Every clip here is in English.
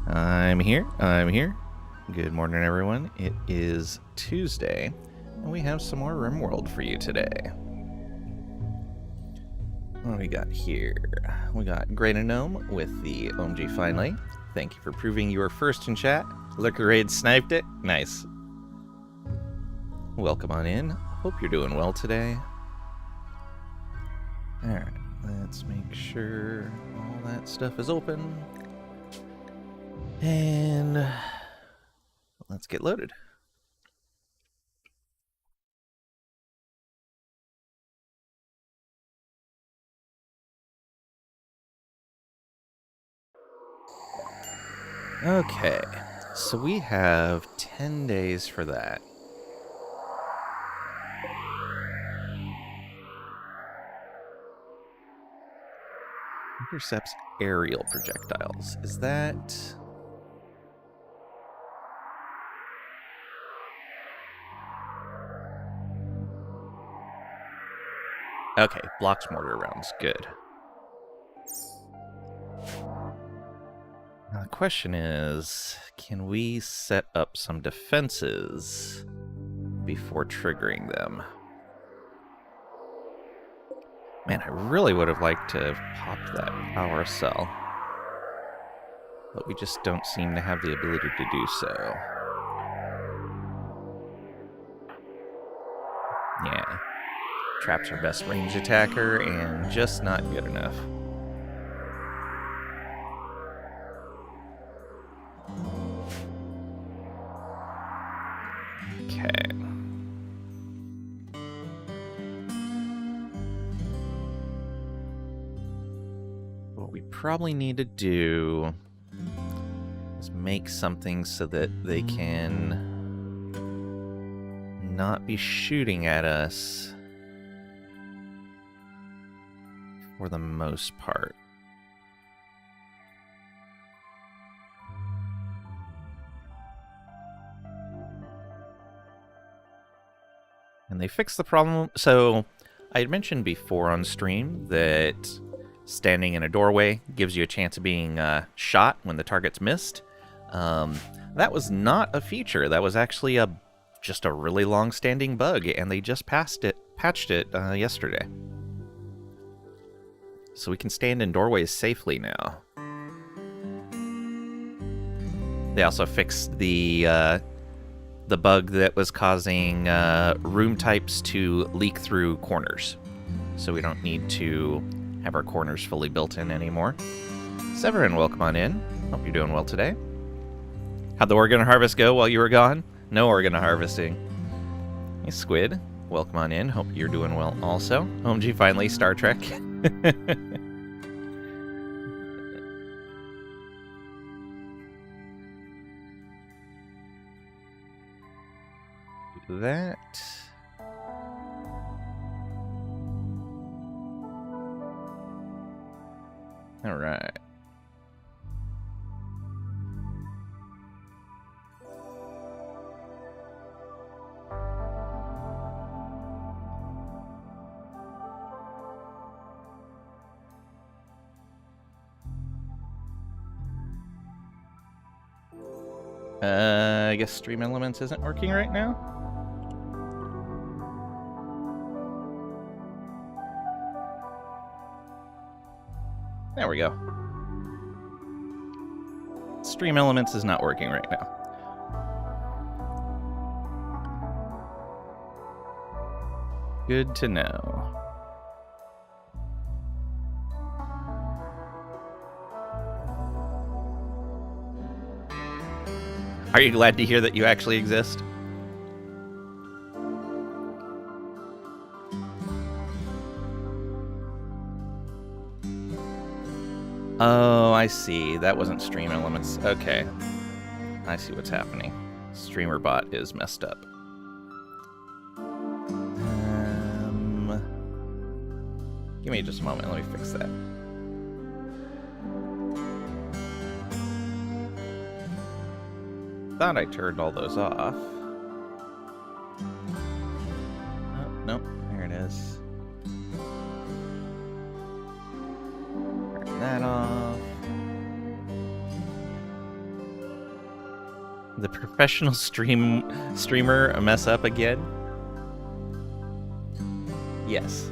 I'm here. I'm here. Good morning, everyone. It is Tuesday, and we have some more RimWorld for you today. What do we got here? We got Great Gnome with the OMG finally. Thank you for proving you were first in chat. Liquor Raid sniped it. Nice. Welcome on in. Hope you're doing well today. Alright, let's make sure all that stuff is open. And let's get loaded. Okay, so we have 10 days for that. Intercepts aerial projectiles. Is that... Okay, blocks mortar rounds. Good. Now the question is, can we set up some defenses before triggering them? Man, I really would have liked to have popped that power cell, but we just don't seem to have the ability to do so. Yeah. Trap's our best range attacker, and just not good enough. Okay. What we probably need to do is make something so that they can not be shooting at us for the most part. And they fixed the problem. So I had mentioned before on stream that standing in a doorway gives you a chance of being shot when the target's missed. That was not a feature. That was actually just a really long-standing bug, and they just patched it yesterday. So we can stand in doorways safely now. They also fixed the bug that was causing room types to leak through corners. So we don't need to have our corners fully built in anymore. Severin, welcome on in. Hope you're doing well today. How'd the Oregon harvest go while you were gone? No Oregon harvesting. Hey, Squid, welcome on in. Hope you're doing well also. OMG, finally, Star Trek. Do that. All right. I guess Stream Elements isn't working right now. There we go. Stream Elements is not working right now. Good to know. Are you glad to hear that you actually exist? Oh, I see. That wasn't Stream Elements. Okay. I see what's happening. Streamer bot is messed up. Give me just a moment. Let me fix that. Thought I turned all those off. Oh, nope. There it is. Turn that off. The professional streamer mess up again? Yes.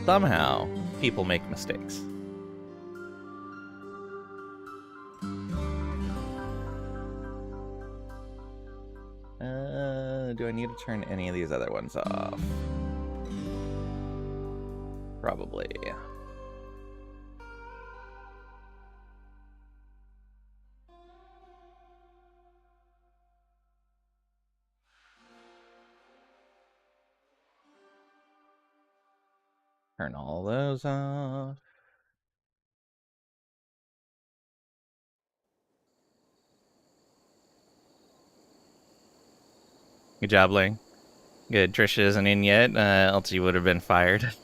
Somehow, people make mistakes. Do I need to turn any of these other ones off? Probably. Turn all those off. Good job, Ling. Good. Trisha isn't in yet, else you would have been fired.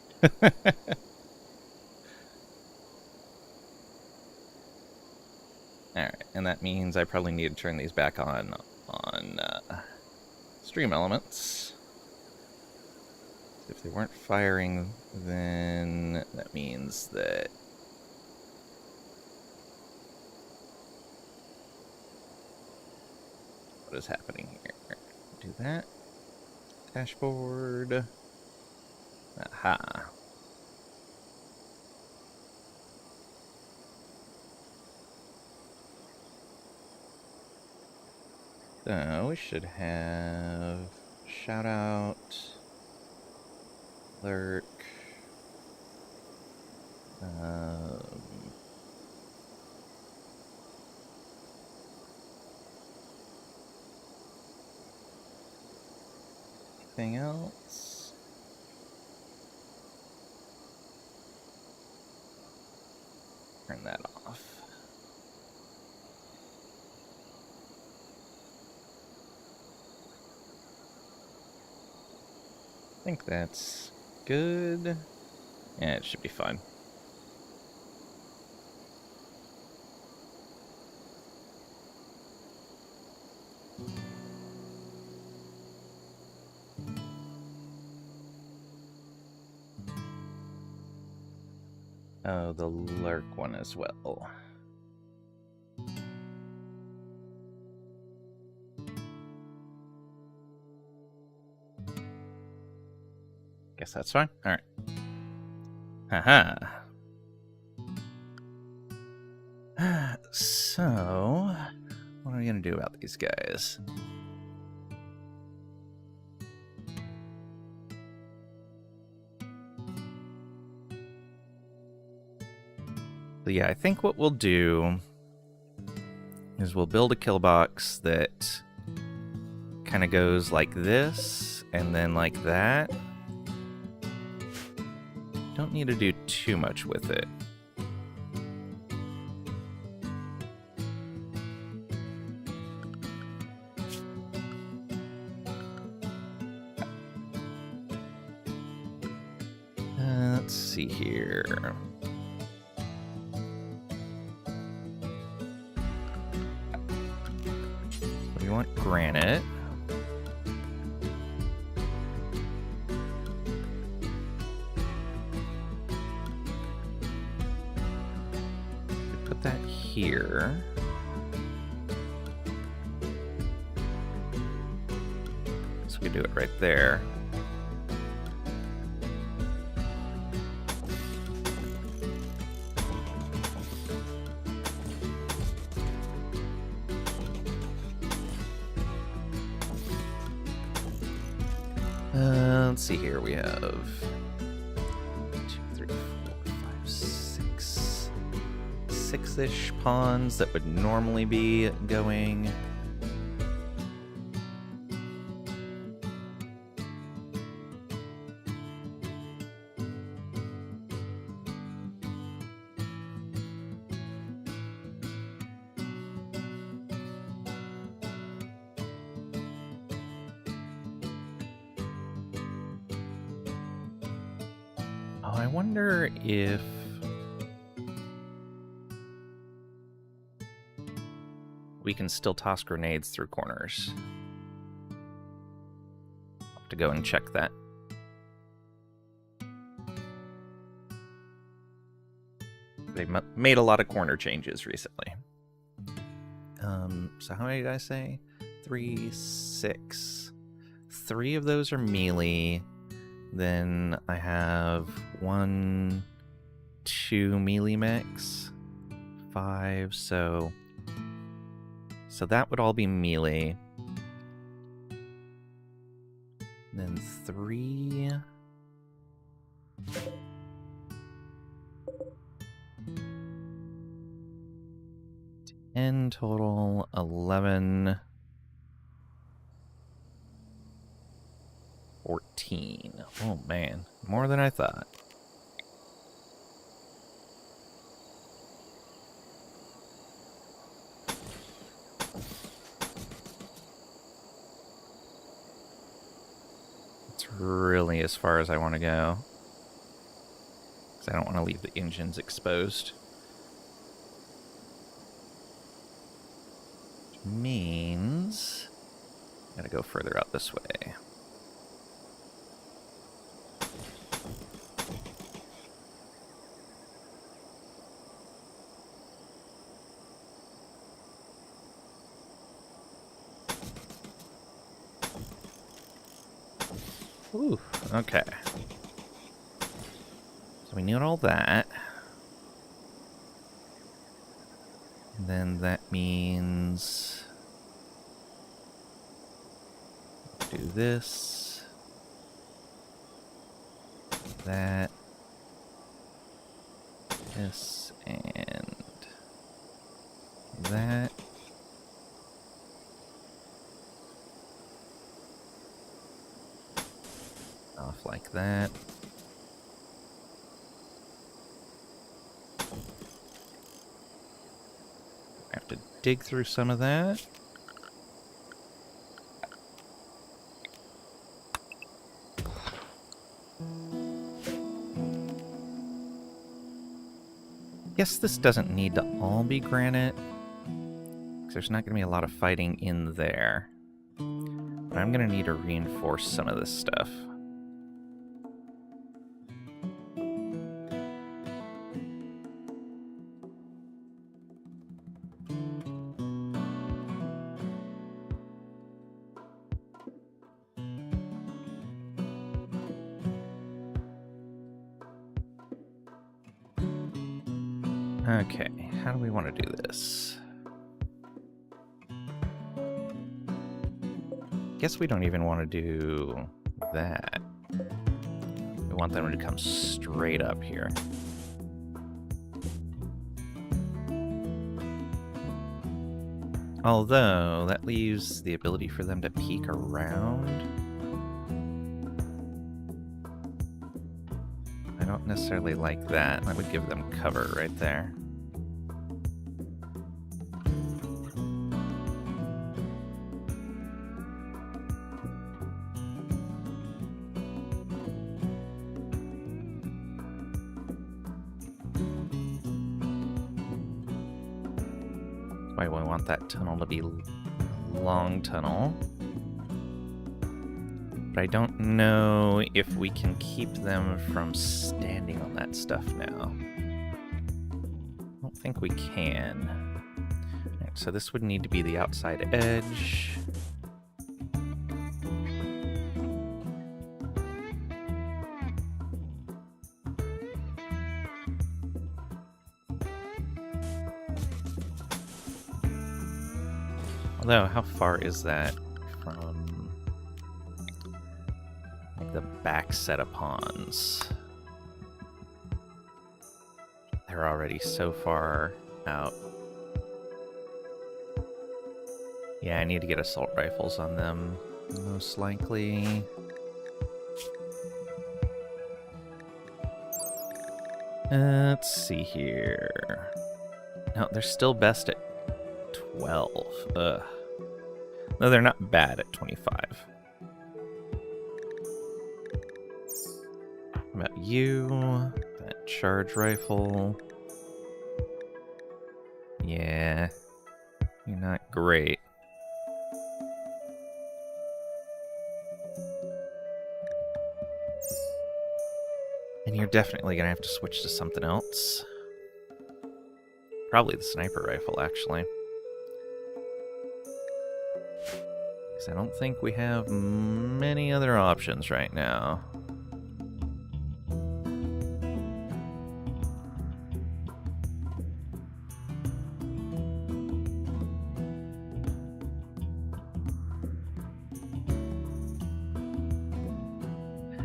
Alright, and that means I probably need to turn these back on stream elements. If they weren't firing, then that means that what is happening here? Do that. Dashboard. Aha. So we should have shout out, lurk, anything else? Turn that off. I think that's good. Yeah, it should be fine. Oh, the lurk one as well. Guess that's fine. All right. Haha. So, what are we gonna do about these guys? So yeah, I think what we'll do is we'll build a kill box that kind of goes like this and then like that. Don't need to do too much with it. Let's see here. We want granite. We put that here. So we do it right there. Let's see here. We have 2, 3, 4, 5, 6, 6-ish pawns that would normally be going. I wonder if we can still toss grenades through corners. I'll have to go and check that. They made a lot of corner changes recently. So how many did I say? 3, 6. 3 of those are melee. Then I have 1, 2 melee mechs. 5, so that would all be melee. Then 3. In total, 11, 14. Oh man, more than I thought. It's really as far as I want to go, because I don't want to leave the engines exposed. Means I gotta go further out this way. Ooh, okay. So we need all that. And then that means do this, that, this, and that. Off like that. I have to dig through some of that. Guess this doesn't need to all be granite, because there's not going to be a lot of fighting in there. But I'm going to need to reinforce some of this stuff. Okay, how do we want to do this? Guess we don't even want to do that. We want them to come straight up here. Although, that leaves the ability for them to peek around. I don't necessarily like that. That would give them cover right there. Why we want that tunnel to be a long tunnel. But I don't know if we can keep them from standing on that stuff now. I don't think we can. Right, so this would need to be the outside edge. Although, how far is that from like the back set of ponds? They're already so far out. Yeah, I need to get assault rifles on them, most likely. Let's see here. No, they're still best at 12. Ugh. No, they're not bad at 25. How about you? That charge rifle. Yeah. You're not great. And you're definitely gonna have to switch to something else. Probably the sniper rifle, actually. Because I don't think we have many other options right now.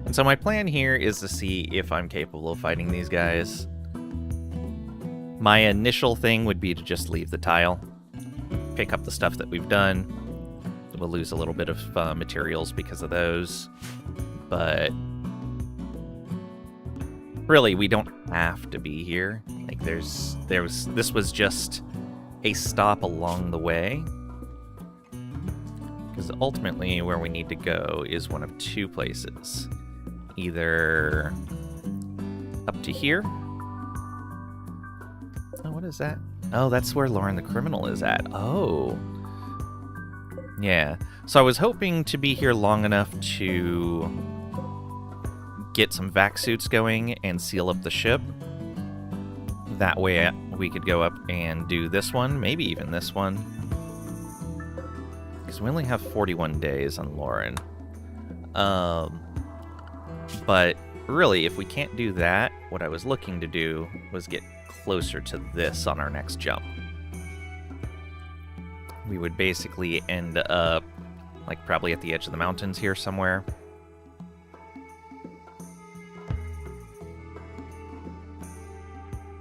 And so my plan here is to see if I'm capable of fighting these guys. My initial thing would be to just leave the tile, pick up the stuff that we've done. We'll lose a little bit of materials because of those, but really we don't have to be here. Like this was just a stop along the way, because ultimately where we need to go is one of two places. Either up to here. Oh, what is that? Oh, that's where Lauren the criminal is at. Oh. Yeah. So I was hoping to be here long enough to get some vac suits going and seal up the ship. That way we could go up and do this one, maybe even this one. Because we only have 41 days on Lauren. But really, if we can't do that, what I was looking to do was get closer to this on our next jump. We would basically end up, like, probably at the edge of the mountains here somewhere.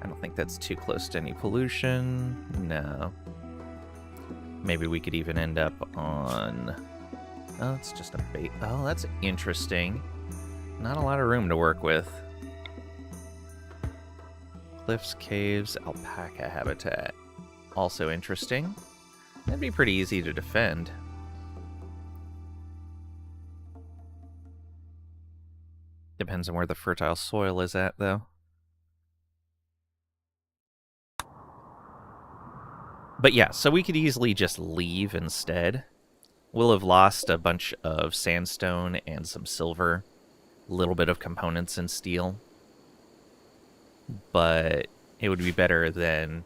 I don't think that's too close to any pollution. No. Maybe we could even end up on... Oh, it's just a bait. Oh, that's interesting. Not a lot of room to work with. Cliffs, caves, alpaca habitat. Also interesting. That'd be pretty easy to defend. Depends on where the fertile soil is at, though. But yeah, so we could easily just leave instead. We'll have lost a bunch of sandstone and some silver. A little bit of components in steel. But it would be better than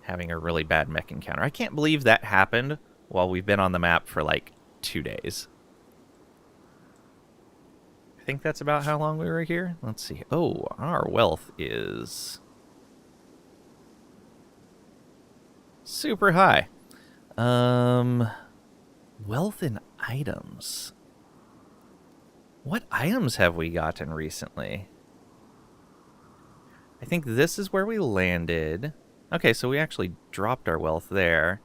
having a really bad mech encounter. I can't believe that happened while we've been on the map for like 2 days. I think that's about how long we were here. Let's see. Oh, our wealth is super high. Wealth in items. What items have we gotten recently? I think this is where we landed. Okay, so we actually dropped our wealth there,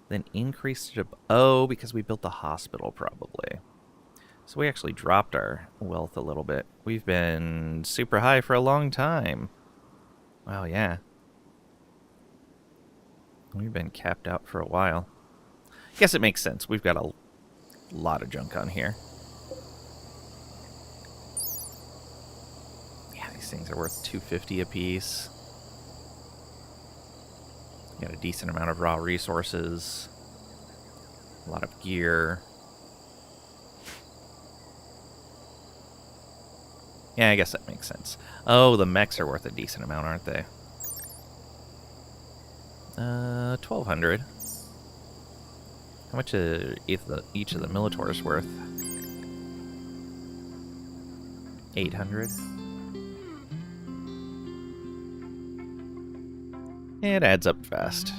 then increased it. Oh, because we built the hospital, probably. So we actually dropped our wealth a little bit. We've been super high for a long time. Wow, yeah. We've been capped out for a while. Guess it makes sense. We've got a lot of junk on here. Yeah, these things are worth $250 a piece. Got a decent amount of raw resources. A lot of gear. Yeah, I guess that makes sense. Oh, the mechs are worth a decent amount, aren't they? 1,200. How much is each of the Militors worth? 800. It adds up fast.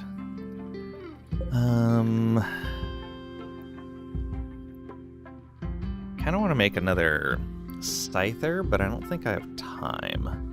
Kind of want to make another Scyther, but I don't think I have time.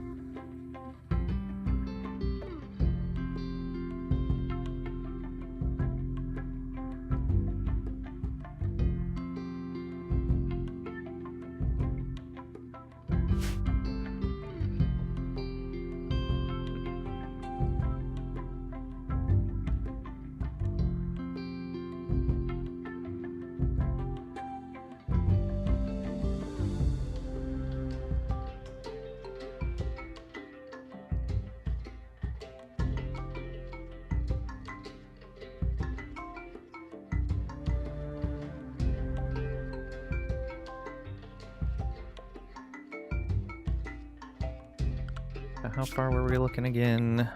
How far were we looking again?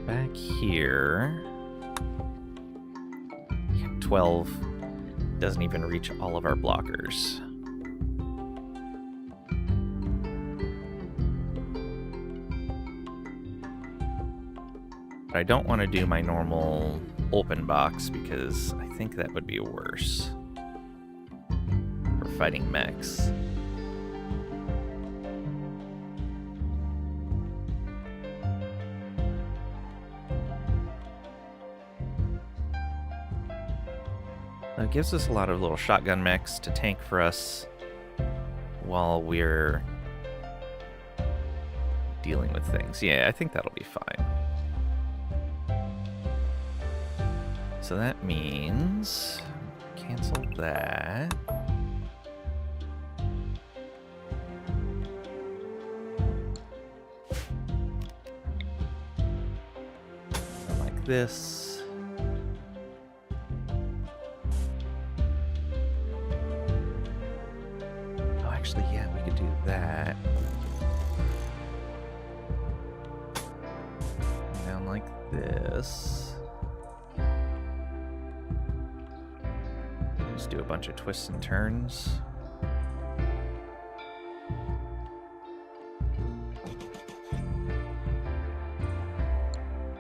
back here... 12 doesn't even reach all of our blockers. But I don't want to do my normal open box because I think that would be worse for fighting mechs. It gives us a lot of little shotgun mechs to tank for us while we're dealing with things. Yeah, I think that'll be fine. So that means cancel that. Like this. Actually, yeah, we could do that. Down like this. Just do a bunch of twists and turns.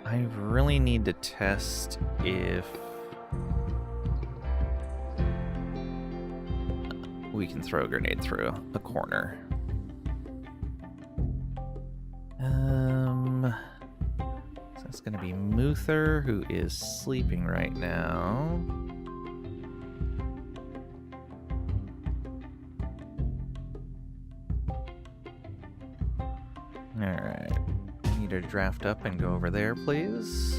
I really need to test if we can throw a grenade through a corner. So that's gonna be Muther, who is sleeping right now. Alright. I need to draft up and go over there, please.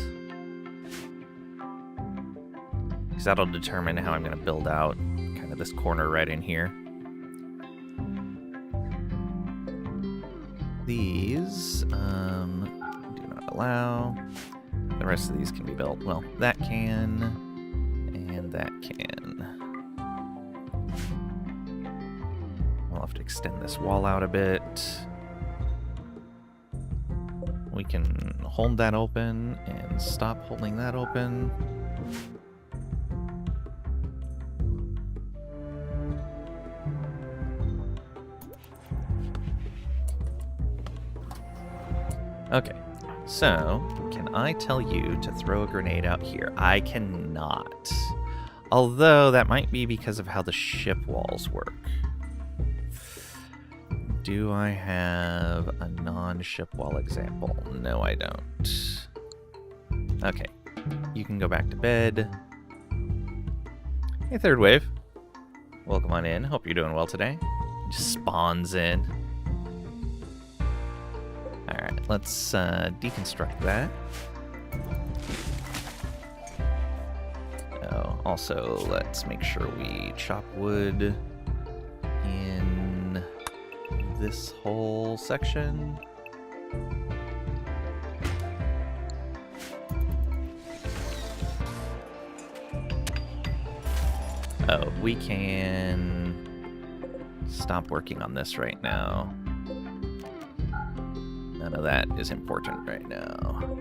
Because that'll determine how I'm gonna build out this corner right in here. These do not allow. The rest of these can be built. Well, that can, and that can. We'll have to extend this wall out a bit. We can hold that open and stop holding that open. Okay, so can I tell you to throw a grenade out here? I cannot. Although that might be because of how the ship walls work. Do I have a non-ship wall example? No, I don't. Okay, you can go back to bed. Hey, Third Wave. Welcome on in. Hope you're doing well today. Just spawns in. Alright, let's deconstruct that. Oh, also, let's make sure we chop wood in this whole section. Oh, we can stop working on this right now. None of that is important right now.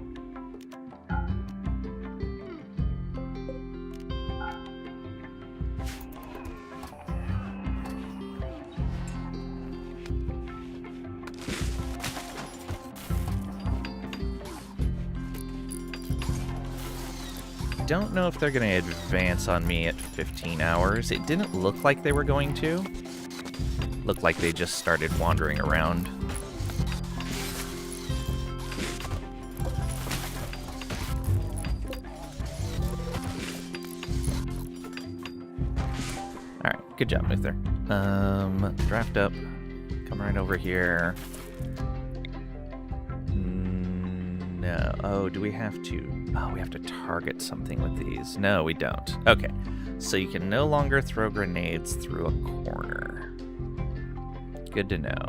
Don't know if they're going to advance on me at 15 hours. It didn't look like they were going to. Looked like they just started wandering around. Alright, good job, Luther. Draft up. Come right over here. No. Oh, do we have to? Oh, we have to target something with these. No, we don't. Okay. So you can no longer throw grenades through a corner. Good to know.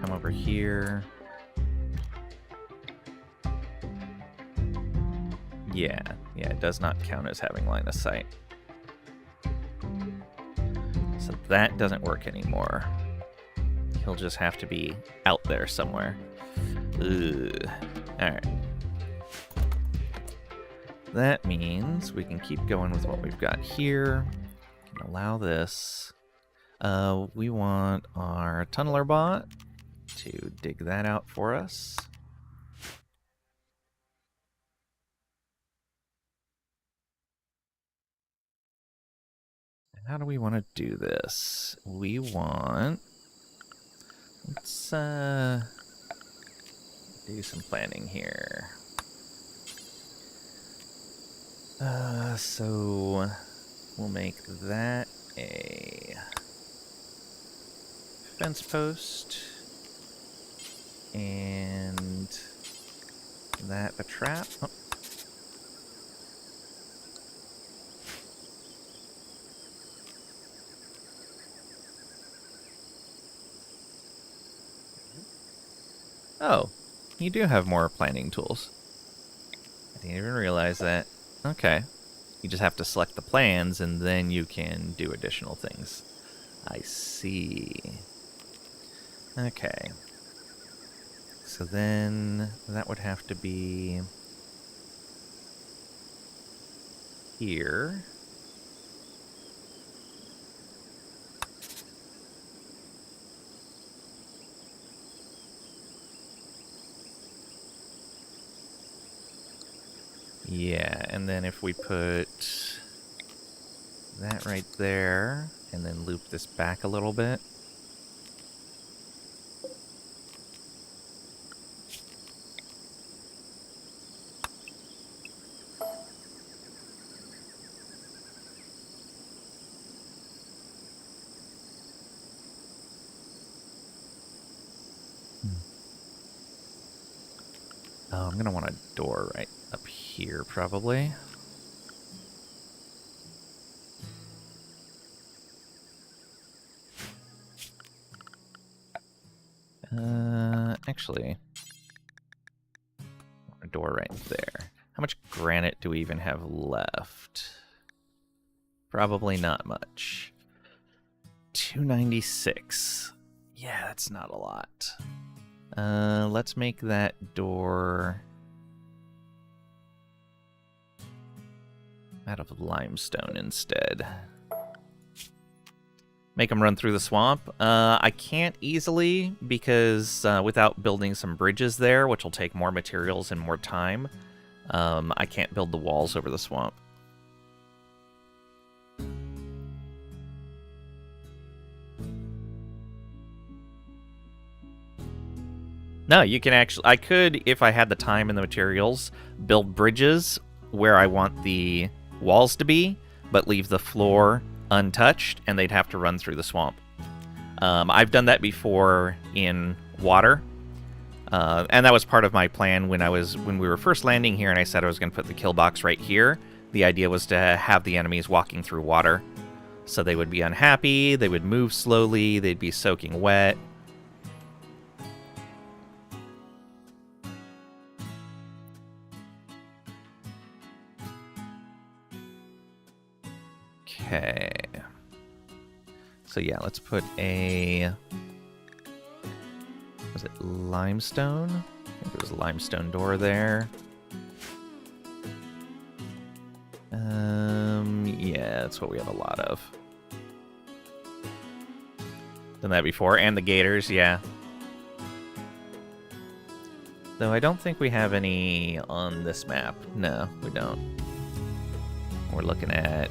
Come over here. Yeah, it does not count as having line of sight. So that doesn't work anymore. He'll just have to be out there somewhere. Ugh. Alright. That means we can keep going with what we've got here. We can allow this. We want our tunneler bot to dig that out for us. How do we want to do this? We want... Let's do some planning here. So we'll make that a fence post and that a trap. Oh. Oh, you do have more planning tools. I didn't even realize that. Okay. You just have to select the plans, and then you can do additional things. I see. Okay. So then that would have to be here. Yeah, and then if we put that right there, and then loop this back a little bit. Oh, I'm going to want a door right up here, probably. Actually, a door right there. How much granite do we even have left? Probably not much. 296. Yeah, that's not a lot. Let's make that door out of limestone instead. Make them run through the swamp. I can't easily because without building some bridges there, which will take more materials and more time, I can't build the walls over the swamp. No, you can actually... I could, if I had the time and the materials, build bridges where I want the walls to be, but leave the floor untouched, and they'd have to run through the swamp. I've done that before in water, and that was part of my plan when we were first landing here, and I said I was going to put the kill box right here. The idea was to have the enemies walking through water, so they would be unhappy, they would move slowly, they'd be soaking wet. Okay. So yeah, let's put a... Was it limestone? I think it was a limestone door there. Yeah, that's what we have a lot of. Done that before, and the gators, yeah. Though I don't think we have any on this map. No, we don't. We're looking at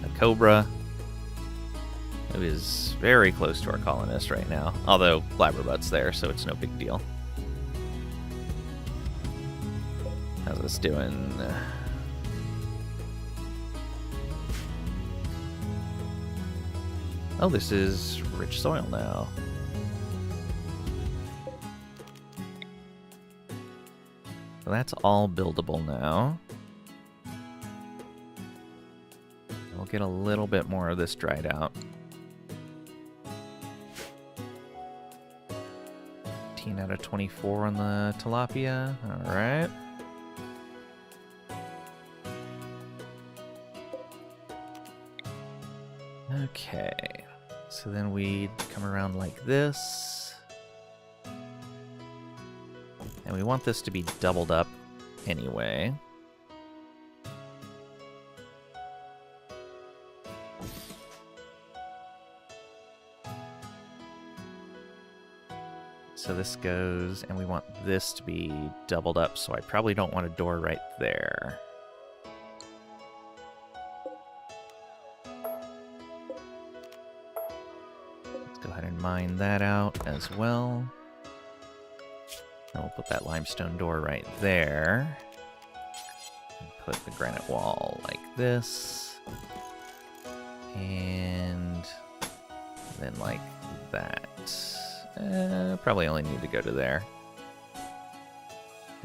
a cobra, who is very close to our colonist right now. Although Blabberbutt's there, so it's no big deal. How's this doing? Oh, this is rich soil now. So that's all buildable now. We'll get a little bit more of this dried out. 18 out of 24 on the tilapia. All right. Okay. So then we come around like this. And we want this to be doubled up anyway. So this goes, and we want this to be doubled up, so I probably don't want a door right there. Let's go ahead and mine that out as well. And we'll put that limestone door right there. And put the granite wall like this. And then like that. Probably only need to go to there.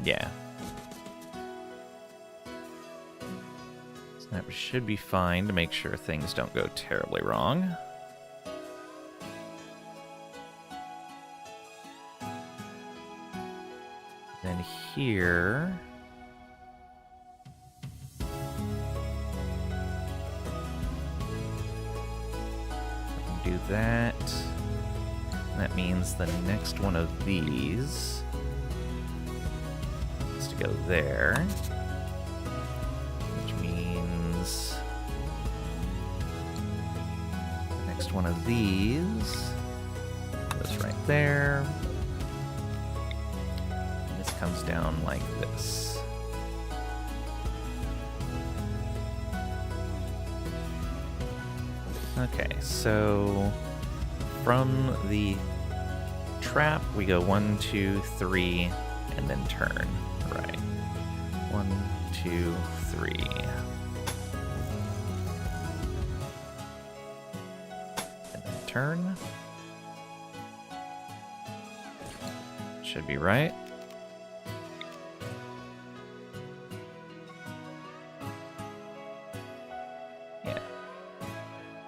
Yeah. So that should be fine to make sure things don't go terribly wrong. Then here... do that. That means the next one of these is to go there, which means the next one of these goes right there. And this comes down like this. Okay, so from the trap, we go 1, 2, 3, and then turn. Right. 1, 2, 3. And then turn. Should be right. Yeah.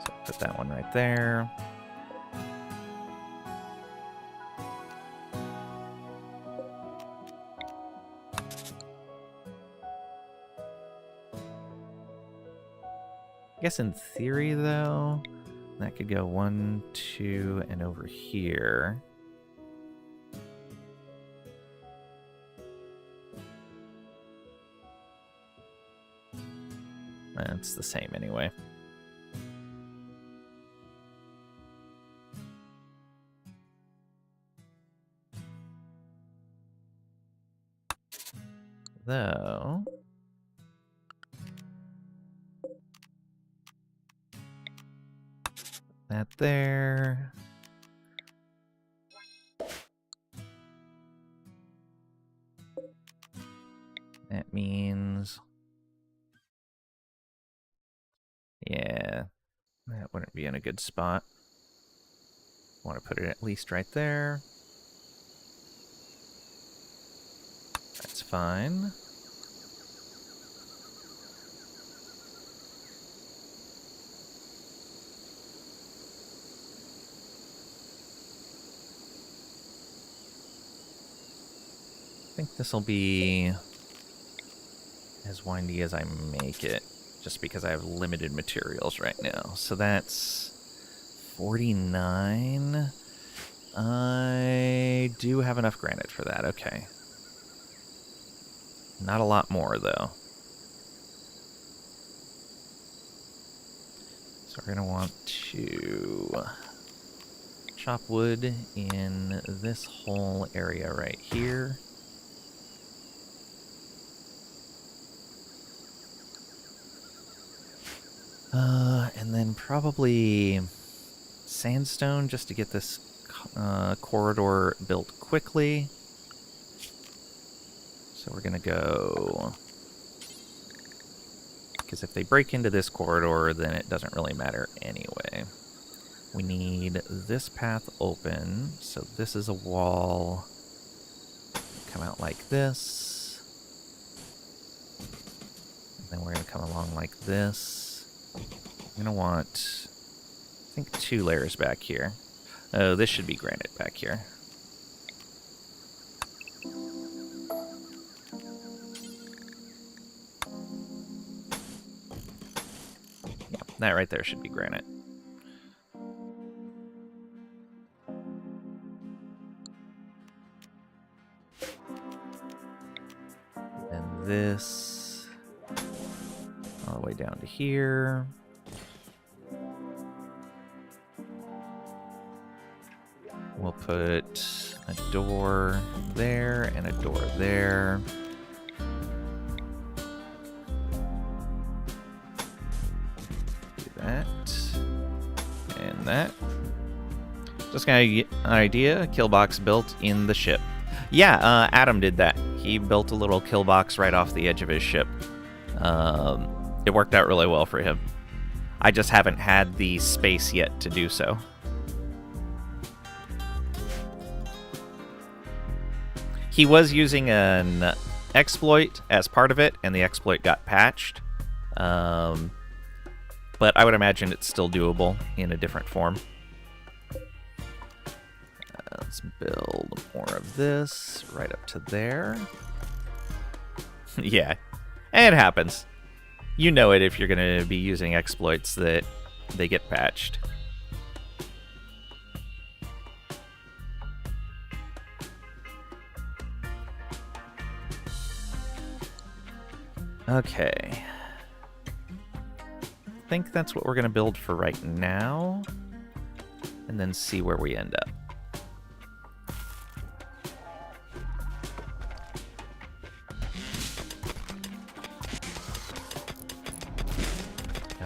So put that one right there. I guess in theory, though, that could go 1, 2, and over here. It's the same anyway. Though... that there. That means... yeah, that wouldn't be in a good spot. I want to put it at least right there. That's fine. I think this will be as windy as I make it, just because I have limited materials right now. So that's 49. I do have enough granite for that, okay. Not a lot more, though. So we're going to want to chop wood in this whole area right here. And then probably sandstone just to get this corridor built quickly. So we're gonna go... because if they break into this corridor, then it doesn't really matter anyway. We need this path open, so this is a wall. Come out like this. And then we're gonna come along like this. I'm gonna want, I think, 2 layers back here. Oh, this should be granite back here. Yeah, that right there should be granite. this all the way down to here. We'll put a door there and a door there. Do that. And that. Just got an idea. Kill box built in the ship. Yeah, Adam did that. He built a little kill box right off the edge of his ship. It worked out really well for him. I just haven't had the space yet to do so. He was using an exploit as part of it, and the exploit got patched. But I would imagine it's still doable in a different form. Let's build more of this right up to there. Yeah, it happens. You know it if you're going to be using exploits that they get patched. Okay. I think that's what we're going to build for right now. And then see where we end up.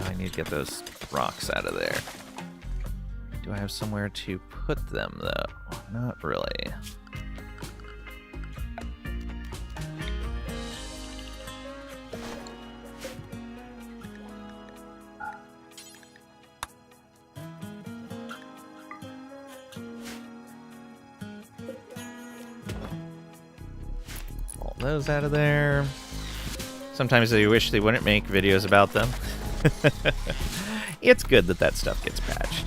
I need to get those rocks out of there. Do I have somewhere to put them, though? Not really. Pull those out of there. Sometimes I wish they wouldn't make videos about them. It's good that that stuff gets patched.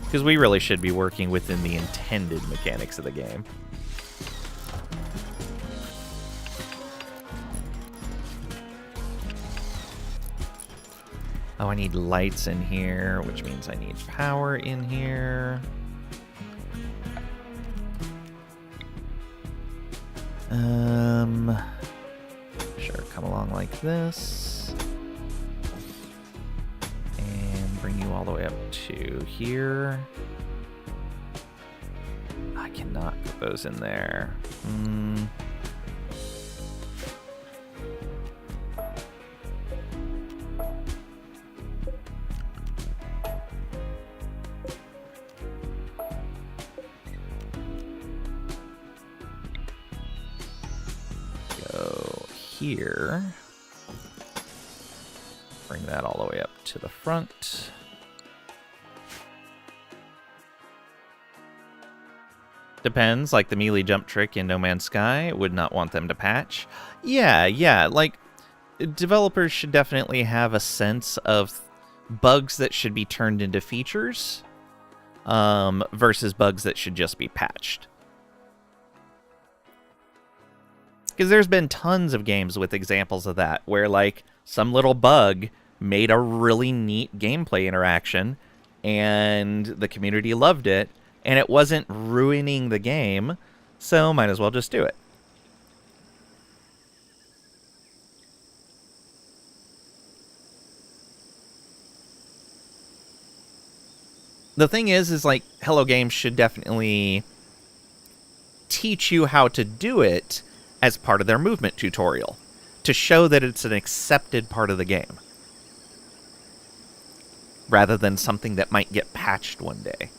Because we really should be working within the intended mechanics of the game. Oh, I need lights in here, which means I need power in here. Sure, come along like this. And bring you all the way up to here. I cannot put those in there. Go here. Bring that all the way up to the front. Depends, like the melee jump trick in No Man's Sky, would not want them to patch. Yeah, like, developers should definitely have a sense of bugs that should be turned into features, versus bugs that should just be patched. Because there's been tons of games with examples of that, where, like, some little bug made a really neat gameplay interaction, and the community loved it, and it wasn't ruining the game, so might as well just do it. The thing is like, Hello Games should definitely teach you how to do it as part of their movement tutorial, to show that it's an accepted part of the game, rather than something that might get patched one day.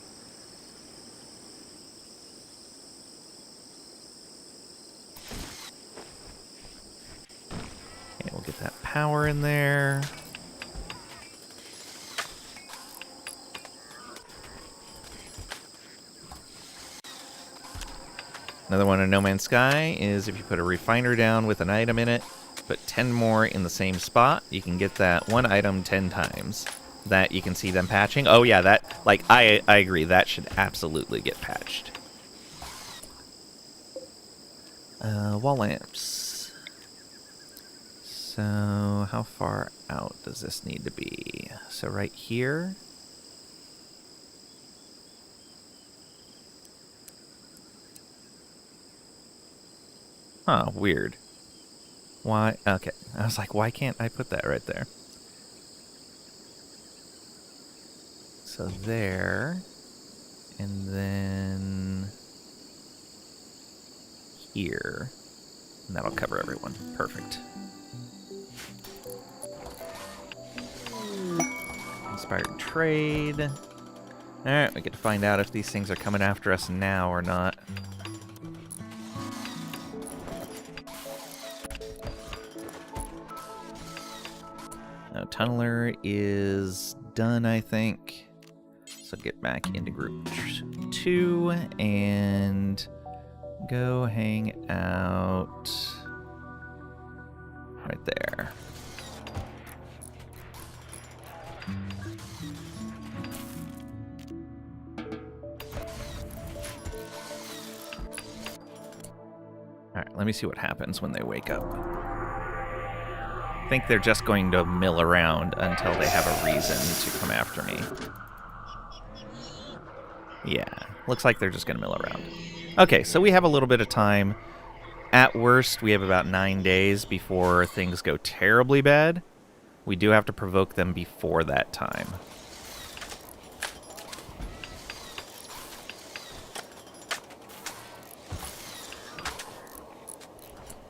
Okay, we'll get that power in there. Another one in No Man's Sky is if you put a refiner down with an item in it, put 10 more in the same spot, you can get that one item 10 times. That you can see them patching. Oh yeah, that, like, I agree, that should absolutely get patched. Wall lamps. So, how far out does this need to be? So right here. Huh, weird. Why? Okay. I was like, why can't I put that right there? So there. And then here. And that'll cover everyone. Perfect. Inspired trade. Alright, we get to find out if these things are coming after us now or not. Now, Tunneler is done, I think. So get back into group 2 and go hang out right there. Alright, let me see what happens when they wake up. I think they're just going to mill around until they have a reason to come after me. Yeah, looks like they're just going to mill around. Okay, so we have a little bit of time. At worst, we have about 9 days before things go terribly bad. We do have to provoke them before that time.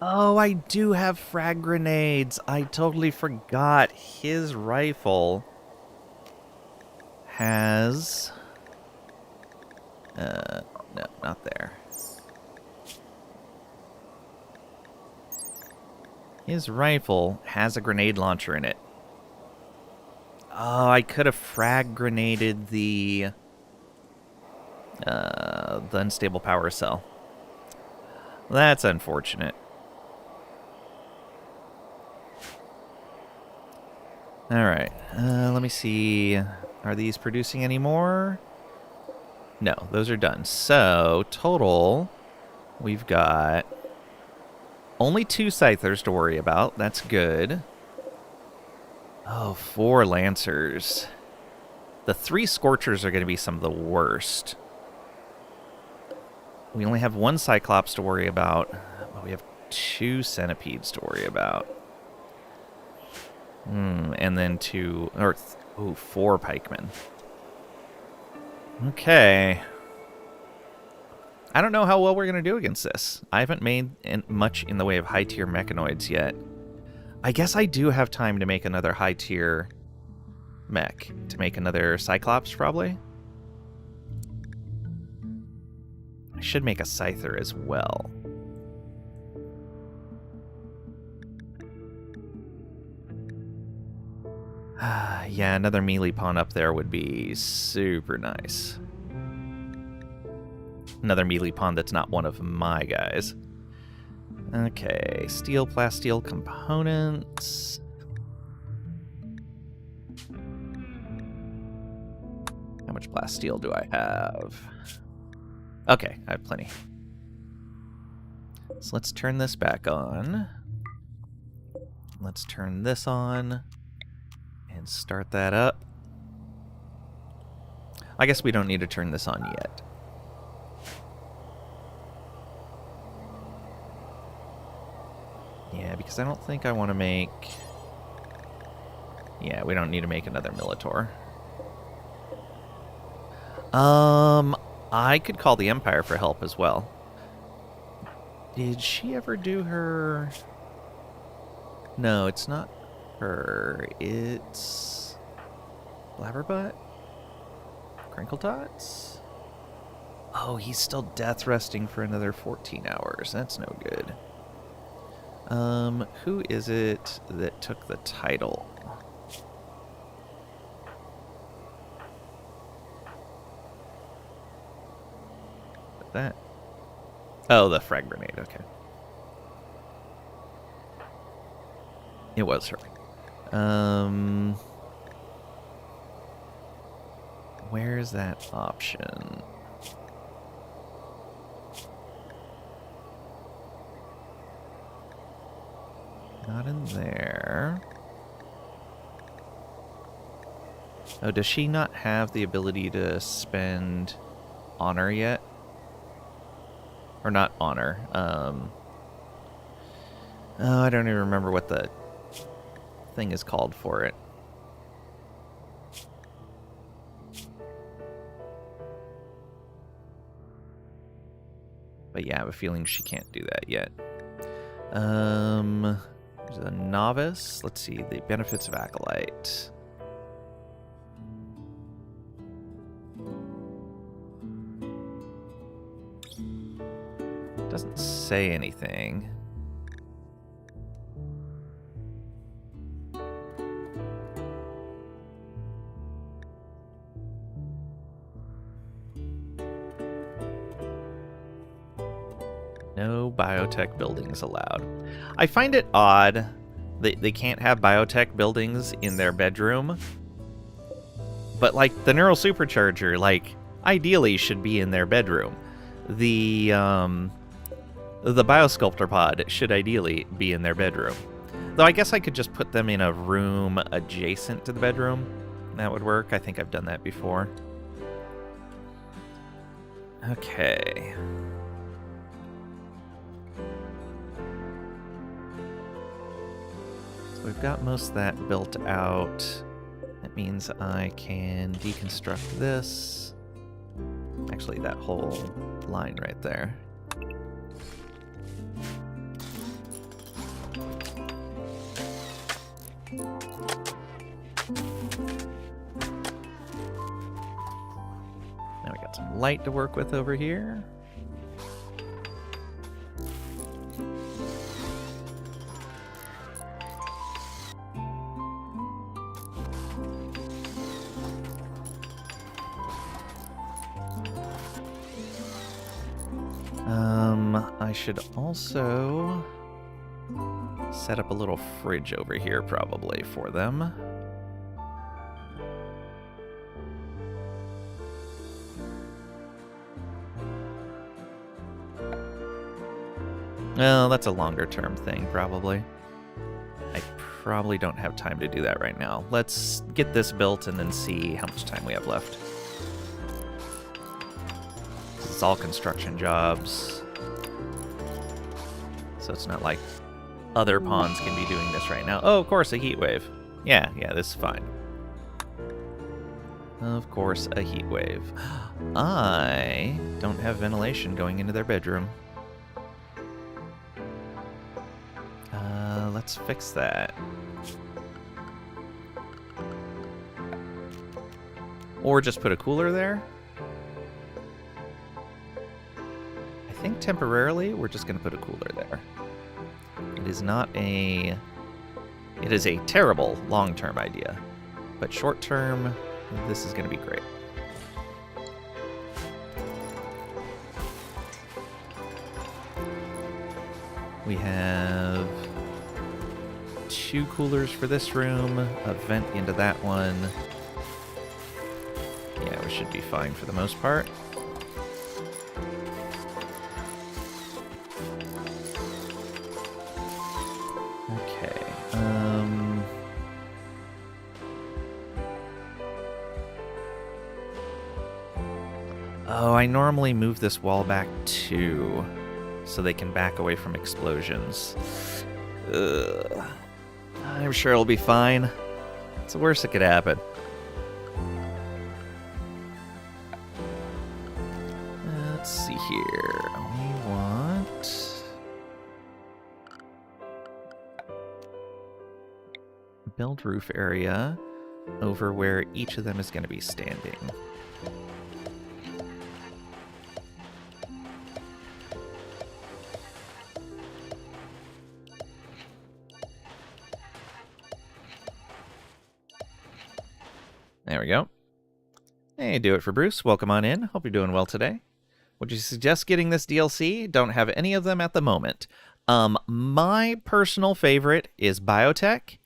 Oh, I do have frag grenades. I totally forgot. His rifle has... no, not there. His rifle has a grenade launcher in it. Oh, I could have frag grenaded the unstable power cell. That's unfortunate. Alright, let me see. Are these producing any more? No, those are done. So, total, we've got only 2 Scythers to worry about. That's good. Oh, 4 Lancers. The 3 Scorchers are going to be some of the worst. We only have 1 Cyclops to worry about, but we have 2 Centipedes to worry about. And then 4 Pikemen. Okay. I don't know how well we're going to do against this. I haven't made much in the way of high-tier mechanoids yet. I guess I do have time to make another high-tier mech. To make another Cyclops, probably. I should make a Scyther as well. Yeah, another melee pawn up there would be super nice. Another melee pawn that's not one of my guys. Okay, steel, plasteel components. How much plasteel do I have? Okay, I have plenty. So let's turn this back on. Let's turn this on. And start that up. I guess we don't need to turn this on yet. Yeah, because I don't think I want to make... Yeah, we don't need to make another Militor. I could call the Empire for help as well. Did she ever do her... No, it's not her. It's... Blabberbutt? Crinkletots? Oh, he's still death resting for another 14 hours. That's no good. Who is it that took the title? That? Oh, the frag grenade, okay. It was her. Where's that option? Not in there. Oh, does she not have the ability to spend honor yet? Or not honor, Oh, I don't even remember what the thing is called for it. But yeah, I have a feeling she can't do that yet. There's a novice. Let's see, the benefits of Acolyte. Doesn't say anything. No biotech buildings allowed. I find it odd that they can't have biotech buildings in their bedroom. But, like, the neural supercharger, like, ideally should be in their bedroom. The biosculptor pod should ideally be in their bedroom. Though I guess I could just put them in a room adjacent to the bedroom. That would work. I think I've done that before. Okay. So we've got most of that built out. That means I can deconstruct this. Actually, that whole line right there. Now we got some light to work with over here. I should also set up a little fridge over here probably for them. Well, that's a longer term thing probably. I probably don't have time to do that right now. Let's get this built and then see how much time we have left. It's all construction jobs. So it's not like other pawns can be doing this right now. Oh, of course, a heat wave. Yeah, this is fine. Of course, a heat wave. I don't have ventilation going into their bedroom. Let's fix that. Or just put a cooler there. I think temporarily we're just going to put a cooler there. It is not a... It is a terrible long-term idea. But short-term, this is going to be great. We have 2 coolers for this room, a vent into that one. Yeah, we should be fine for the most part. Oh, I normally move this wall back 2 so they can back away from explosions. Ugh. I'm sure it'll be fine. It's the worst that could happen. Let's see here. We want... build roof area over where each of them is going to be standing. There we go. Hey, do it for Bruce. Welcome on in. Hope you're doing well today. Would you suggest getting this DLC? Don't have any of them at the moment. My personal favorite is Biotech,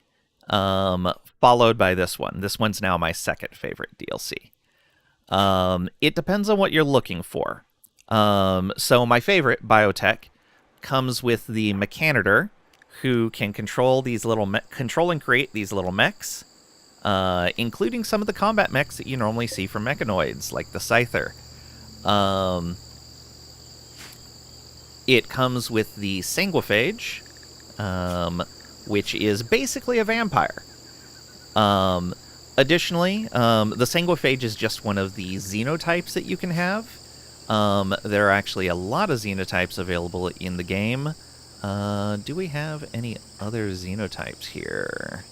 followed by this one. This one's now my second favorite DLC. It depends on what you're looking for. So my favorite, Biotech, comes with the Mechanitor, who can control these little control and create these little mechs. Including some of the combat mechs that you normally see from mechanoids, like the Scyther. It comes with the Sanguiphage, which is basically a vampire. Additionally, the Sanguiphage is just one of the xenotypes that you can have. There are actually a lot of xenotypes available in the game. Do we have any other xenotypes here?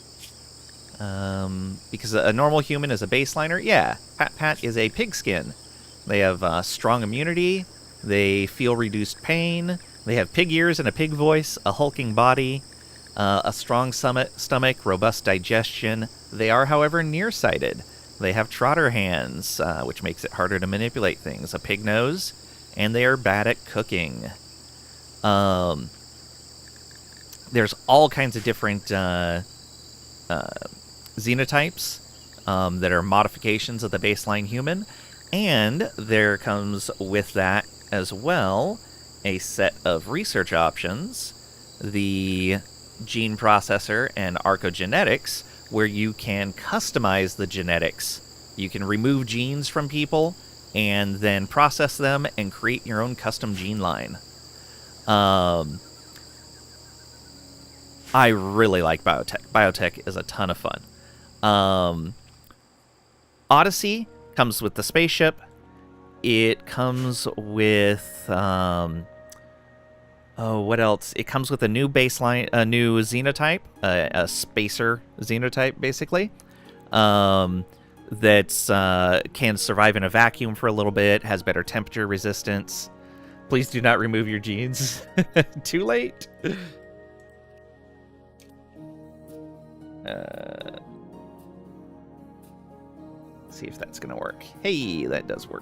Because a normal human is a baseliner. Yeah, Pat is a pigskin. They have strong immunity. They feel reduced pain. They have pig ears and a pig voice, a hulking body, a strong stomach, robust digestion. They are, however, nearsighted. They have trotter hands, which makes it harder to manipulate things, a pig nose, and they are bad at cooking. There's all kinds of different xenotypes that are modifications of the baseline human, and there comes with that as well a set of research options, the gene processor and archogenetics, where you can customize the genetics. You can remove genes from people and then process them and create your own custom gene line. I really like Biotech. Biotech is a ton of fun. Odyssey comes with the spaceship. It comes with what else? It comes with a new baseline, a new xenotype, a spacer xenotype, basically. That's can survive in a vacuum for a little bit, has better temperature resistance. Please do not remove your genes. Too late. See if that's gonna work. Hey, that does work.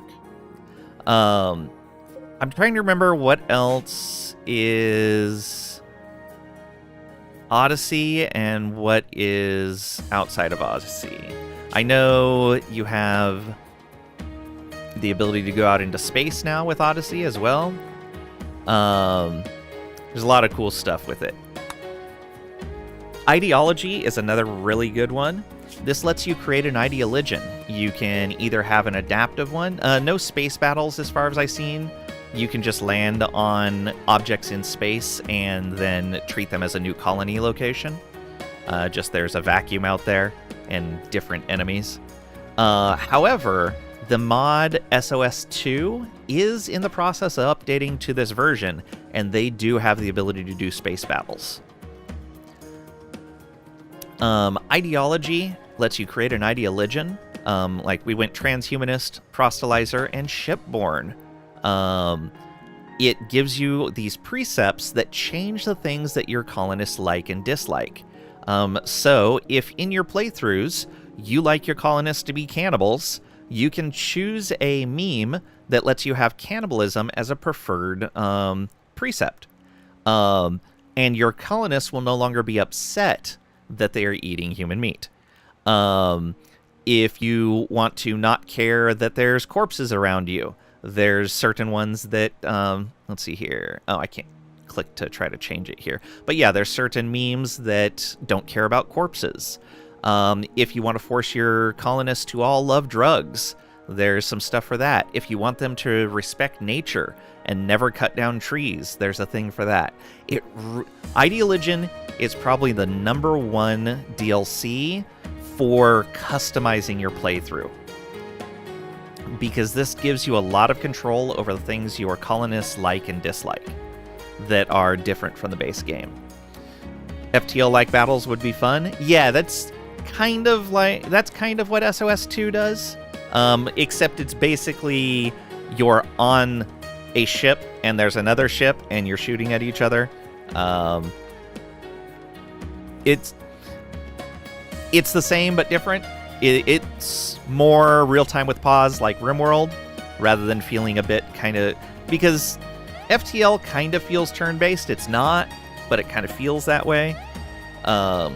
I'm trying to remember what else is Odyssey and what is outside of Odyssey. I know you have the ability to go out into space now with Odyssey as well. There's a lot of cool stuff with it. Ideology is another really good one. This lets you create an ideologian. You can either have an adaptive one. No space battles as far as I've seen. You can just land on objects in space and then treat them as a new colony location. Just there's a vacuum out there and different enemies. However, the mod SOS2 is in the process of updating to this version, and they do have the ability to do space battles. Ideology lets you create an ideologian. Like we went transhumanist, proselytizer, and shipborne. It gives you these precepts that change the things that your colonists like and dislike. So if in your playthroughs you like your colonists to be cannibals, you can choose a meme that lets you have cannibalism as a preferred precept. And your colonists will no longer be upset that they are eating human meat. If you want to not care that there's corpses around you, there's certain ones that, let's see here. Oh, I can't click to try to change it here. But yeah, there's certain memes that don't care about corpses. If you want to force your colonists to all love drugs, there's some stuff for that. If you want them to respect nature and never cut down trees, there's a thing for that. Ideologian is probably the #1 DLC for customizing your playthrough, because this gives you a lot of control over the things your colonists like and dislike that are different from the base game. FTL-like battles would be fun. Yeah, that's kind of what SOS2 does, except it's basically you're on a ship and there's another ship and you're shooting at each other. It's the same but different. It's more real-time with pause like RimWorld, rather than feeling a bit kind of... Because FTL kind of feels turn-based. It's not, but it kind of feels that way. But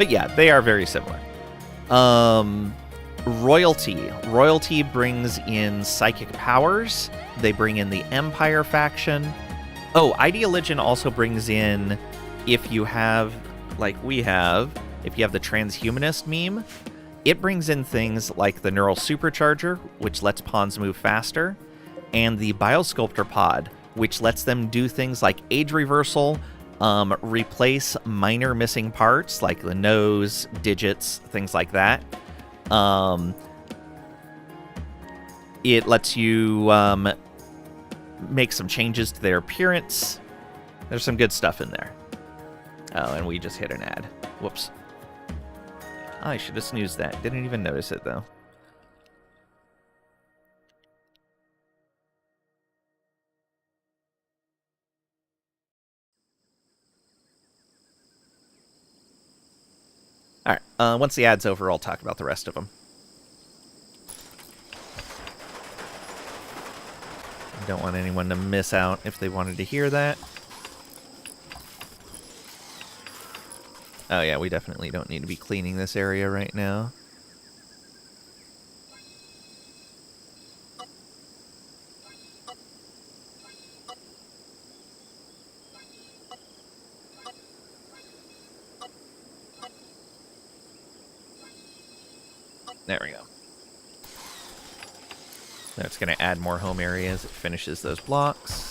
yeah, they are very similar. Royalty. Royalty brings in psychic powers. They bring in the Empire faction. Oh, Ideologian also brings in, if you have, like we have, if you have the transhumanist meme, it brings in things like the neural supercharger, which lets pawns move faster, and the biosculptor pod, which lets them do things like age reversal, replace minor missing parts like the nose, digits, things like that. It lets you make some changes to their appearance. There's some good stuff in there. Oh, and we just hit an ad. Whoops. I should have snoozed that. Didn't even notice it, though. Alright, once the ad's over, I'll talk about the rest of them. I don't want anyone to miss out if they wanted to hear that. Oh yeah, we definitely don't need to be cleaning this area right now. There we go. Now it's going to add more home areas. It finishes those blocks.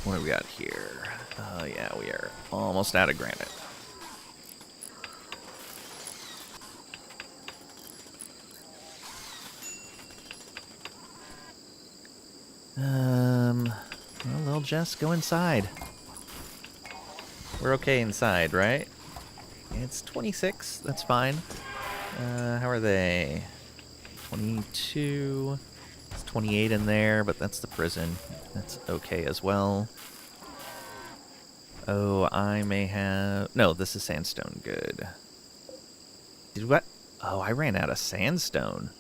What do we got here? Oh yeah, we are almost out of granite. Well, little Jess, go inside. We're okay inside, right? It's 26, that's fine. How are they? 22. It's 28 in there, but that's the prison. That's okay as well. Oh, I may have... No, this is sandstone. Good. Did what? Oh, I ran out of sandstone.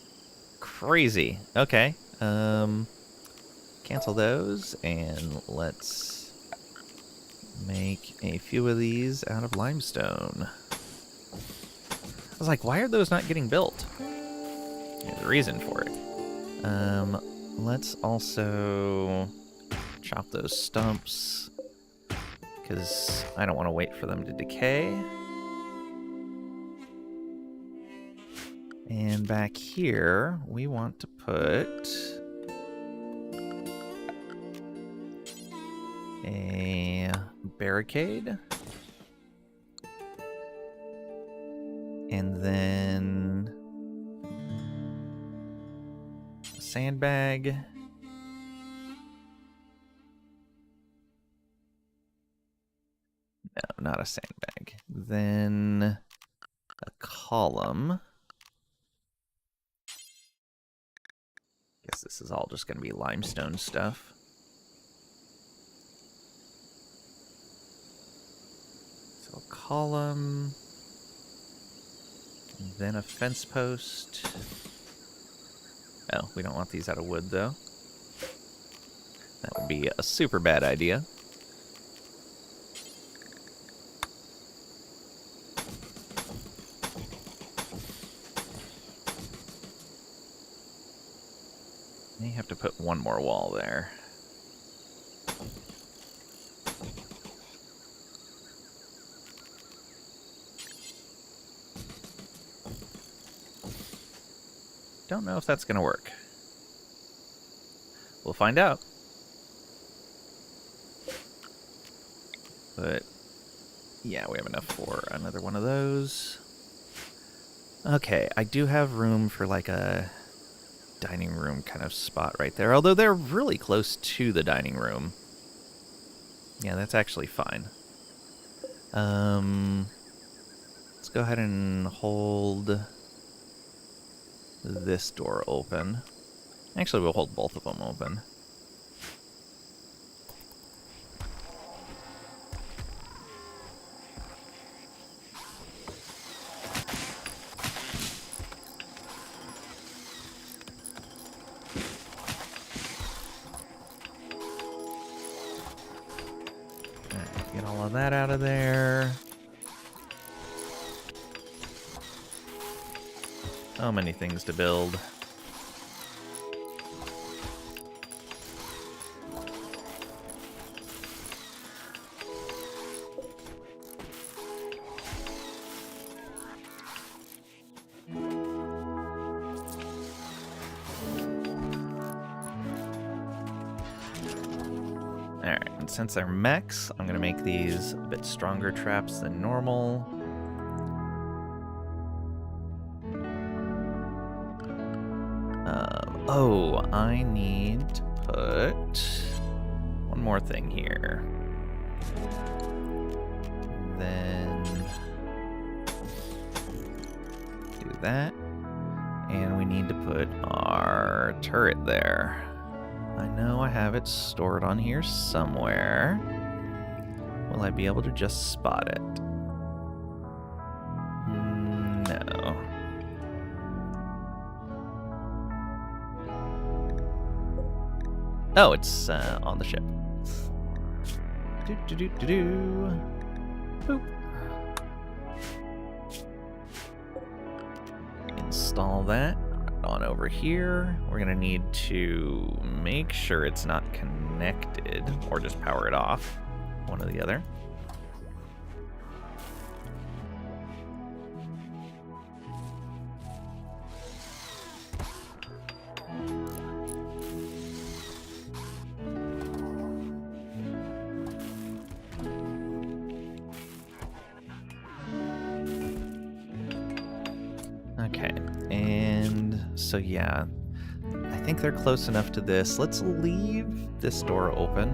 Crazy. Okay. Cancel those, and let's make a few of these out of limestone. I was like, why are those not getting built? There's a reason for it. Let's also chop those stumps, because I don't want to wait for them to decay. And back here, we want to put a barricade. And then a sandbag. No, not a sandbag. Then a column. Guess this is all just going to be limestone stuff. So a column. And then a fence post. Oh, we don't want these out of wood, though. That would be a super bad idea. May have to put one more wall there. Don't know if that's going to work. We'll find out. But, yeah, we have enough for another one of those. Okay, I do have room for, like, a dining room kind of spot right there. Although they're really close to the dining room. Yeah, that's actually fine. Let's go ahead and hold this door open. Actually, we'll hold both of them open. Alright, get all of that out of there. So many things to build. Alright, and since they're mechs, I'm gonna make these a bit stronger traps than normal. Oh, I need to put one more thing here. Then do that. And we need to put our turret there. I know I have it stored on here somewhere. Will I be able to just spot it? No. Oh, it's on the ship. Do-do-do-do-do. Boop. Install that on over here. We're gonna need to make sure it's not connected, or just power it off, one or the other. Okay, and so yeah, I think they're close enough to this. Let's leave this door open.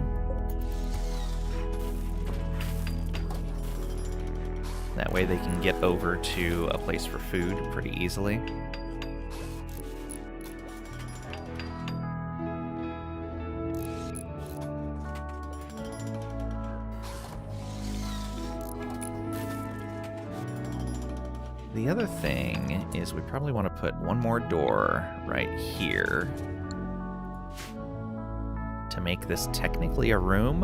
That way they can get over to a place for food pretty easily. The other thing is we probably want to put one more door right here to make this technically a room.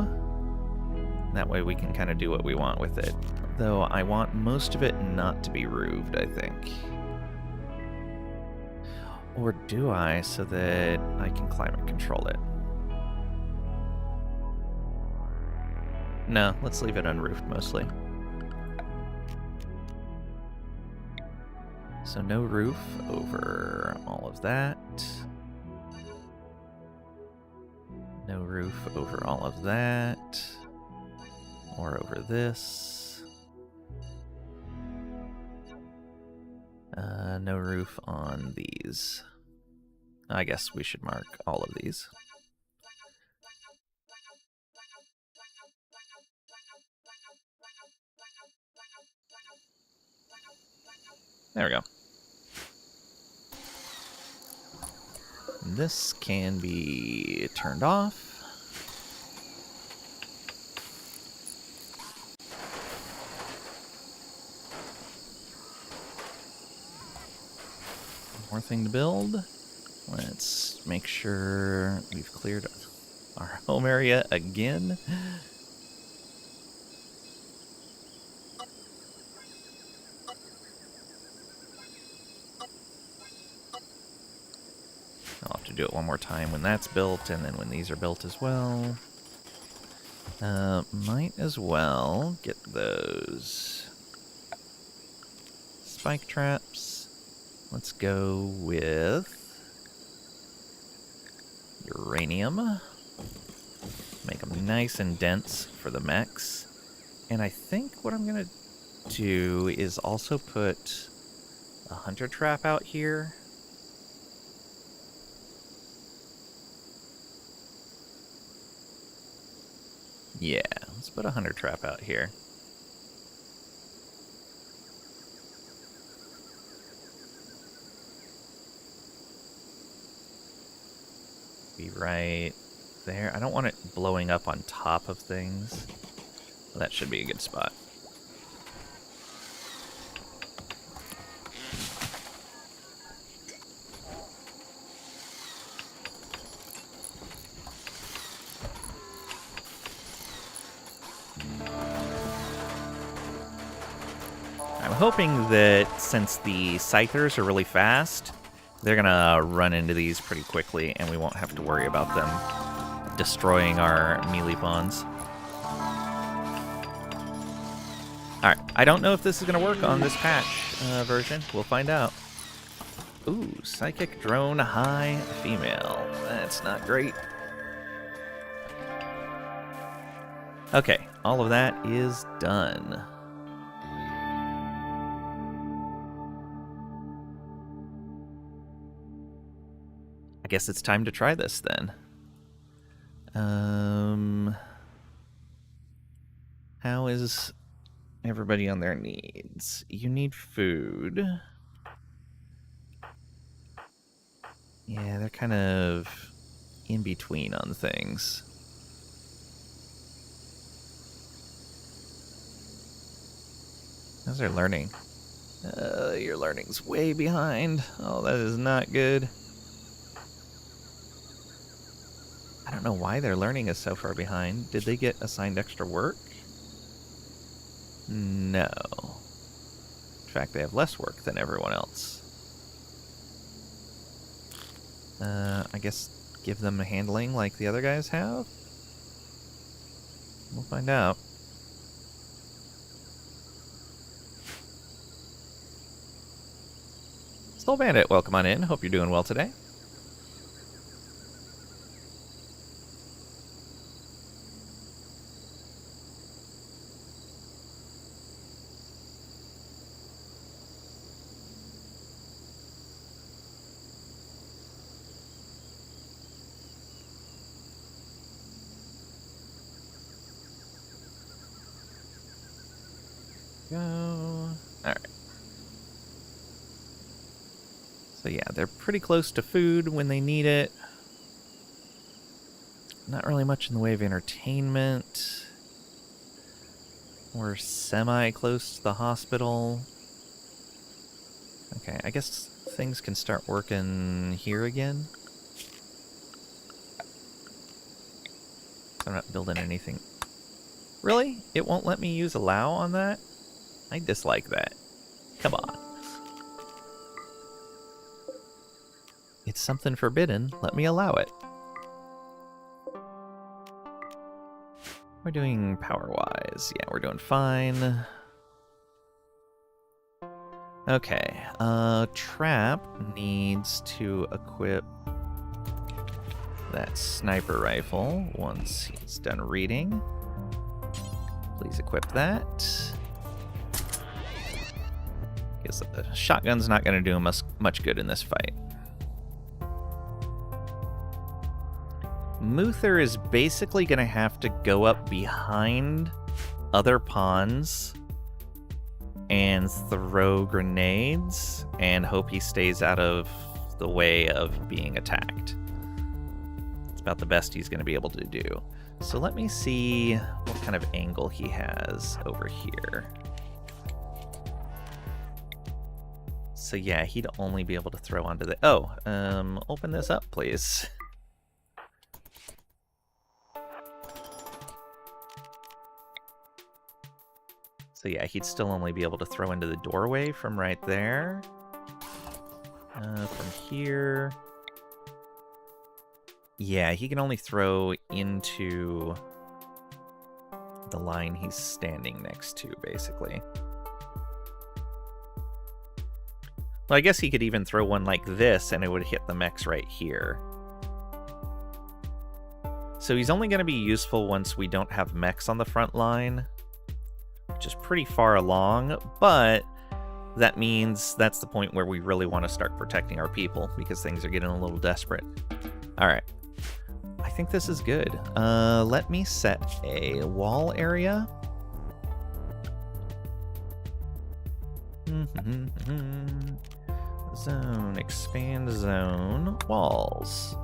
That way we can kind of do what we want with it. Though I want most of it not to be roofed, I think. Or do I, so that I can climate control it? No, let's leave it unroofed mostly. So no roof over all of that. No roof over all of that. Or over this. No roof on these. I guess we should mark all of these. There we go. This can be turned off. More thing to build. Let's make sure we've cleared our home area again. I'll have to do it one more time when that's built, and then when these are built as well. Might as well get those spike traps. Let's go with uranium. Make them nice and dense for the mechs. And I think what I'm gonna do is also put a hunter trap out here. Yeah, let's put a hunter trap out here. Be right there. I don't want it blowing up on top of things. Well, that should be a good spot. I'm hoping that since the scythers are really fast, they're gonna run into these pretty quickly, and we won't have to worry about them destroying our melee pawns. Alright, I don't know if this is gonna work on this patch version. We'll find out. Ooh, psychic drone high female. That's not great. Okay, all of that is done. I guess it's time to try this then. How is everybody on their needs? You need food. Yeah, they're kind of in between on things. How's their learning? Your learning's way behind. Oh, that is not good. I don't know why their learning is so far behind. Did they get assigned extra work? No. In fact, they have less work than everyone else. I guess give them a handling like the other guys have? We'll find out. Soul Bandit, welcome on in. Hope you're doing well today. Go. Alright. So yeah, they're pretty close to food when they need it. Not really much in the way of entertainment. We're semi-close to the hospital. Okay, I guess things can start working here again. I'm not building anything. Really? It won't let me use allow on that? I dislike that. Come on. It's something forbidden. Let me allow it. We're doing power-wise. Yeah, we're doing fine. Okay. Trap needs to equip that sniper rifle once he's done reading. Please equip that. Guess the shotgun's not going to do him much good in this fight. Muther is basically going to have to go up behind other pawns and throw grenades and hope he stays out of the way of being attacked. It's about the best he's going to be able to do. So let me see what kind of angle he has over here. So yeah, he'd only be able to throw onto the... Oh, open this up, please. So yeah, he'd still only be able to throw into the doorway from right there. From here... Yeah, he can only throw into the line he's standing next to, basically. Well, I guess he could even throw one like this, and it would hit the mechs right here. So he's only going to be useful once we don't have mechs on the front line, which is pretty far along, but that means that's the point where we really want to start protecting our people, because things are getting a little desperate. Alright. I think this is good. Let me set a wall area. Zone, expand zone, walls.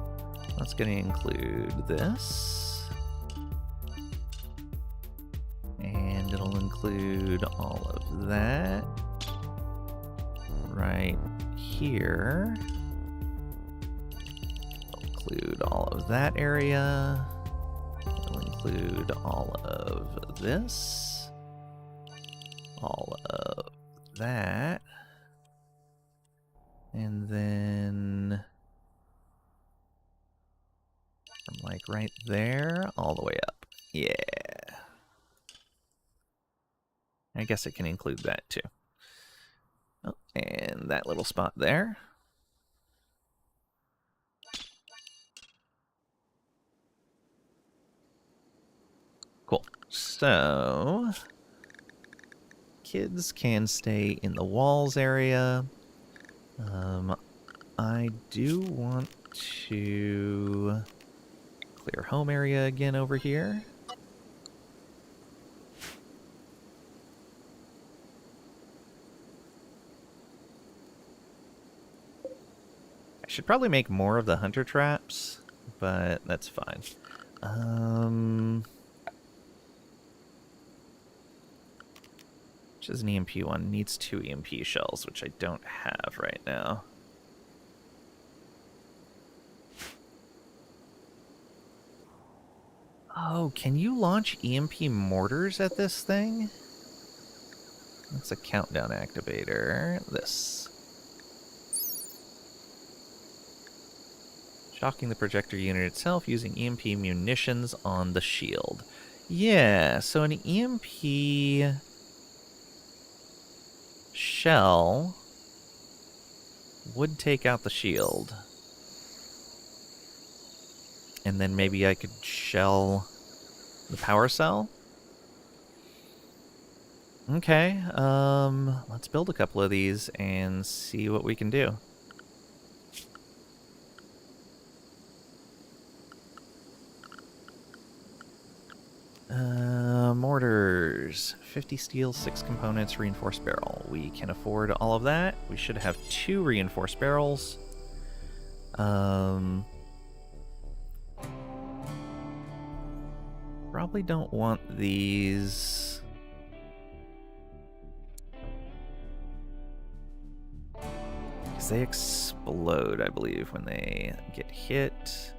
That's going to include this. And it'll include all of that right here. It'll include all of that area. It'll include all of this. All of that. And then from like right there all the way up. Yeah. I guess it can include that too. Oh, and that little spot there. Cool. So, kids can stay in the walls area. I do want to clear home area again over here. I should probably make more of the hunter traps, but that's fine. Which is an EMP one. Needs 2 EMP shells, which I don't have right now. Oh, can you launch EMP mortars at this thing? That's a countdown activator. This. Shocking the projector unit itself using EMP munitions on the shield. Yeah, so an EMP shell would take out the shield. And then maybe I could shell the power cell? Okay, let's build a couple of these and see what we can do. Mortars. 50 steel, 6 components, reinforced barrel. We can afford all of that. We should have 2 reinforced barrels. Probably don't want these. Because they explode, I believe, when they get hit.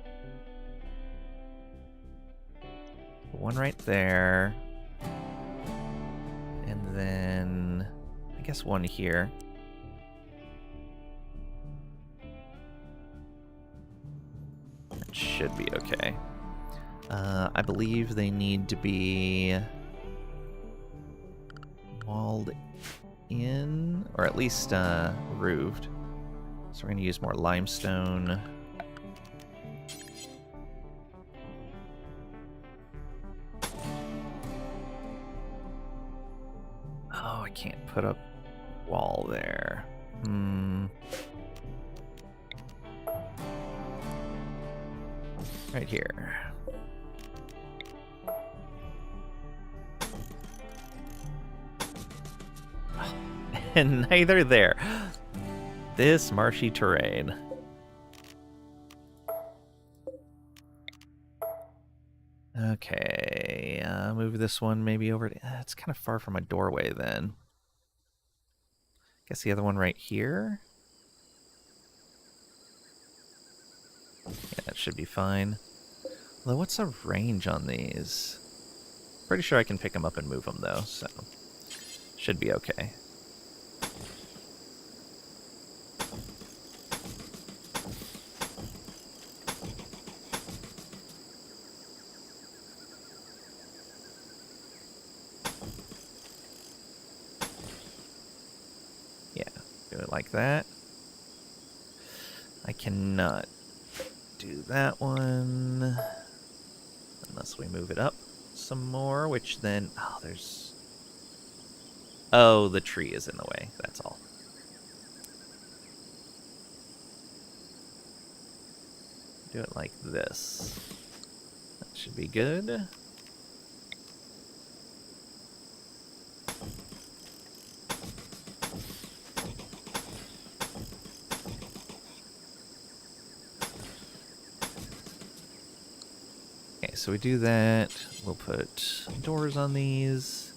One right there. And then, I guess one here. That should be okay. I believe they need to be walled in, or at least roofed. So we're going to use more limestone. Oh, I can't put up wall there. Right here. And neither there. This marshy terrain. Okay, move this one maybe over. It's kind of far from my doorway then. Guess the other one right here. Yeah, that should be fine. Although, what's the range on these? Pretty sure I can pick them up and move them though, so should be okay. Like that. I cannot do that one unless we move it up some more, which then... Oh, there's... Oh, the tree is in the way. That's all. Do it like this. That should be good. So we do that. We'll put doors on these.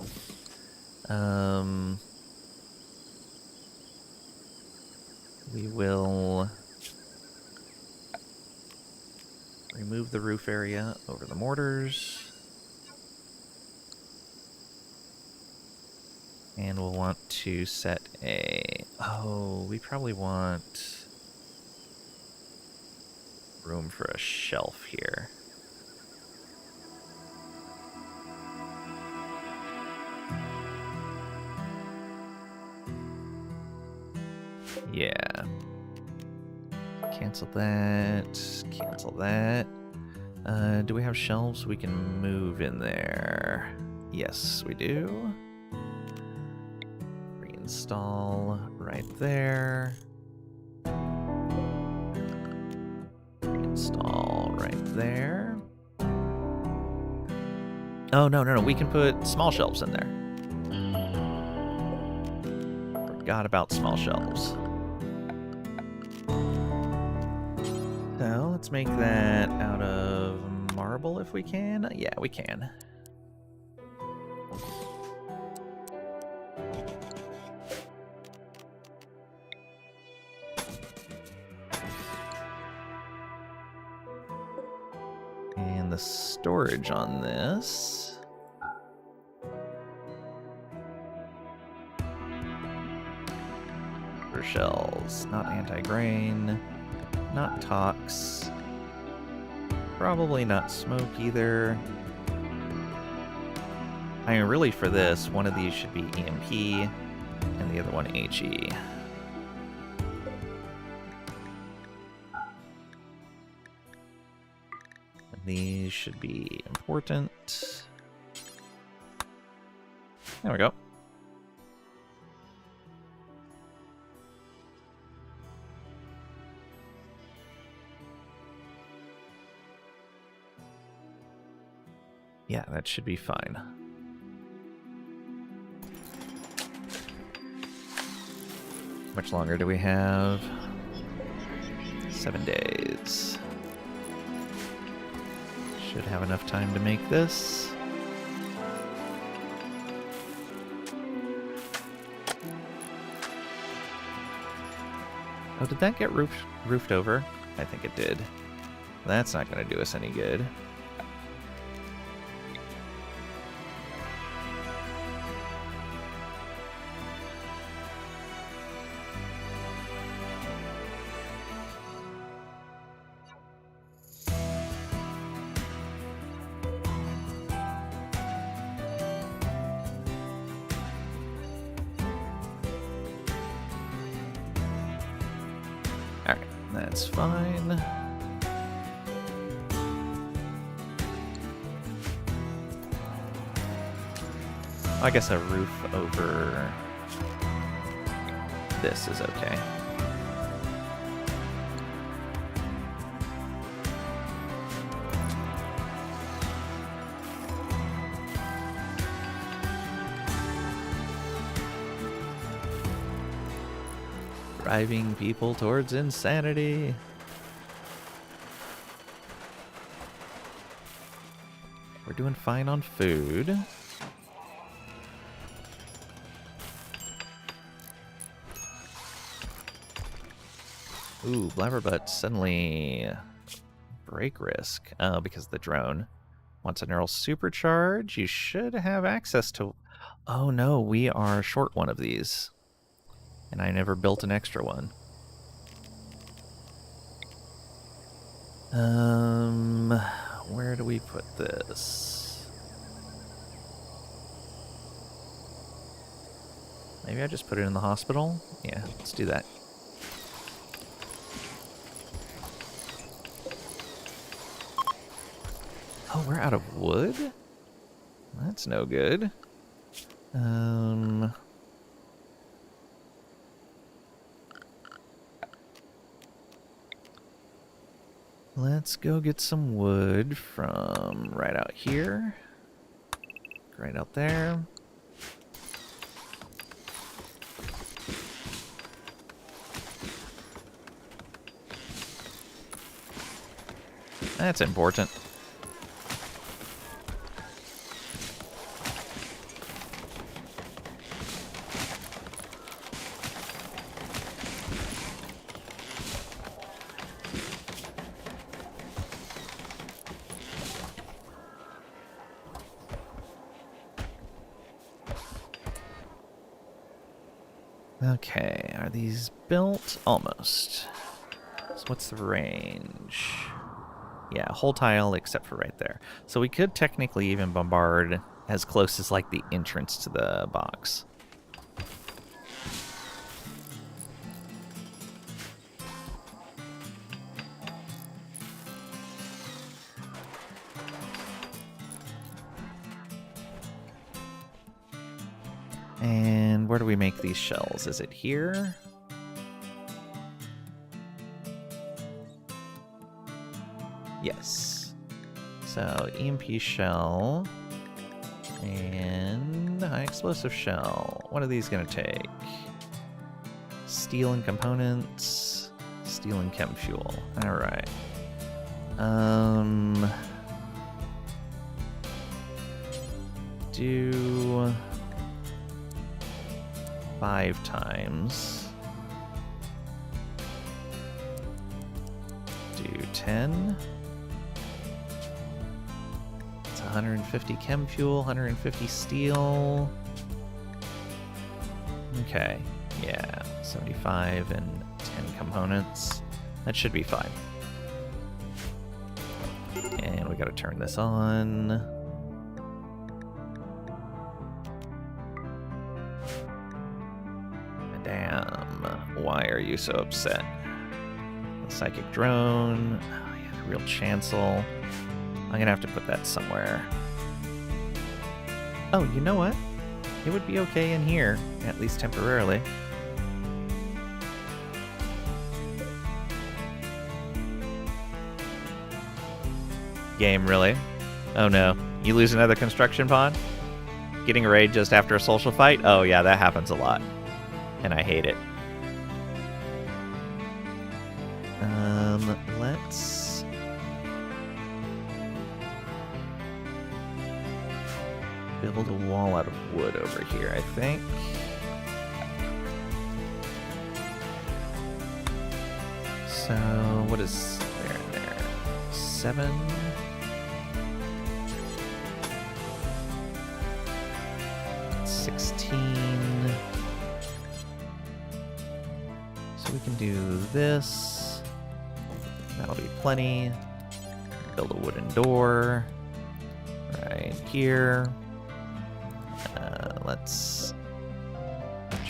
We will remove the roof area over the mortars. And we'll want to set a... Oh, we probably want room for a shelf here. Yeah. Cancel that. Cancel that. Do we have shelves we can move in there? Yes, we do. Reinstall right there. Reinstall right there. Oh, no, we can put small shelves in there. Forgot about small shelves. So let's make that out of marble if we can. Yeah, we can. And the storage on this. For shells, not anti-grain, not tox, probably not smoke either. I mean, really for this, one of these should be EMP and the other one HE. And these should be important. There we go. Yeah, that should be fine. How much longer do we have? 7 days. Should have enough time to make this. Oh, did that get roofed over? I think it did. That's not going to do us any good. Alright, that's fine. I guess a roof over this is okay. Driving people towards insanity. We're doing fine on food. Ooh, Blabberbutt suddenly break risk. Oh, because the drone wants a neural supercharge. You should have access to... Oh no, we are short one of these. And I never built an extra one. Where do we put this? Maybe I just put it in the hospital? Yeah, let's do that. Oh, we're out of wood? That's no good. Let's go get some wood from right out here. Right out there. That's important. Okay, are these built? Almost. So what's the range? Yeah, whole tile except for right there. So we could technically even bombard as close as like the entrance to the box. And where do we make these shells? Is it here? Yes. So EMP shell and high explosive shell. What are these gonna take? Steel and components, steel and chem fuel. All right. Do 5 times. Do 10. It's 150 chem fuel, 150 steel. Okay, yeah, 75 and 10 components. That should be fine. And we gotta turn this on. Damn, why are you so upset? The psychic drone. Oh, yeah, the real chancel. I'm gonna have to put that somewhere. Oh, you know what? It would be okay in here, at least temporarily. Game, really? Oh no. You lose another construction pod? Getting a raid just after a social fight? Oh yeah, that happens a lot. And I hate it. Let's... build a wall out of wood over here, I think. So, what is there and there? 7... 16... So we can do this. That'll be plenty. Build a wooden door right here. Let's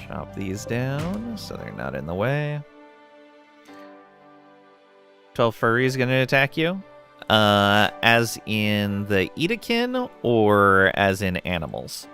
chop these down so they're not in the way. 12 furries gonna attack you? As in the Edakin or as in animals?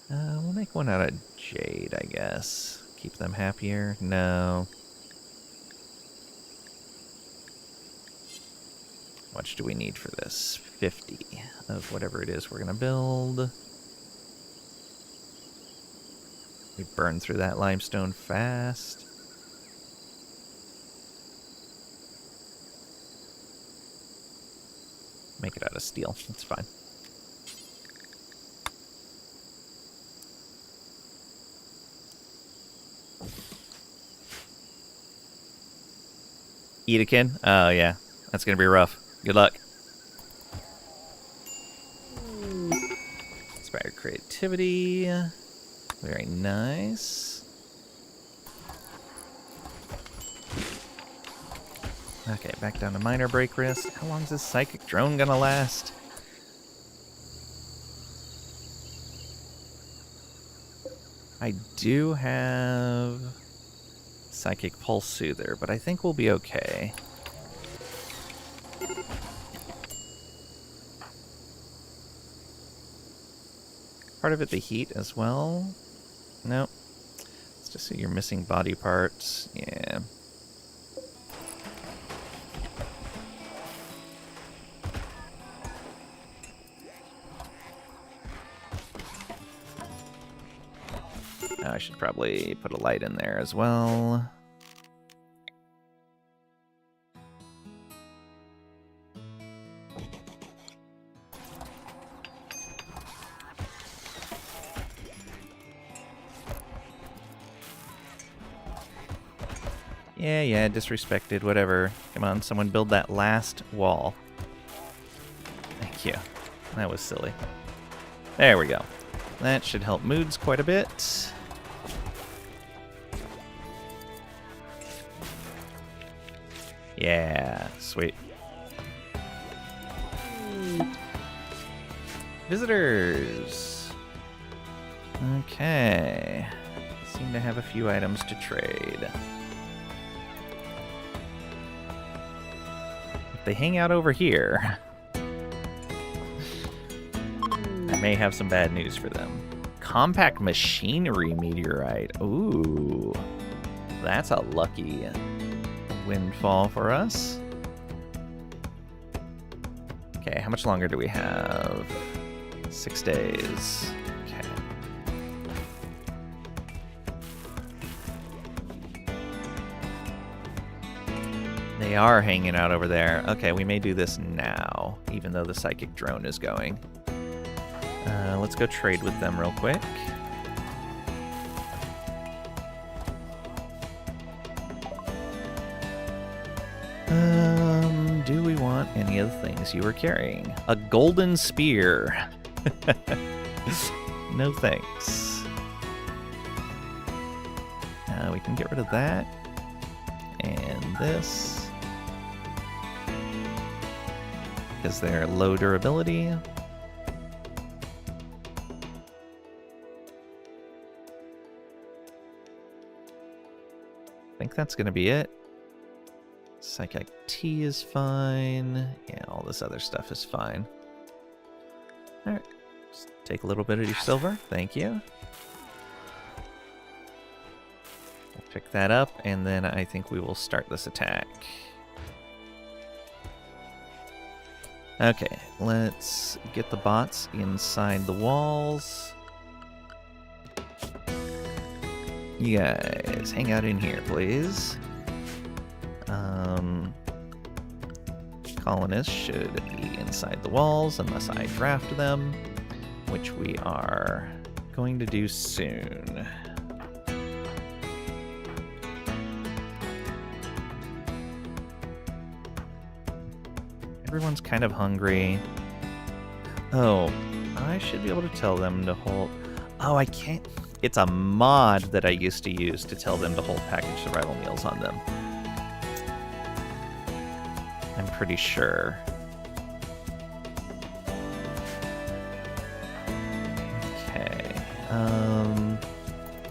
We'll make one out of jade, I guess. Keep them happier. No. How much do we need for this? 50 of whatever it is we're gonna build. We burn through that limestone fast. Make it out of steel. That's fine. Edakin? Oh, yeah. That's gonna be rough. Good luck. Inspired creativity. Very nice. Okay, back down to minor break risk. How long is this psychic drone gonna last? I do have Psychic Pulse Soother, but I think we'll be okay. Part of it the heat as well? Nope. It's just that you're missing body parts. Yeah. I should probably put a light in there as well. Yeah, disrespected, whatever. Come on, someone build that last wall. Thank you. That was silly. There we go. That should help moods quite a bit. Yeah, sweet. Visitors. Okay. Seem to have a few items to trade. If they hang out over here, I may have some bad news for them. Compact machinery meteorite. Ooh. That's a lucky windfall for us. Okay, how much longer do we have? 6 days. Okay. They are hanging out over there. Okay, we may do this now, even though the psychic drone is going. Let's go trade with them real quick. Do we want any of the things you were carrying? A golden spear. No thanks. We can get rid of that. And this. Because they're low durability. I think that's going to be it. Psychic Tea is fine. Yeah, all this other stuff is fine. Alright. Just take a little bit of your silver. Thank you. We'll pick that up, and then I think we will start this attack. Okay, let's get the bots inside the walls. You guys, hang out in here, please. Colonists should be inside the walls unless I draft them, which we are going to do soon. Everyone's kind of hungry. Oh, I should be able to tell them to hold... Oh, I can't... It's a mod that I used to use to tell them to hold packaged survival meals on them. I'm pretty sure. Okay.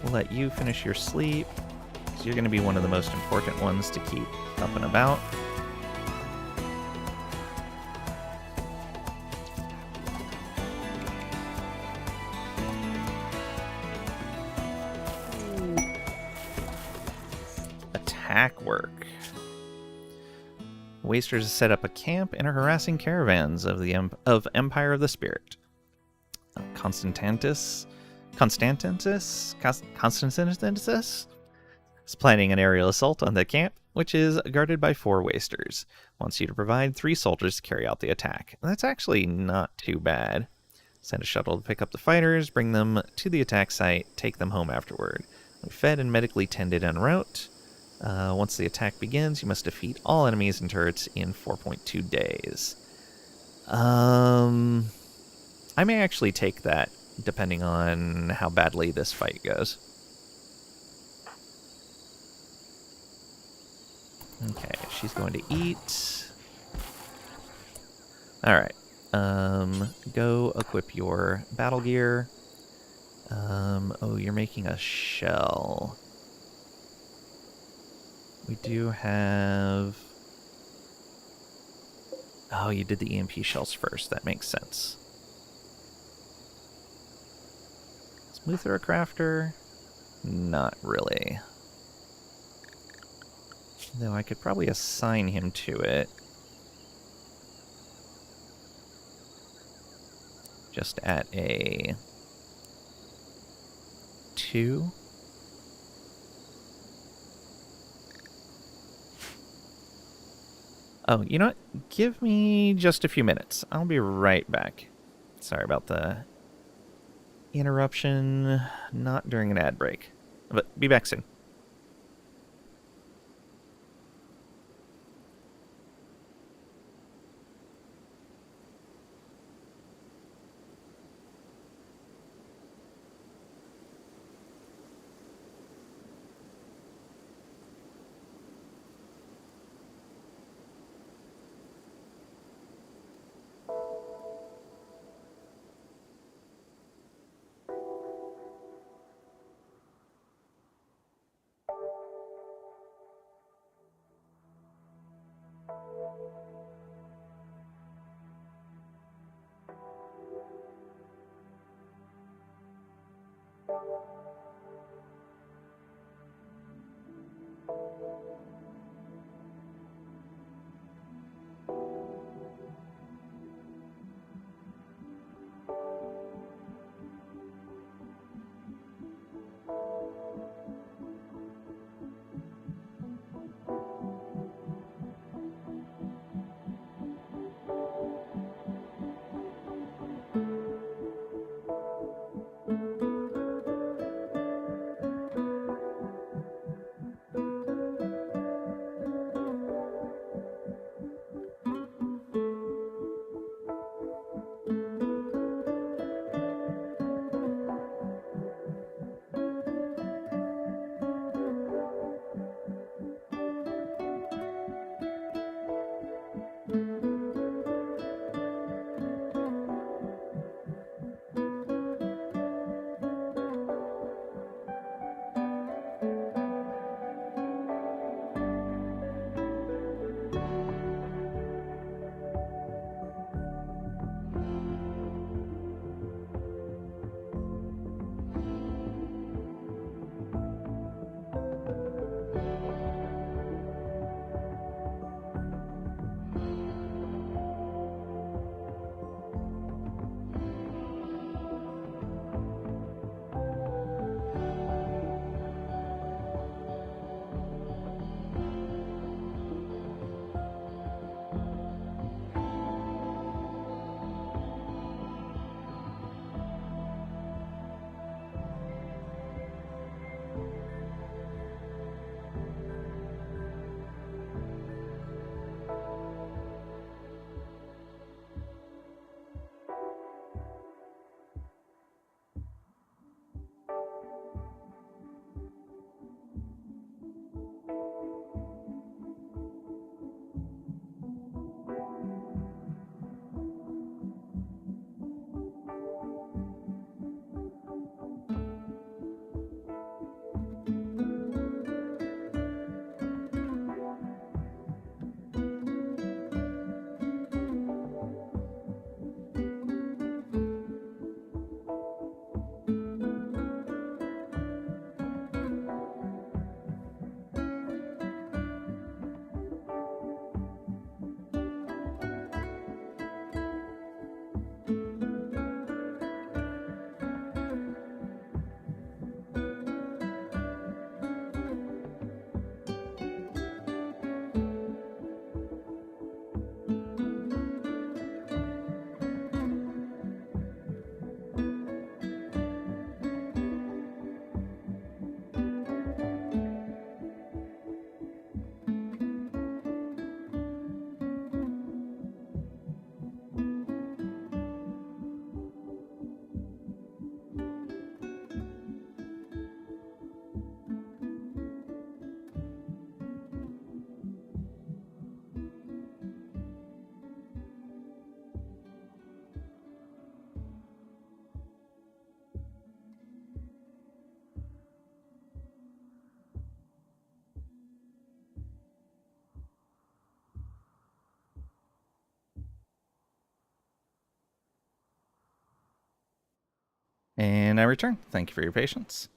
We'll let you finish your sleep, because you're going to be one of the most important ones to keep up and about. Attack work. Wasters set up a camp and are harassing caravans of the Empire of the Spirit. Constantinus is planning an aerial assault on the camp, which is guarded by 4 wasters. Wants you to provide 3 soldiers to carry out the attack. That's actually not too bad. Send a shuttle to pick up the fighters, bring them to the attack site, take them home afterward. Fed and medically tended en route. Once the attack begins, you must defeat all enemies and turrets in 4.2 days. I may actually take that, depending on how badly this fight goes. Okay, she's going to eat. Alright. Go equip your battle gear. Oh, you're making a shell. We do have... Oh, you did the EMP shells first. That makes sense. Smoother a crafter? Not really. Though I could probably assign him to it. Just at a 2. Oh, you know what? Give me just a few minutes. I'll be right back. Sorry about the interruption. Not during an ad break. But be back soon. And I return. Thank you for your patience.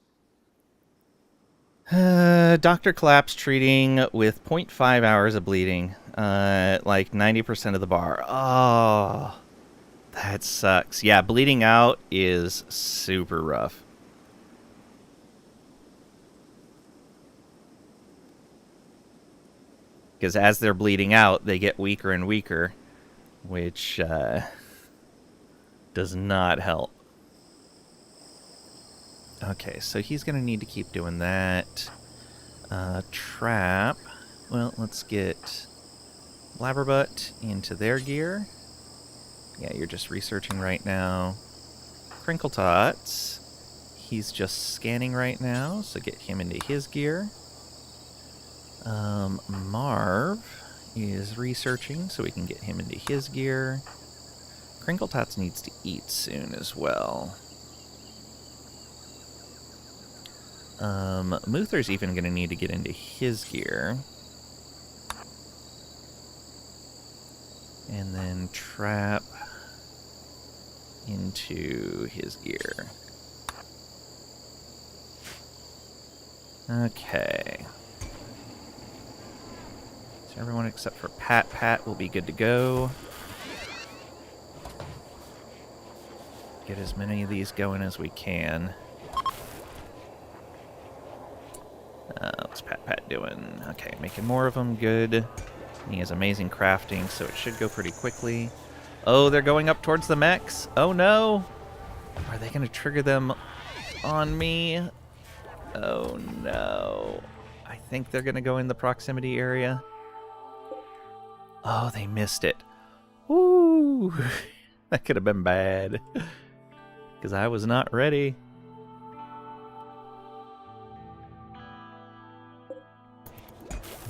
Dr. Collapse treating with 0.5 hours of bleeding. Like 90% of the bar. Oh, that sucks. Yeah, bleeding out is super rough. Because as they're bleeding out, they get weaker and weaker, which does not help. Okay, so he's going to need to keep doing that. Trap. Well, let's get Blabberbutt into their gear. Yeah, you're just researching right now. Crinkle Tots. He's just scanning right now, so get him into his gear. Marv is researching, so we can get him into his gear. Crinkle Tots needs to eat soon as well. Muther's even going to need to get into his gear. And then trap into his ear. Okay. So everyone except for Pat will be good to go. Get as many of these going as we can. What's Pat doing? Okay, making more of them. Good. He has amazing crafting, so it should go pretty quickly. Oh, they're going up towards the mechs. Oh no! Are they going to trigger them on me? Oh no. I think they're going to go in the proximity area. Oh, they missed it. Woo! That could have been bad. Because I was not ready.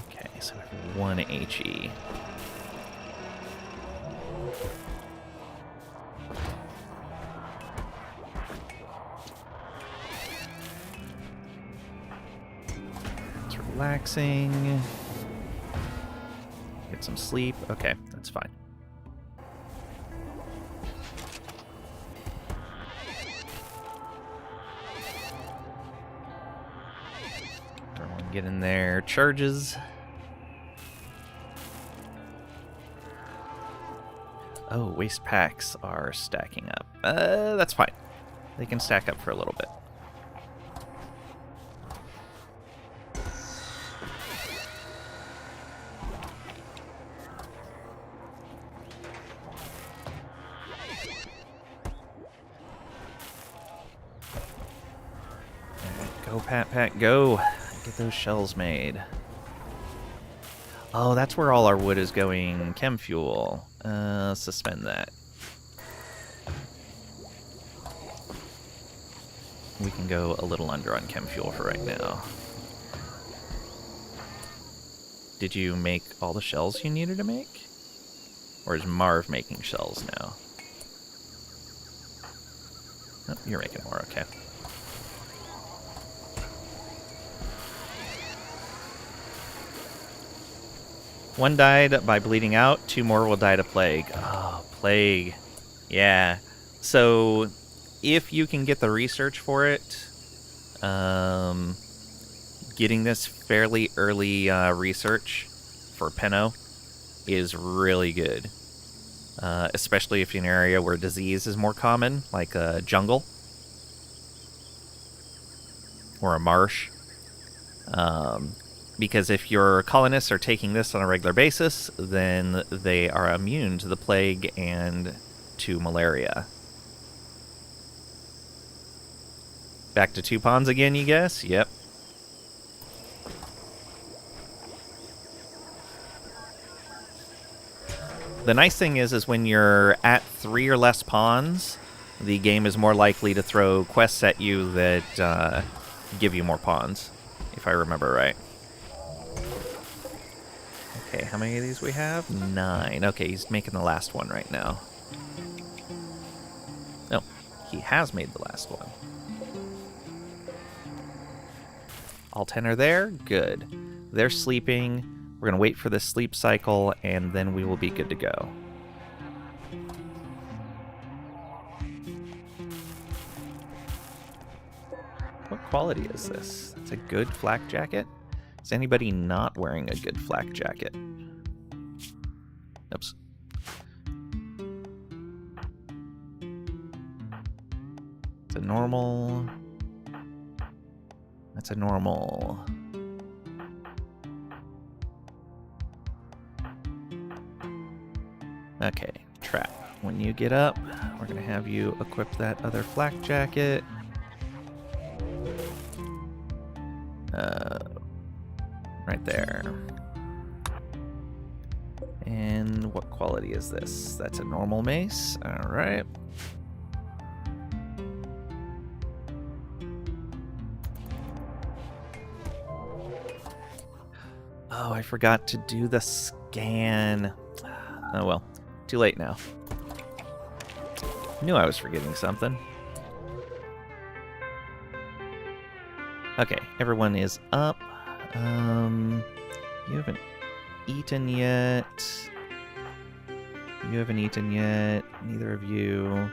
Okay, so we have 1 HE. It's relaxing. Get some sleep. Okay, that's fine. Everyone get in there. Charges. Oh, waste packs are stacking up. That's fine. They can stack up for a little bit. Go, Pat, go. Get those shells made. Oh, that's where all our wood is going. Chem fuel. Suspend that. We can go a little under on chem fuel for right now. Did you make all the shells you needed to make? Or is Marv making shells now? Oh, you're making more, okay. One died by bleeding out, 2 more will die to plague. Oh, plague. Yeah. So, if you can get the research for it, getting this fairly early research for Penno is really good. Especially if you're in an area where disease is more common, like a jungle or a marsh. Because if your colonists are taking this on a regular basis, then they are immune to the plague and to malaria. Back to 2 ponds again, you guess? Yep. The nice thing is when you're at 3 or less ponds, the game is more likely to throw quests at you that give you more ponds, if I remember right. Okay, how many of these we have? 9. Okay, he's making the last one right now. No, he has made the last one. All 10 are there? Good. They're sleeping. We're going to wait for this sleep cycle, and then we will be good to go. What quality is this? That's a good flak jacket? Is anybody not wearing a good flak jacket? Oops. It's a normal. That's a normal. Okay, trap. When you get up, we're going to have you equip that other flak jacket. Right there. And what quality is this? That's a normal mace. Alright. Oh, I forgot to do the scan. Oh well. Too late now. Knew I was forgetting something. Okay, everyone is up. You haven't eaten yet. You haven't eaten yet. Neither of you.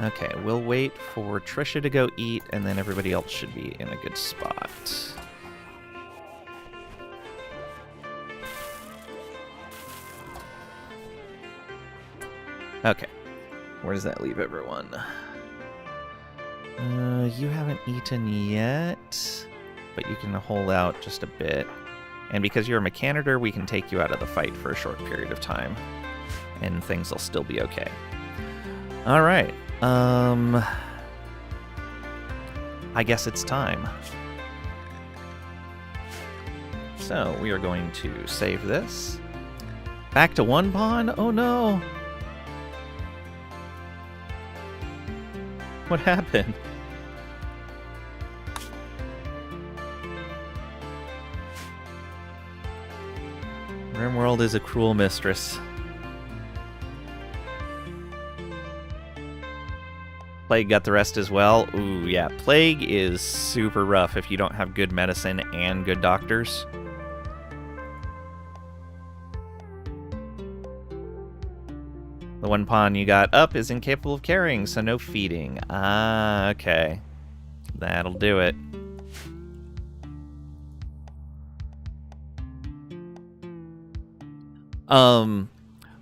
Okay, we'll wait for Trisha to go eat, and then everybody else should be in a good spot. Okay. Where does that leave everyone? You haven't eaten yet, but you can hold out just a bit. And because you're a mechanitor, we can take you out of the fight for a short period of time, and things will still be okay. All right. I guess it's time. So we are going to save this. Back to one pawn? Oh no! What happened? RimWorld is a cruel mistress. Plague got the rest as well. Ooh, yeah. Plague is super rough if you don't have good medicine and good doctors. The one pawn you got up is incapable of carrying, so no feeding. Ah, okay. That'll do it.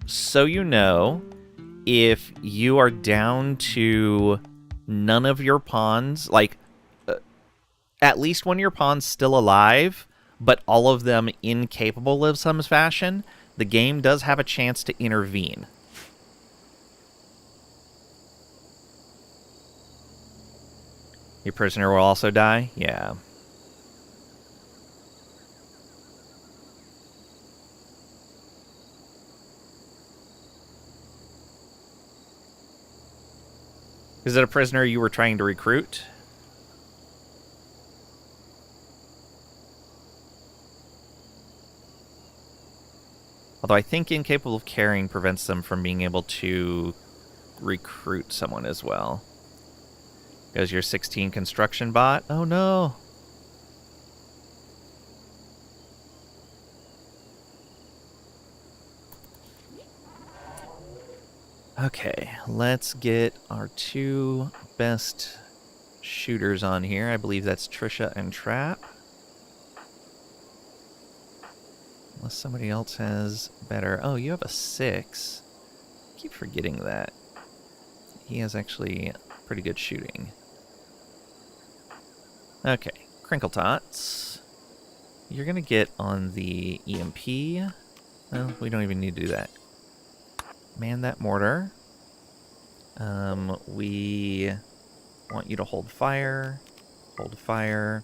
So you know, if you are down to none of your pawns, like, at least one of your pawns still alive, but all of them incapable of some fashion, the game does have a chance to intervene. Your prisoner will also die? Yeah. Is it a prisoner you were trying to recruit? Although I think incapable of carrying prevents them from being able to recruit someone as well. Goes your 16 construction bot. Oh no. Okay, let's get our two best shooters on here. I believe that's Trisha and Trap. Unless somebody else has better. Oh, you have a 6. I keep forgetting that. He has actually pretty good shooting. Okay, Crinkle Tots. You're going to get on the EMP. Well, we don't even need to do that. Man that mortar. We want you to hold fire. Hold fire.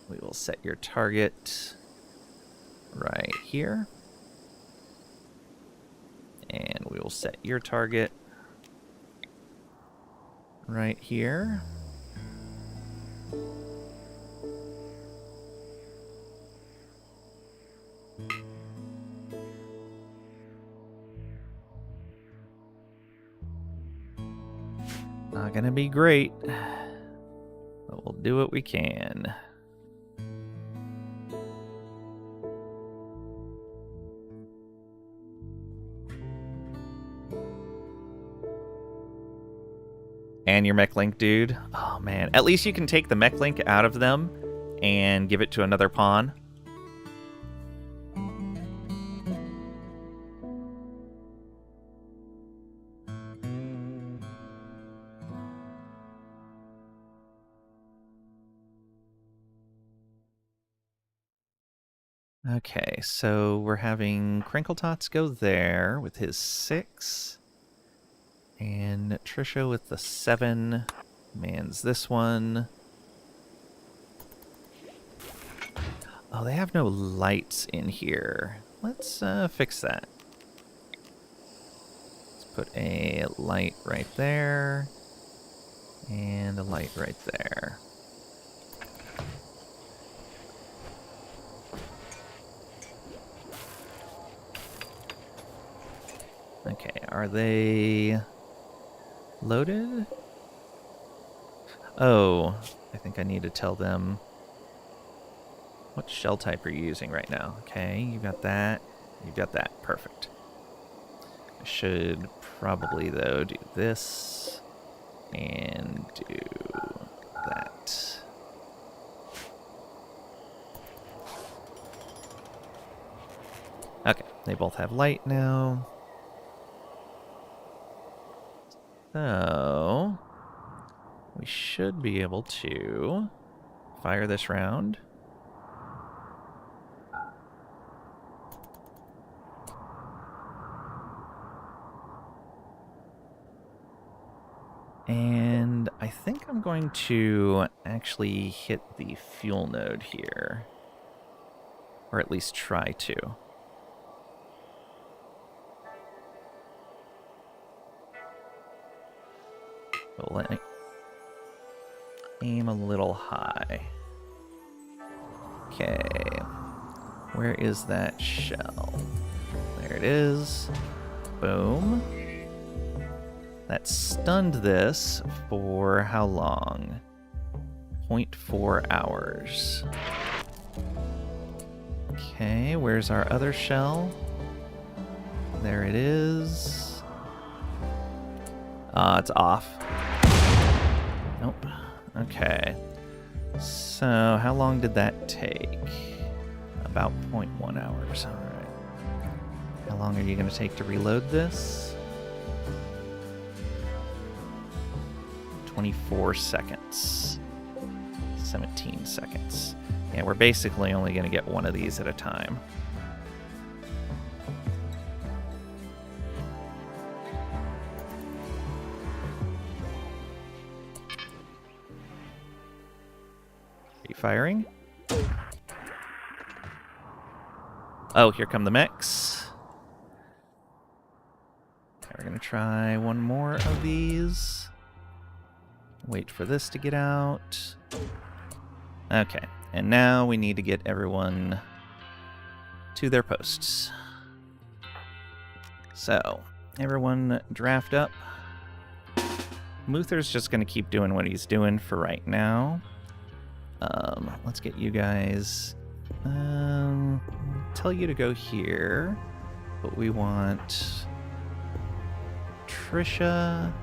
We will set your target right here. And we will set your target right here. Not gonna be great, but we'll do what we can. And your mech link, dude. Oh man, at least you can take the mech link out of them and give it to another pawn. Okay, so we're having Crinkle Tots go there with his 6. And Trisha with the 7 mans this one. Oh, they have no lights in here. Let's fix that. Let's put a light right there. And a light right there. Okay, are they loaded? Oh, I think I need to tell them what shell type are you using right now. Okay, you got that. You got that. Perfect. I should probably, though, do this and do that. Okay, they both have light now. So, we should be able to fire this round. And I think I'm going to actually hit the fuel node here. Or at least try to. So let me aim a little high. Okay. Where is that shell? There it is. Boom. That stunned this for how long? 0.4 hours. Okay, where's our other shell? There it is. It's off. Nope. Okay. So, how long did that take? About 0.1 hours. Alright. How long are you going to take to reload this? 24 seconds. 17 seconds. Yeah, we're basically only going to get one of these at a time. Are you firing? Oh, here come the mechs. Okay, we're going to try one more of these. Wait for this to get out. Okay, and now we need to get everyone to their posts. So, everyone draft up. Muther's just going to keep doing what he's doing for right now. Let's get you guys... tell you to go here, but we want Trisha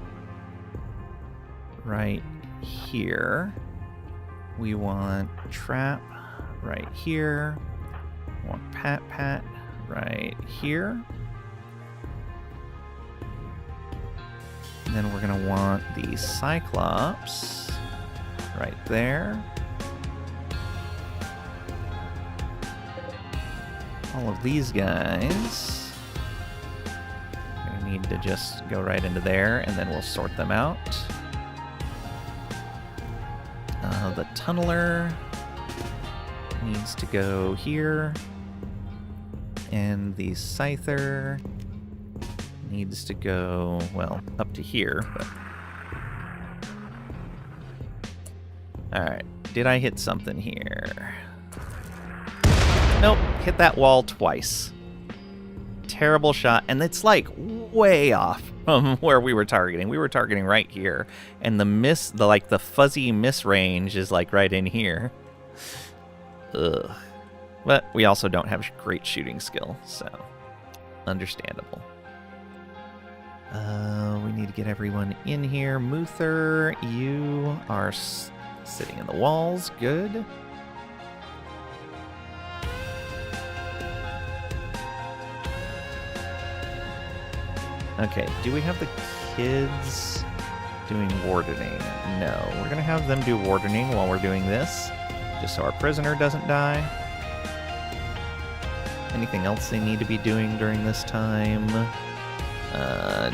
right here. We want Trap right here. We want Pat right here. And then we're gonna want the Cyclops right there. All of these guys are gonna need to just go right into there, and then we'll sort them out. The Tunneler needs to go here, and the Scyther needs to go, well, up to here. But... Alright, did I hit something here? Nope, hit that wall twice. Terrible shot, and it's like way off from where we were targeting. We were targeting right here, and the fuzzy miss range is like right in here. Ugh. But we also don't have great shooting skill, so understandable. We need to get everyone in here. Muther, you are sitting in the walls. Good. Okay, do we have the kids doing wardening? No, we're going to have them do wardening while we're doing this, just so our prisoner doesn't die. Anything else they need to be doing during this time?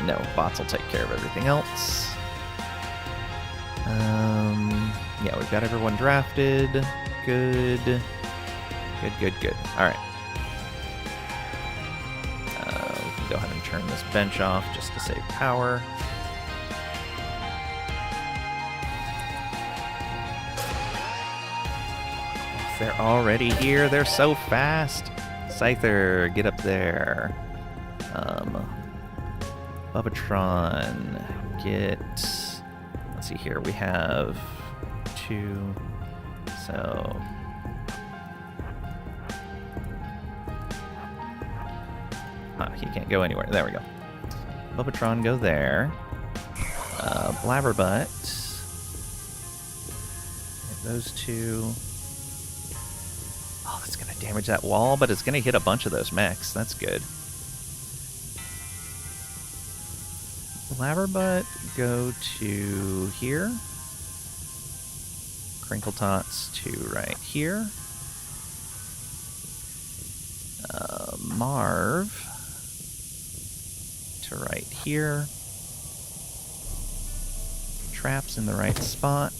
No, bots will take care of everything else. Yeah, we've got everyone drafted. Good. Good. All right. Go ahead and turn this bench off just to save power. They're already here. They're so fast. Scyther, get up there. Bubbatron, get... Let's see here. We have 2. So... he can't go anywhere. There we go. Bubbatron, go there. Blabberbutt. Hit those two. Oh, that's going to damage that wall, but it's going to hit a bunch of those mechs. That's good. Blabberbutt, go to here. Crinkle Tots to right here. Marv to right here. Traps in the right spot.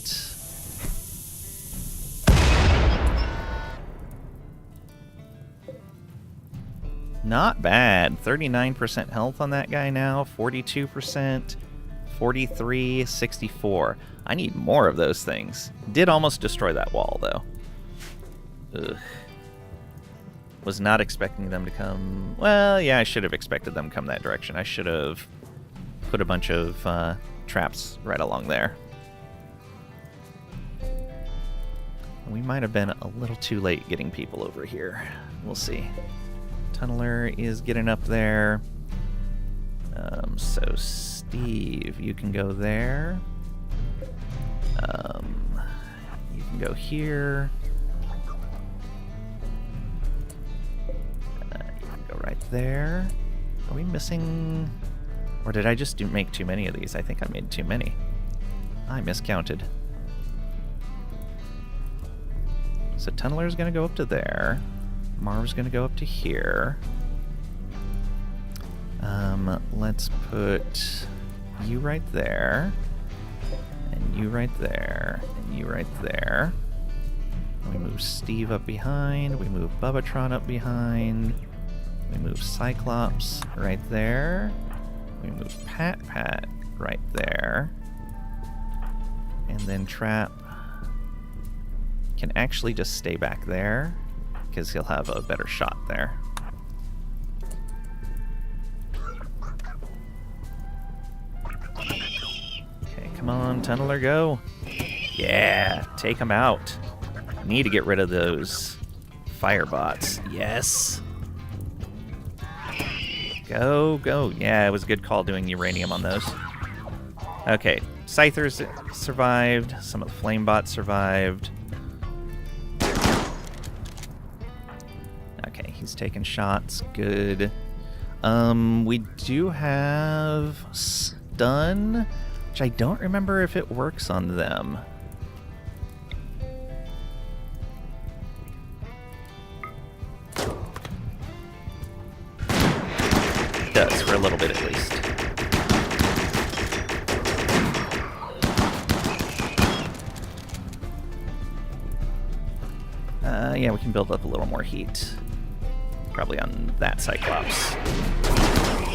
Not bad. 39% health on that guy now. 42%. 43, 64. I need more of those things. Did almost destroy that wall, though. Ugh. Was not expecting them to come... Well, yeah, I should have expected them to come that direction. I should have put a bunch of traps right along there. We might have been a little too late getting people over here. We'll see. Tunneler is getting up there. So Steve, you can go there. You can go here. You can go right there. Are we missing... Or did I just make too many of these? I think I made too many. I miscounted. So Tunneler's going to go up to there. Marv's going to go up to here. Let's put you right there, and you right there, and you right there. We move Steve up behind, we move Bubbatron up behind, we move Cyclops right there, we move Pat right there, and then Trap can actually just stay back there, because he'll have a better shot there. Okay, come on, Tunneler, go. Yeah, take him out. Need to get rid of those firebots. Yes. Go, go. Yeah, it was a good call doing uranium on those. Okay, Scythers survived. Some of the flame bots survived. Okay, he's taking shots. Good. We do have stun, which I don't remember if it works on them. It does, for a little bit at least. Yeah, we can build up a little more heat. Probably on that Cyclops.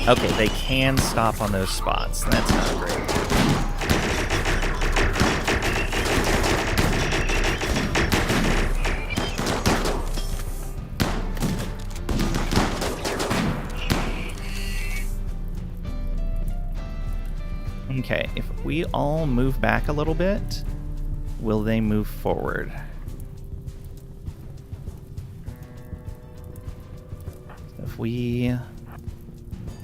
Okay, they can stop on those spots. That's not great. Okay, if we all move back a little bit, will they move forward? If we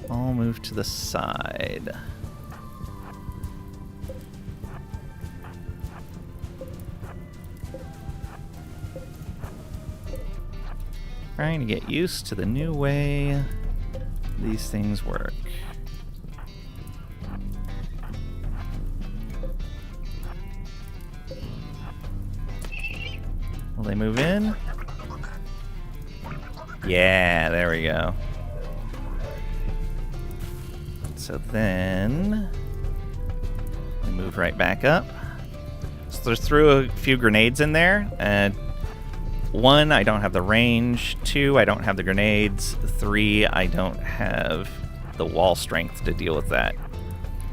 all move to the side. Trying to get used to the new way these things work. Will they move in? Yeah, there we go. So then we move right back up. So there's threw a few grenades in there. And 1, I don't have the range. 2, I don't have the grenades. 3, I don't have the wall strength to deal with that.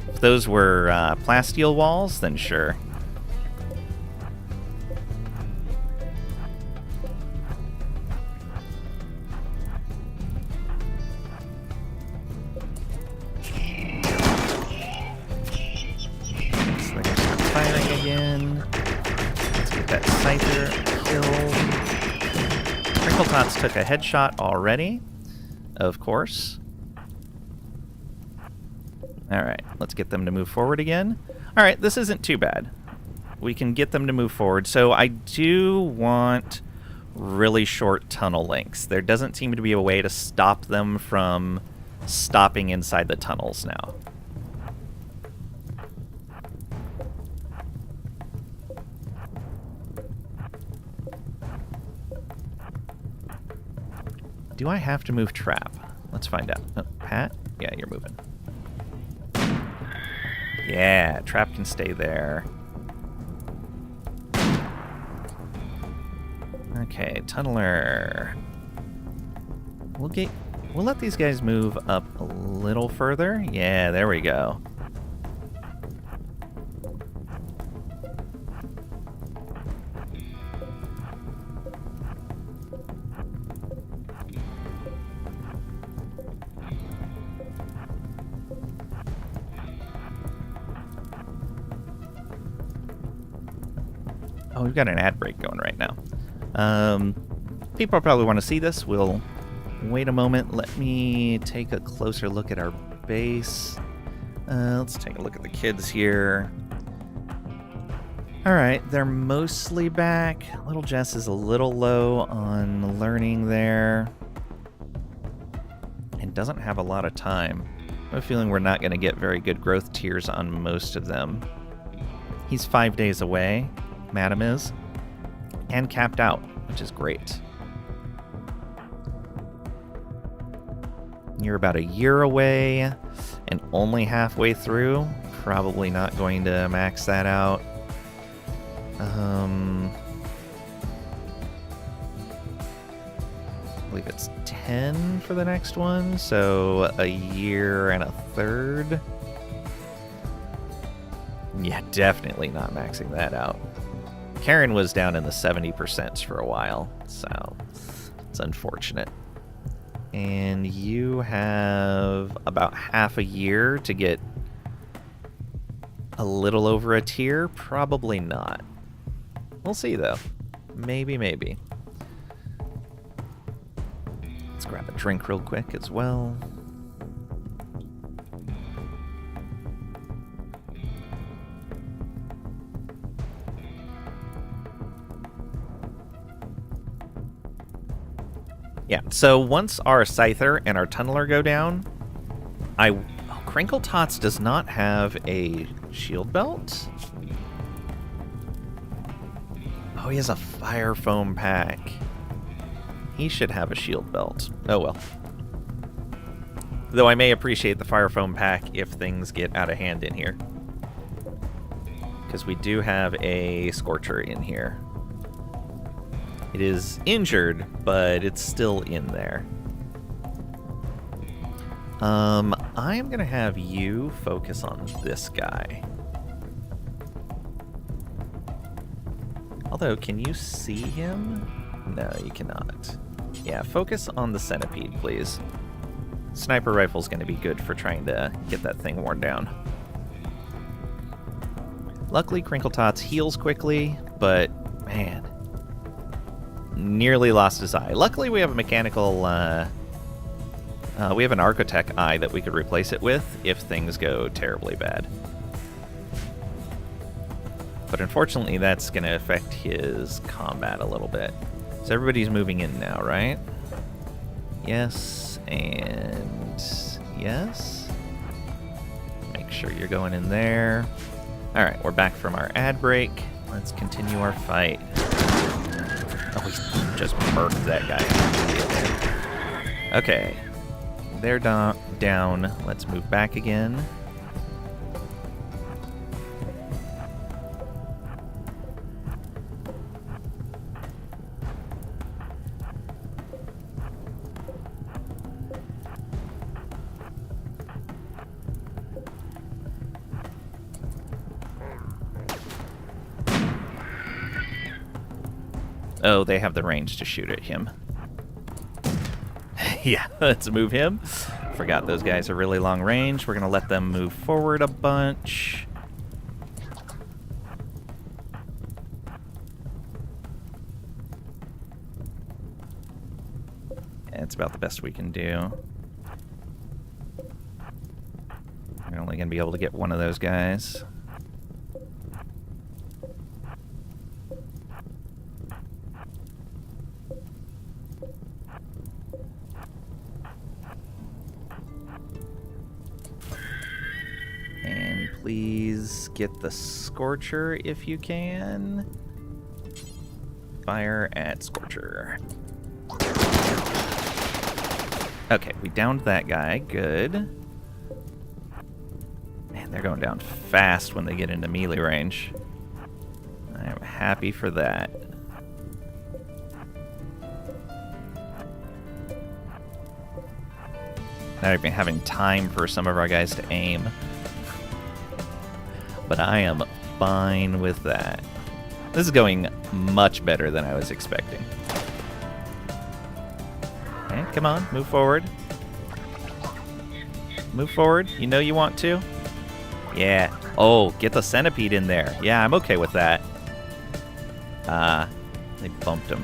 If those were plasteel walls, then sure. Took a headshot already, of course. All right, let's get them to move forward again. All right, this isn't too bad. We can get them to move forward. So I do want really short tunnel lengths. There doesn't seem to be a way to stop them from stopping inside the tunnels now. Do I have to move trap? Let's find out. Oh, Pat? Yeah, you're moving. Yeah, trap can stay there. Okay, tunneler. We'll let these guys move up a little further. Yeah, there we go. Oh, we've got an ad break going right now. People probably want to see this. We'll wait a moment. Let me take a closer look at our base. Let's take a look at the kids here. All right, they're mostly back. Little Jess is a little low on learning there and doesn't have a lot of time. I have a feeling we're not going to get very good growth tiers on most of them. He's 5 days away. Madam is, and capped out, which is great. You're about a year away and only halfway through. Probably not going to max that out. I believe it's 10 for the next one, so a year and a third. Yeah, definitely not maxing that out. Karen was down in the 70% for a while, so it's unfortunate. And you have about half a year to get a little over a tier. Probably not. We'll see, though. Maybe, maybe. Let's grab a drink real quick as well. Yeah, so once our Scyther and our Tunneler go down, Crinkle Tots does not have a shield belt? Oh, he has a Fire Foam pack. He should have a shield belt. Oh well. Though I may appreciate the Fire Foam pack if things get out of hand in here. Because we do have a Scorcher in here. It is injured, but it's still in there. I am going to have you focus on this guy. Although, can you see him? No, you cannot. Yeah, focus on the centipede, please. Sniper rifle's going to be good for trying to get that thing worn down. Luckily, Crinkle Tots heals quickly, but, man, nearly lost his eye. Luckily, we have a mechanical, we have an Architect eye that we could replace it with if things go terribly bad. But unfortunately, that's going to affect his combat a little bit. So everybody's moving in now, right? Yes, and yes. Make sure you're going in there. All right, we're back from our ad break. Let's continue our fight. Oh, we just murked that guy. Okay. They're down. Let's move back again. Oh, they have the range to shoot at him. Yeah, let's move him. Forgot those guys are really long range. We're going to let them move forward a bunch. Yeah, it's about the best we can do. We're going to only going to be able to get one of those guys. And please get the Scorcher if you can. Fire at Scorcher. Okay, we downed that guy. Good. Man, they're going down fast when they get into melee range. I am happy for that. Not even having time for some of our guys to aim. But I am fine with that. This is going much better than I was expecting. Okay, come on, move forward. Move forward. You know you want to. Yeah. Oh, get the centipede in there. Yeah, I'm okay with that. They bumped him.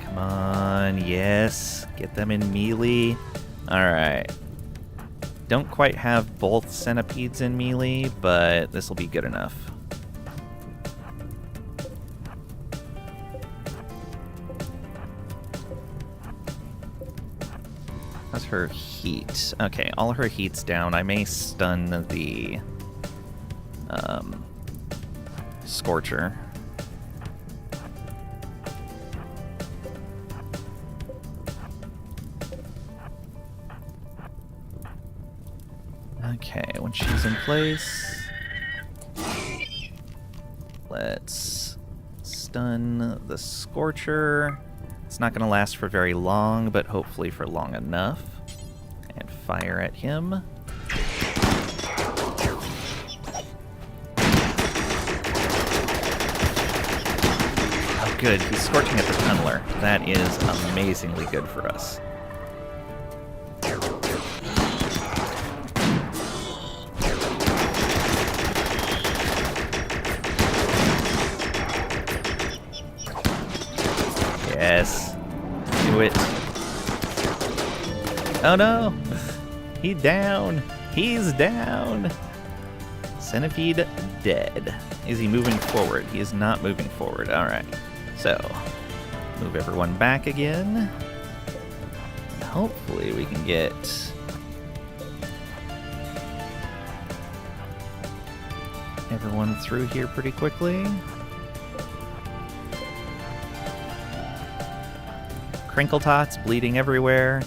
Come on, yes. Get them in melee. Alright. Don't quite have both centipedes in melee, but this will be good enough. How's her heat? Okay, all her heat's down. I may stun the Scorcher. Okay, when she's in place, let's stun the Scorcher. It's not going to last for very long, but hopefully for long enough. And fire at him. Oh, good. He's scorching at the tunneler. That is amazingly good for us. Yes. Do it. Oh no! He's down! He's down! Centipede dead. Is he moving forward? He is not moving forward. Alright. So, move everyone back again. And hopefully we can get everyone through here pretty quickly. Crinkle Tots bleeding everywhere.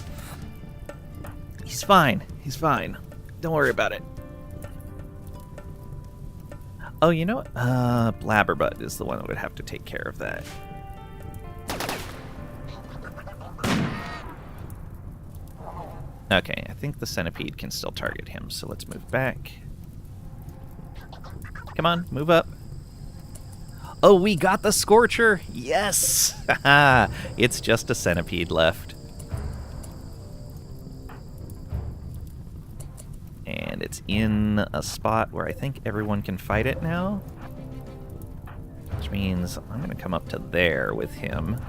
He's fine. He's fine. Don't worry about it. Oh, you know what? Blabberbutt is the one that would have to take care of that. Okay, I think the centipede can still target him, so let's move back. Come on, move up. Oh, we got the Scorcher! Yes! Haha! It's just a centipede left. And it's in a spot where I think everyone can fight it now. Which means I'm going to come up to there with him.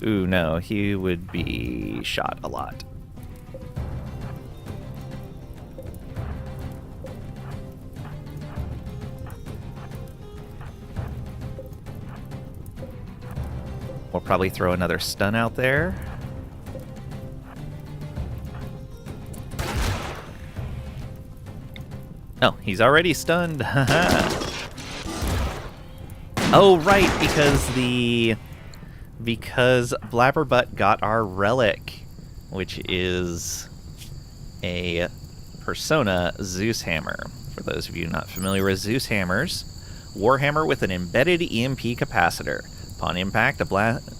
Ooh, no, he would be shot a lot. We'll probably throw another stun out there. Oh, he's already stunned. Oh, right, because Blabberbutt got our relic, which is a Persona Zeus Hammer. For those of you not familiar with Zeus Hammers, Warhammer with an embedded EMP capacitor. Upon impact,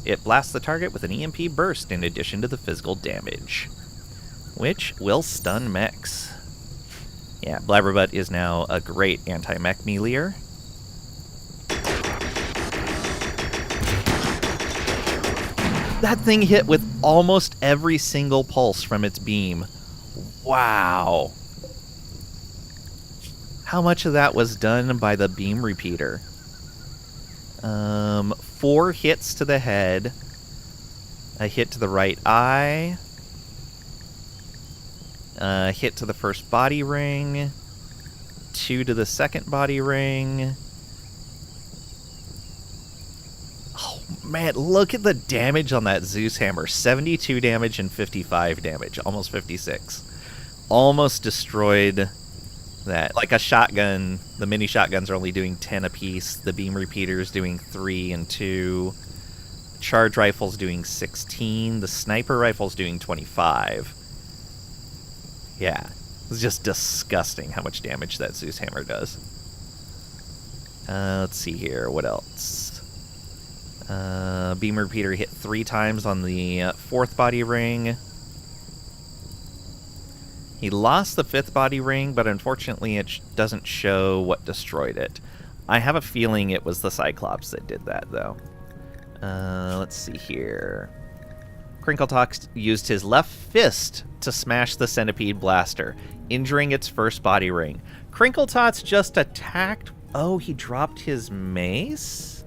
it blasts the target with an EMP burst in addition to the physical damage, which will stun mechs. Yeah, Blabberbutt is now a great anti-mech meleeer. That thing hit with almost every single pulse from its beam. Wow. How much of that was done by the beam repeater? 4 hits to the head, a hit to the right eye, Hit to the first body ring. 2 to the second body ring. Oh, man, look at the damage on that Zeus hammer. 72 damage and 55 damage. Almost 56. Almost destroyed that. Like a shotgun, the mini shotguns are only doing 10 apiece. The beam repeaters doing 3 and 2. Charge rifle's doing 16. The sniper rifle's doing 25. Yeah. It's just disgusting how much damage that Zeus hammer does. Let's see here. What else? Beam repeater hit 3 times on the 4th body ring. He lost the 5th body ring, but unfortunately it doesn't show what destroyed it. I have a feeling it was the Cyclops that did that, though. Let's see here. Crinkletox used his left fist to smash the Centipede Blaster, injuring its first body ring. Crinkletots just attacked... Oh, he dropped his mace?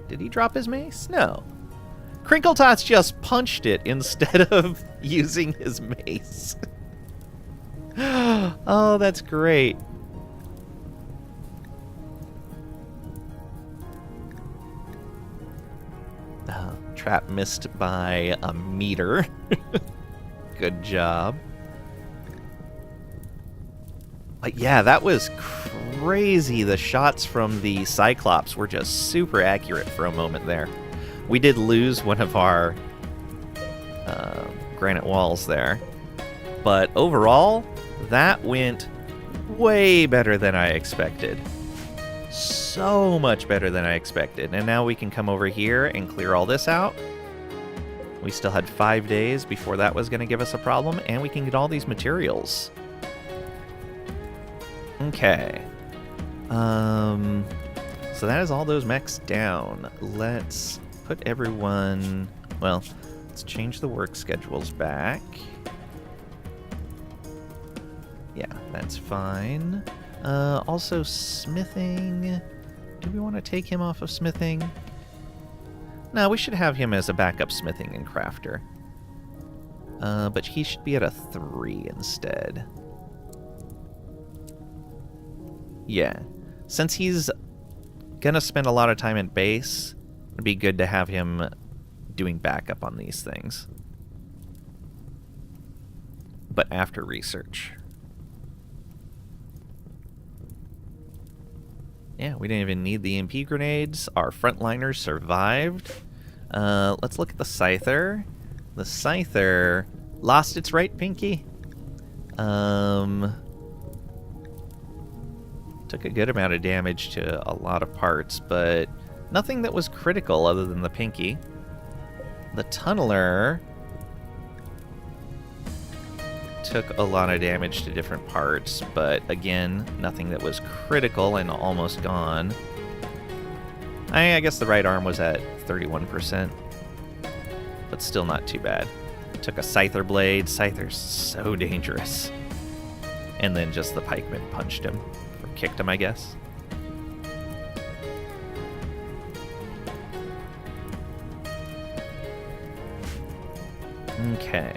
Did he drop his mace? No. Crinkletots just punched it instead of using his mace. Oh, that's great. Trap missed by a meter. Good job. But yeah, that was crazy. The shots from the Cyclops were just super accurate for a moment there. We did lose one of our granite walls there. But overall, that went way better than I expected. So much better than I expected. And now we can come over here and clear all this out. We still had 5 days before that was going to give us a problem, and we can get all these materials. Okay. So that is all those mechs down. Let's put everyone... Well, let's change the work schedules back. Yeah, that's fine. Also, smithing. Do we want to take him off of smithing? No, we should have him as a backup smithing and crafter. But he should be at a 3 instead. Yeah. Since he's gonna spend a lot of time at base, it'd be good to have him doing backup on these things. But after research. Yeah, we didn't even need the EMP grenades. Our frontliners survived. Let's look at the Scyther. The Scyther lost its right pinky. Took a good amount of damage to a lot of parts, but nothing that was critical other than the pinky. The Tunneler took a lot of damage to different parts, but again, nothing that was critical and almost gone. I guess the right arm was at 31%, but still not too bad. Took a Scyther blade. Scyther's so dangerous. And then just the pikeman punched him, or kicked him, I guess. Okay.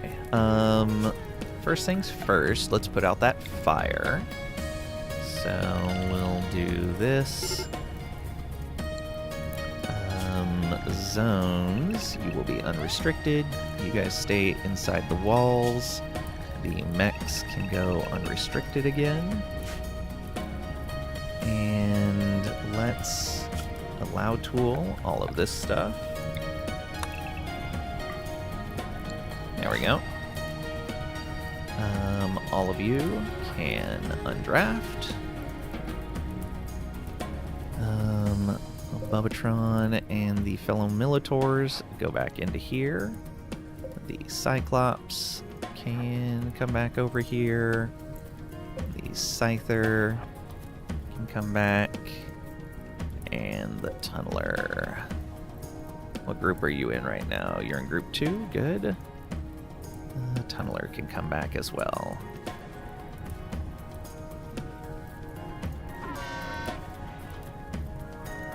First things first, let's put out that fire. So we'll do this. Zones, you will be unrestricted. You guys stay inside the walls. The mechs can go unrestricted again. And let's allow tool all of this stuff. There we go. All of you can undraft. Bubatron and the fellow Militors go back into here. The Cyclops can come back over here. The Scyther can come back. And the Tunneler. What group are you in right now? You're in group 2? Good. The Tunneler can come back as well.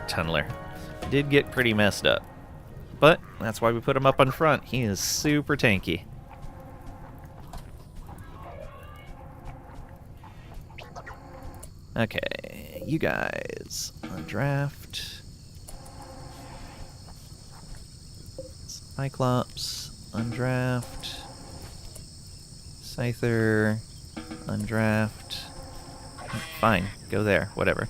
Tunneler did get pretty messed up, but that's why we put him up on front. He is super tanky. Okay, you guys on draft. Cyclops, undraft. Scyther, undraft. Fine, go there, whatever.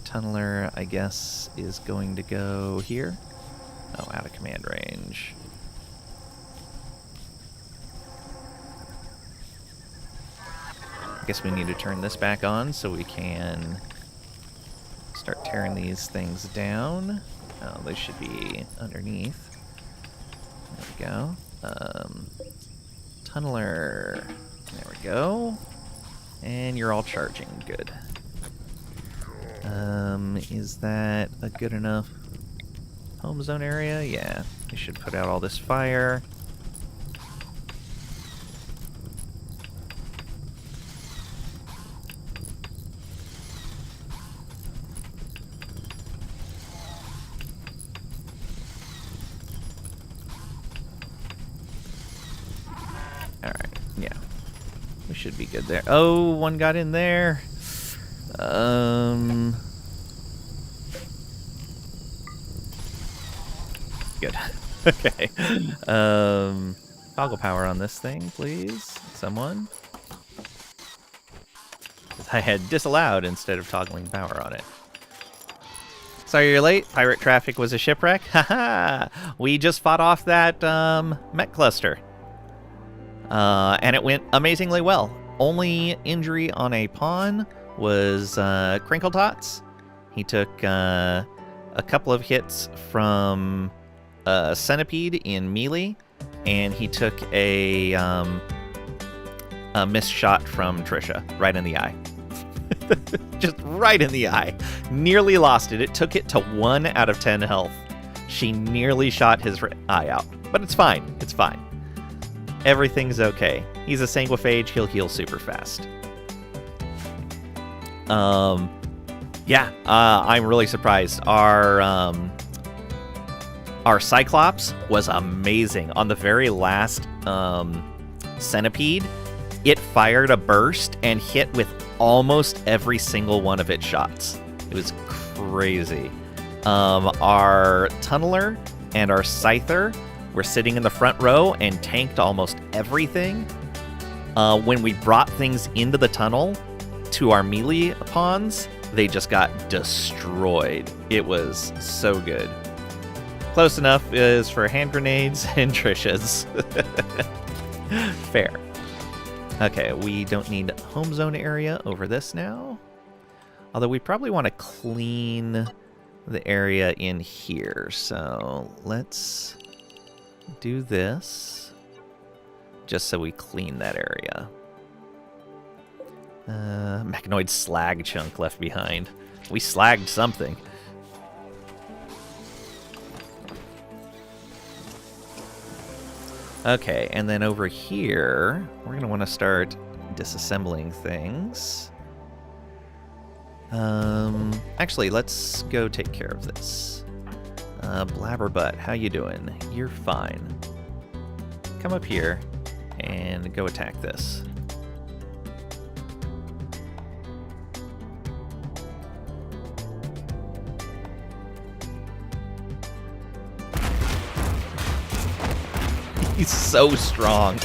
Tunneler, I guess, is going to go here. Oh, out of command range. I guess we need to turn this back on so we can start tearing these things down. Oh, they should be underneath. There we go. Tunneler. There we go. And you're all charging. Good. Is that a good enough home zone area? Yeah. We should put out all this fire. Alright, yeah. We should be good there. Oh, one got in there. Good. Okay. Toggle power on this thing, please. Someone. I had disallowed instead of toggling power on it. Sorry you're late. Pirate traffic was a shipwreck. Haha! We just fought off that mech cluster. And it went amazingly well. Only injury on a pawn was Crinkle Tots. He took a couple of hits from Centipede in melee, and he took a missed shot from Trisha right in the eye. Just right in the eye. Nearly lost it. It took it to 1 out of 10 health. She nearly shot his eye out. But it's fine. It's fine. Everything's okay. He's a sanguiphage. He'll heal super fast. Yeah, I'm really surprised. Our Cyclops was amazing. On the very last Centipede, it fired a burst and hit with almost every single one of its shots. It was crazy. Our Tunneler and our Scyther were sitting in the front row and tanked almost everything. When we brought things into the tunnel to our melee pawns, they just got destroyed. It was so good. Close enough is for hand grenades and Trisha's. Fair. Okay, we don't need home zone area over this now. Although we probably want to clean the area in here. So let's do this just so we clean that area. Mechanoid slag chunk left behind. We slagged something. Okay, and then over here, we're going to want to start disassembling things. Actually, let's go take care of this. Blabberbutt, how you doing? You're fine. Come up here and go attack this. He's so strong.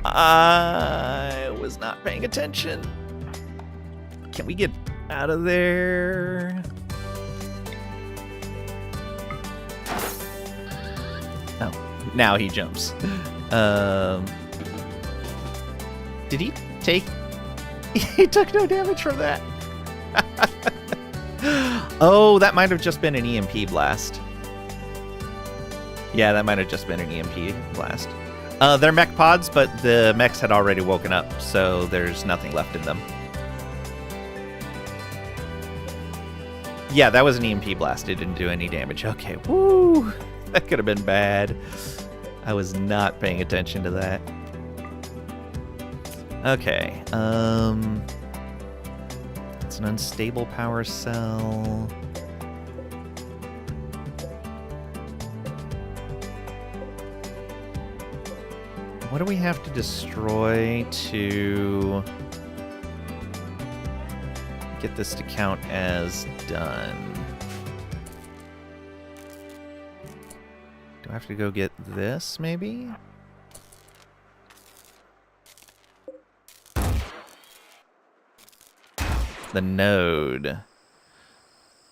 I was not paying attention. Can we get out of there? Oh, now he jumps. Did he take... He took no damage from that. Oh, that might have just been an EMP blast. Yeah, that might have just been an EMP blast. They're mech pods, but the mechs had already woken up, so there's nothing left in them. Yeah, that was an EMP blast. It didn't do any damage. Okay, woo! That could have been bad. I was not paying attention to that. Okay, it's an unstable power cell. What do we have to destroy to get this to count as done? Do I have to go get this, maybe? The node.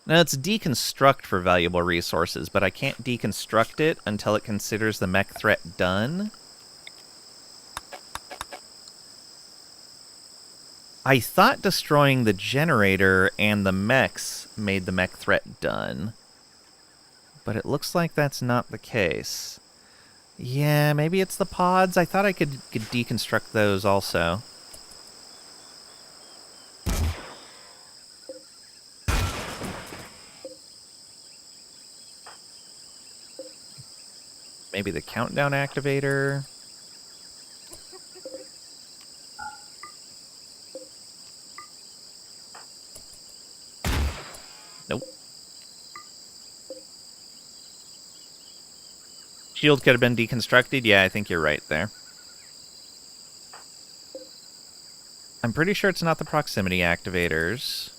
Now, it's deconstruct for valuable resources, but I can't deconstruct it until it considers the mech threat done. I thought destroying the generator and the mechs made the mech threat done, but it looks like that's not the case. Yeah, maybe it's the pods. I thought I could deconstruct those also. Maybe the countdown activator. Nope. Shield could have been deconstructed. Yeah, I think you're right there. I'm pretty sure it's not the proximity activators.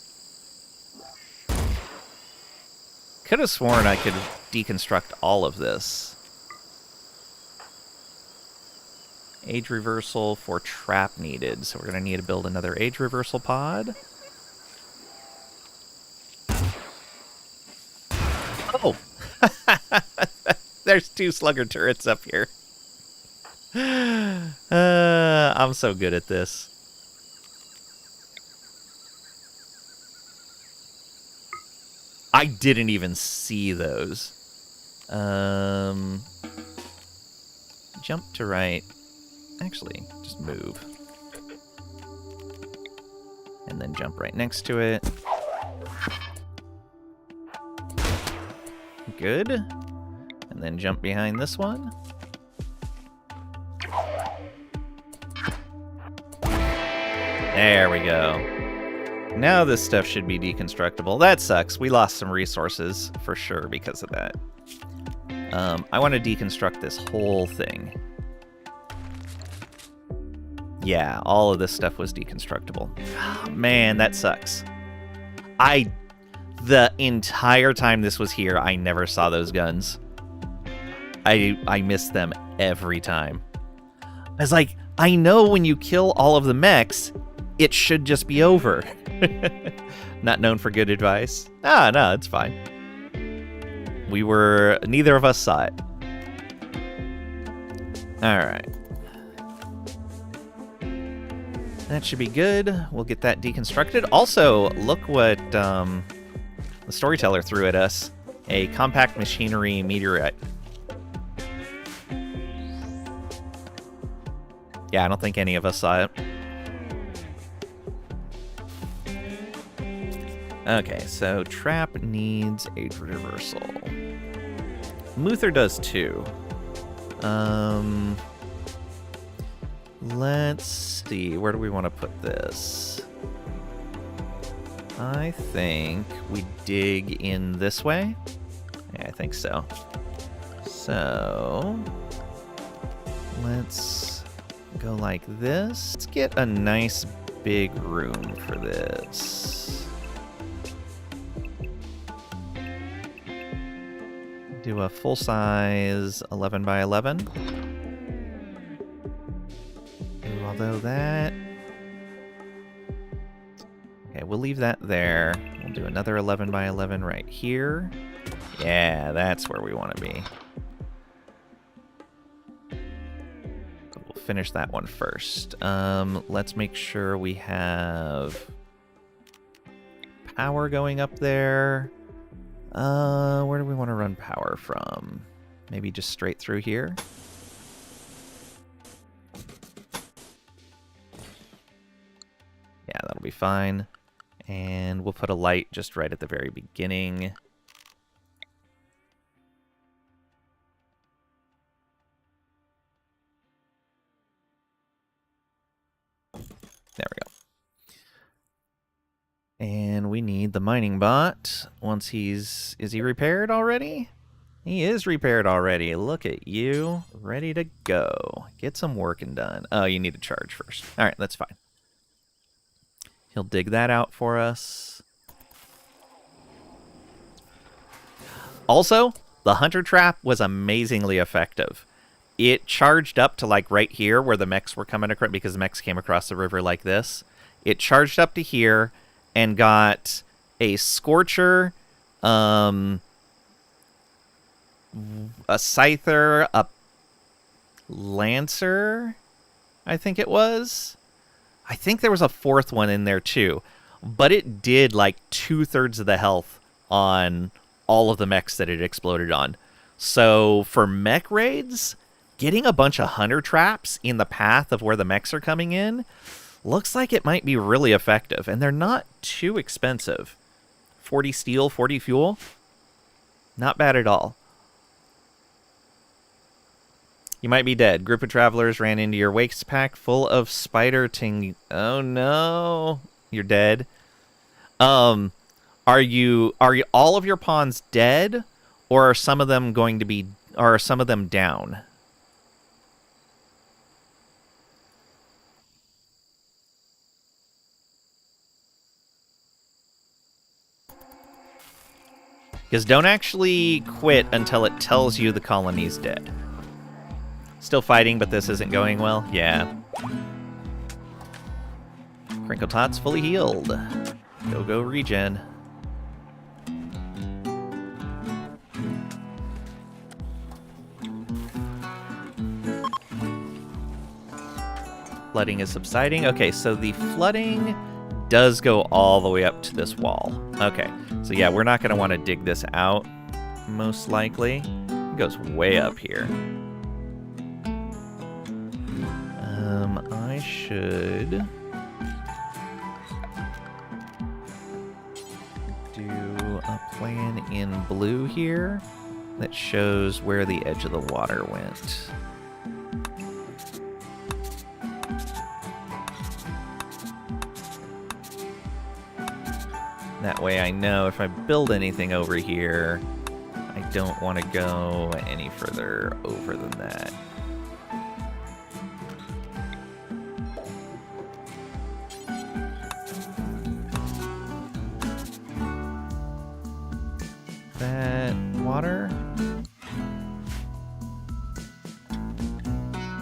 Could have sworn I could deconstruct all of this. Age reversal for trap needed. So we're going to need to build another age reversal pod. Oh! There's 2 slugger turrets up here. I'm so good at this. I didn't even see those. Jump to right. Actually, just move. And then jump right next to it. Good. And then jump behind this one. There we go. Now this stuff should be deconstructible. That sucks. We lost some resources for sure because of that. I want to deconstruct this whole thing. Yeah, all of this stuff was deconstructible. Oh, man, that sucks. The entire time this was here, I never saw those guns. I missed them every time. I was like, I know when you kill all of the mechs, it should just be over. Not known for good advice. Ah, no, it's fine. Neither of us saw it. Alright. That should be good. We'll get that deconstructed. Also, look what the storyteller threw at us. A compact machinery meteorite. Yeah, I don't think any of us saw it. Okay, so Trap needs age reversal. Muther does too. Let's see, where do we want to put this? I think we dig in this way. Yeah, I think so. So, let's go like this. Let's get a nice big room for this. Do a full-size 11 by 11. Although that... Okay, we'll leave that there. We'll do another 11 by 11 right here. Yeah, that's where we want to be. We'll finish that one first. Let's make sure we have power going up there. Where do we want to run power from? Maybe just straight through here? Yeah, that'll be fine. And we'll put a light just right at the very beginning. There we go. And we need the mining bot. Once is he repaired already? He is repaired already. Look at you. Ready to go. Get some working done. Oh, you need to charge first. All right, that's fine. He'll dig that out for us. Also, the hunter trap was amazingly effective. It charged up to like right here where the mechs were coming across, because the mechs came across the river like this. It charged up to here and got a Scorcher, a Scyther, a Lancer, I think it was. I think there was a fourth one in there too. But it did like 2/3 of the health on all of the mechs that it exploded on. So for mech raids, getting a bunch of hunter traps in the path of where the mechs are coming in looks like it might be really effective. And they're not too expensive. 40 steel, 40 fuel. Not bad at all. You might be dead. Group of travelers ran into your waste pack full of spider ting. Oh no. You're dead. Are all of your pawns dead, or are some of them going to be, or are some of them down? Because don't actually quit until it tells you the colony's dead. Still fighting, but this isn't going well? Yeah. Crinkle Tot's fully healed. Go regen. Flooding is subsiding. Okay, so the flooding does go all the way up to this wall. Okay, so yeah, we're not going to want to dig this out, most likely. It goes way up here. I should do a plan in blue here that shows where the edge of the water went. That way I know if I build anything over here, I don't want to go any further over than that. That water?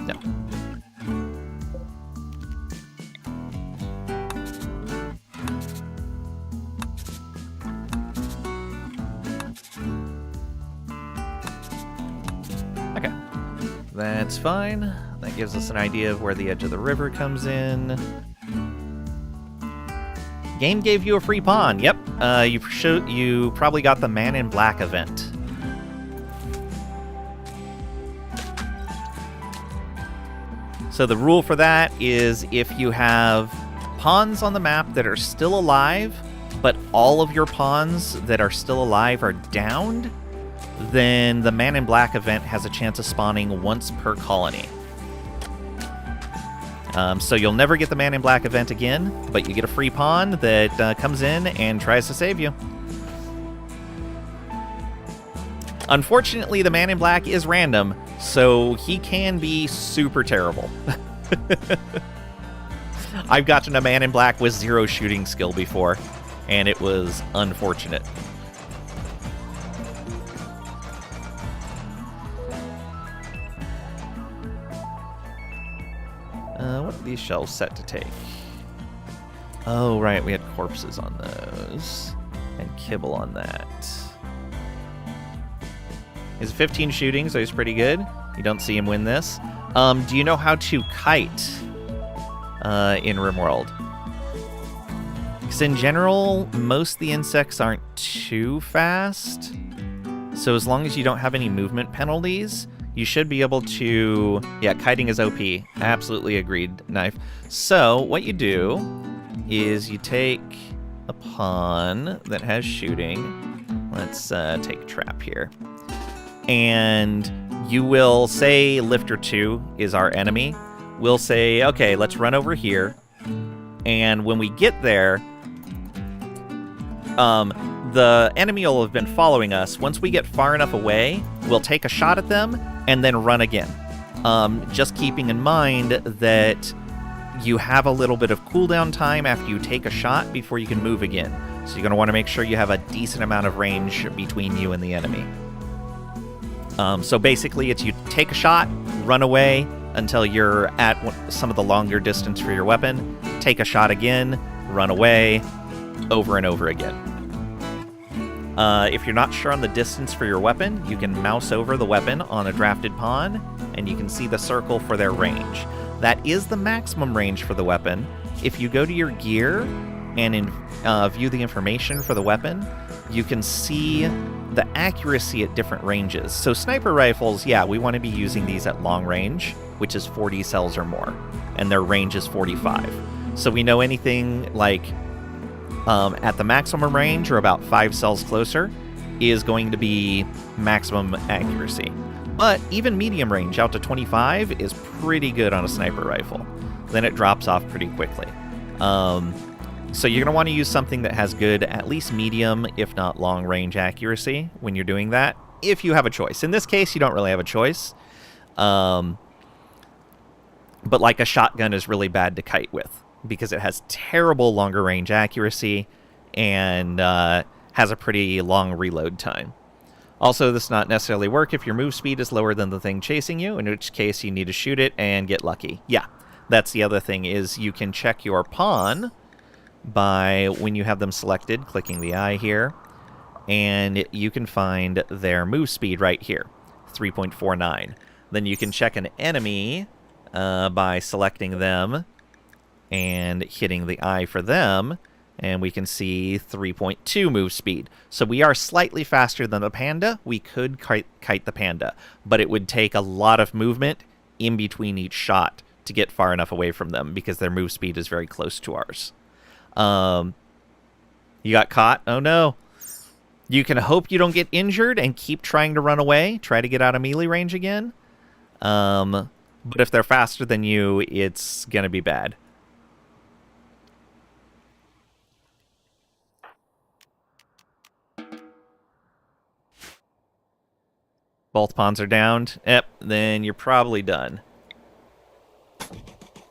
No. Okay. That's fine. That gives us an idea of where the edge of the river comes in. Game gave you a free pawn. Yep. You probably got the Man in Black event. So the rule for that is if you have pawns on the map that are still alive, but all of your pawns that are still alive are downed, then the Man in Black event has a chance of spawning once per colony. So you'll never get the Man in Black event again, but you get a free pawn that comes in and tries to save you. Unfortunately, the Man in Black is random, so he can be super terrible. I've gotten a Man in Black with 0 shooting skill before, and it was unfortunate. What are these shells set to take? Oh, right, we had corpses on those. And kibble on that. He's 15 shooting, so he's pretty good. You don't see him win this. Do you know how to kite in RimWorld? Because in general, most of the insects aren't too fast. So as long as you don't have any movement penalties, you should be able to... Yeah, kiting is OP. Absolutely agreed, Knife. So, what you do is you take a pawn that has shooting. Let's take trap here. And you will say Lifter 2 is our enemy. We'll say, okay, let's run over here. And when we get there, the enemy will have been following us. Once we get far enough away, we'll take a shot at them and then run again. Just keeping in mind that you have a little bit of cooldown time after you take a shot before you can move again. So you're going to want to make sure you have a decent amount of range between you and the enemy. So basically, it's you take a shot, run away until you're at some of the longer distance for your weapon, take a shot again, run away, over and over again. If you're not sure on the distance for your weapon, you can mouse over the weapon on a drafted pawn, and you can see the circle for their range. That is the maximum range for the weapon. If you go to your gear and view the information for the weapon, you can see the accuracy at different ranges. So sniper rifles, yeah, we want to be using these at long range, which is 40 cells or more, and their range is 45. So we know anything like at the maximum range or about 5 cells closer is going to be maximum accuracy. But even medium range out to 25 is pretty good on a sniper rifle. Then it drops off pretty quickly. So you're going to want to use something that has good, at least medium, if not long range accuracy when you're doing that, if you have a choice. In this case, you don't really have a choice. But like a shotgun is really bad to kite with because it has terrible longer range accuracy and has a pretty long reload time. Also, this does not necessarily work if your move speed is lower than the thing chasing you, in which case you need to shoot it and get lucky. Yeah, that's the other thing, is you can check your pawn by, when you have them selected, clicking the eye here, and you can find their move speed right here, 3.49. Then you can check an enemy by selecting them and hitting the eye for them, and we can see 3.2 move speed. So we are slightly faster than the panda. We could kite the panda, but it would take a lot of movement in between each shot to get far enough away from them because their move speed is very close to ours. You got caught? Oh no. You can hope you don't get injured and keep trying to run away. Try to get out of melee range again. But if they're faster than you, it's going to be bad. Both pawns are downed. Yep, then you're probably done.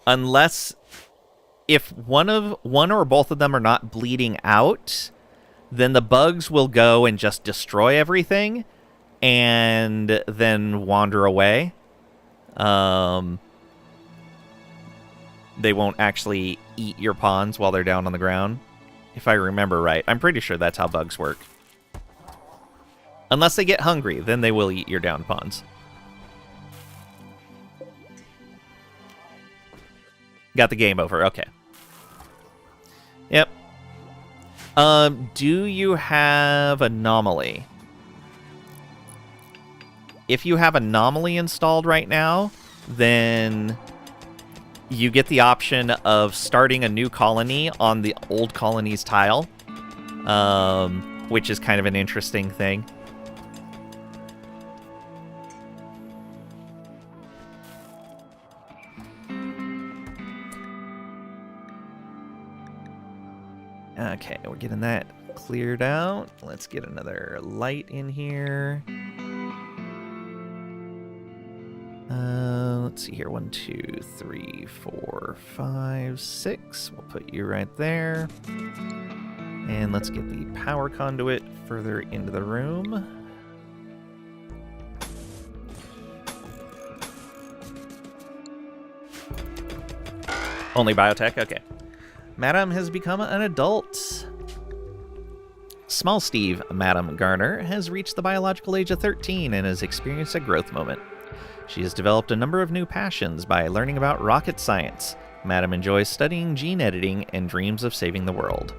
Unless, if one or both of them are not bleeding out, then the bugs will go and just destroy everything and then wander away. They won't actually eat your pawns while they're down on the ground, if I remember right. I'm pretty sure that's how bugs work. Unless they get hungry, then they will eat your down pawns. Got the game over, okay. Yep. Do you have Anomaly? If you have Anomaly installed right now, then you get the option of starting a new colony on the old colony's tile, which is kind of an interesting thing. Okay, we're getting that cleared out. Let's get another light in here. Let's see here. 1, 2, 3, 4, 5, 6. We'll put you right there. And let's get the power conduit further into the room. Only biotech? Okay. Madam has become an adult. Small Steve, Madam Garner, has reached the biological age of 13 and has experienced a growth moment. She has developed a number of new passions by learning about rocket science. Madam enjoys studying gene editing and dreams of saving the world.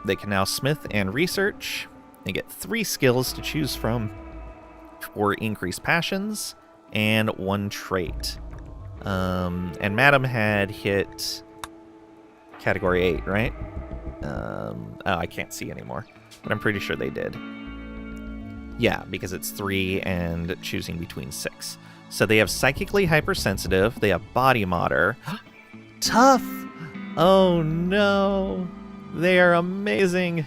They can now smith and research. They get 3 skills to choose from for increased passions and 1 trait. And Madam had hit Category 8, right? Oh, I can't see anymore, but I'm pretty sure they did. Yeah, because it's 3 and choosing between 6. So they have Psychically Hypersensitive, they have Body Modder. Tough! Oh no! They are amazing!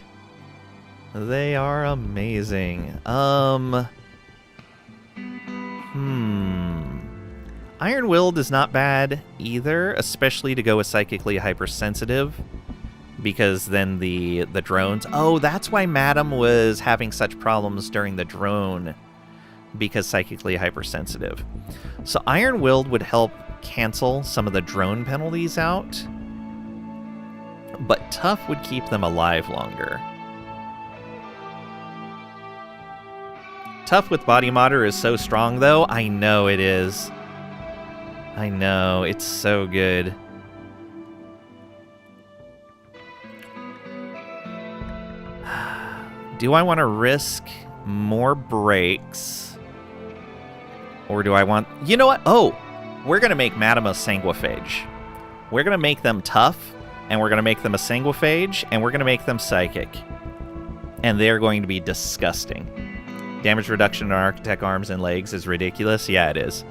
They are amazing. Iron Willed is not bad either, especially to go with Psychically Hypersensitive, because then the drones... Oh, that's why Madam was having such problems during the drone, because Psychically Hypersensitive. So Iron Willed would help cancel some of the drone penalties out, but Tough would keep them alive longer. Tough with Body Modder is so strong, though. I know it is. I know, it's so good. Do I want to risk more breaks? Or do I want... You know what? Oh! We're going to make Madam a Sanguiphage. We're going to make them tough, and we're going to make them a Sanguiphage, and we're going to make them psychic. And they're going to be disgusting. Damage reduction on Architect arms and legs is ridiculous. Yeah, it is.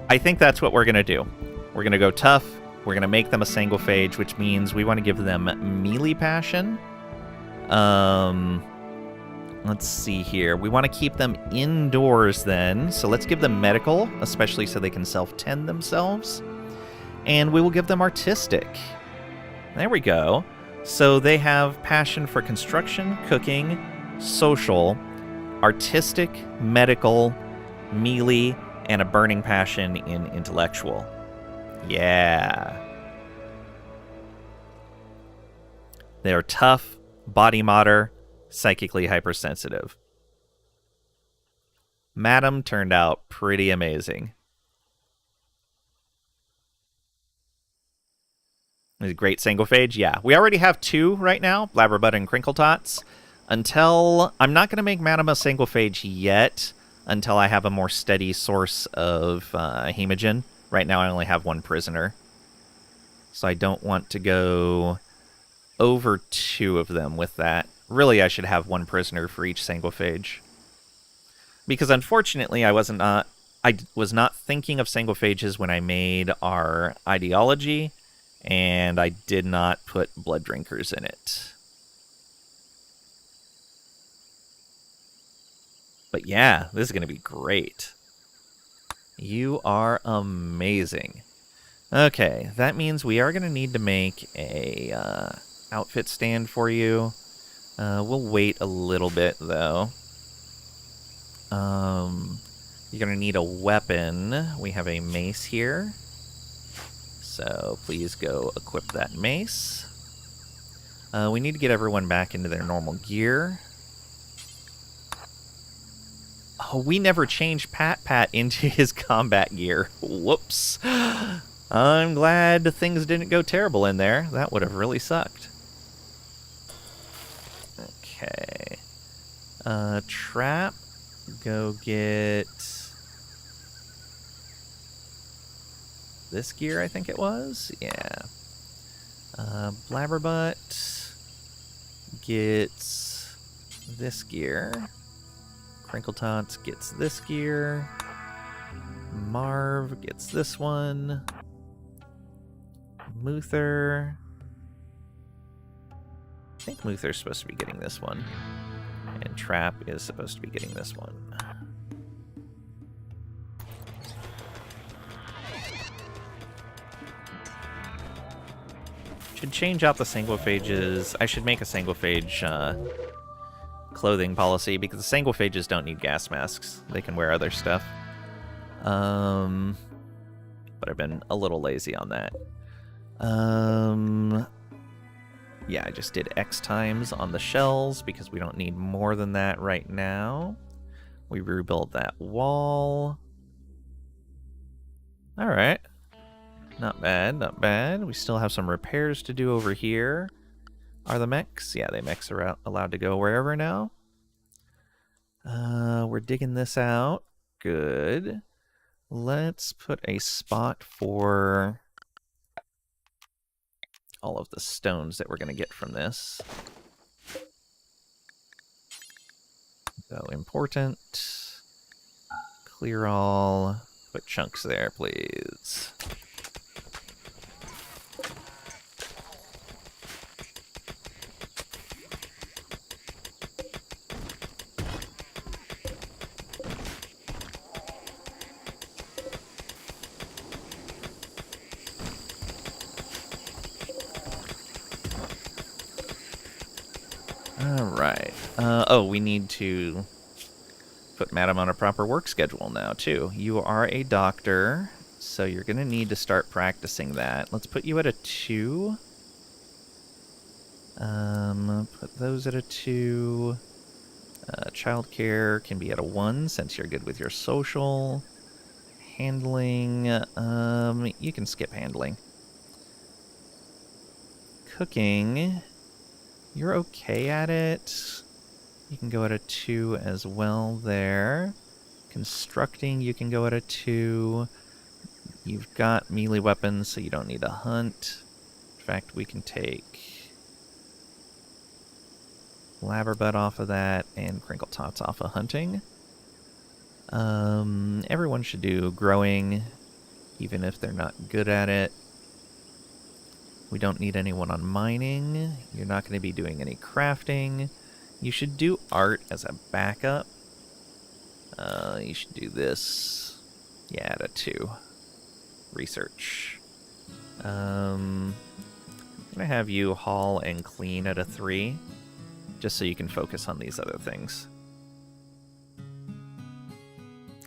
I think that's what we're going to do. We're going to go tough. We're going to make them a Sanguiphage, which means we want to give them melee passion. Let's see here. We want to keep them indoors then. So let's give them medical, especially so they can self-tend themselves. And we will give them artistic. There we go. So they have passion for construction, cooking, social, artistic, medical, melee, and a burning passion in intellectual. Yeah. They're tough, body modder, psychically hypersensitive. Madam turned out pretty amazing. Is great Sanguiphage? Yeah. We already have 2 right now, Blabberbutt and Crinkletots. Until... I'm not going to make Madam a Sanguiphage yet, until I have a more steady source of Hemogen. Right now I only have 1 prisoner. So I don't want to go over 2 of them with that. Really, I should have 1 prisoner for each Sanguiphage. Because unfortunately, I was not thinking of Sanguiphages when I made our ideology, and I did not put Blood Drinkers in it. But yeah, this is going to be great. You are amazing. Okay, that means we are going to need to make a outfit stand for you. We'll wait a little bit, though. You're going to need a weapon. We have a mace here. So please go equip that mace. We need to get everyone back into their normal gear. Oh, we never changed Pat into his combat gear. Whoops. I'm glad things didn't go terrible in there. That would have really sucked. Okay. Trap. Go get this gear, I think it was. Yeah. Blabberbutt gets this gear. Crinkletots gets this gear. Marv gets this one. Muther. I think Muther's supposed to be getting this one. And Trap is supposed to be getting this one. Should change out the Sanguiphages. I should make a Sanguiphage clothing policy, because the Sanguiphages don't need gas masks. They can wear other stuff. But I've been a little lazy on that. Yeah, I just did X times on the shells, because we don't need more than that right now. We rebuilt that wall. Alright. Not bad, not bad. We still have some repairs to do over here. Are the mechs? Yeah, the mechs are allowed to go wherever now. We're digging this out. Good. Let's put a spot for all of the stones that we're going to get from this. So important. Clear all. Put chunks there, please. right. Oh, we need to put Madam on a proper work schedule now, too. You are a doctor, so you're going to need to start practicing that. Let's put you at a 2. Put those at a 2. Childcare can be at a 1 since you're good with your social. Handling, you can skip handling. Cooking, you're okay at it. You can go at a 2 as well there. Constructing, you can go at a 2. You've got melee weapons, so you don't need a hunt. In fact, we can take Labberbutt off of that and Crinkle Tots off of hunting. Everyone should do growing, even if they're not good at it. We don't need anyone on mining. You're not going to be doing any crafting. You should do art as a backup. You should do this. Yeah, at a 2. Research. I'm going to have you haul and clean at a 3, just so you can focus on these other things.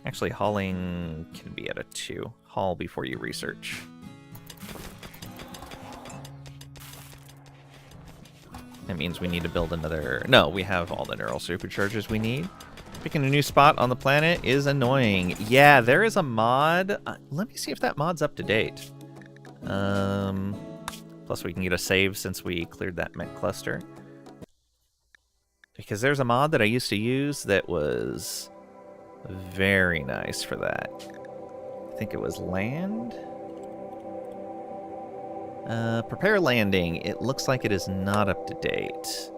Actually, hauling can be at a 2. Haul before you research. That means we need to build another... No, we have all the neural superchargers we need. Picking a new spot on the planet is annoying. Yeah, there is a mod. Let me see if that mod's up to date. Plus we can get a save since we cleared that mech cluster. Because there's a mod that I used to use that was very nice for that. I think it was land? Prepare landing. It looks like it is not up to date.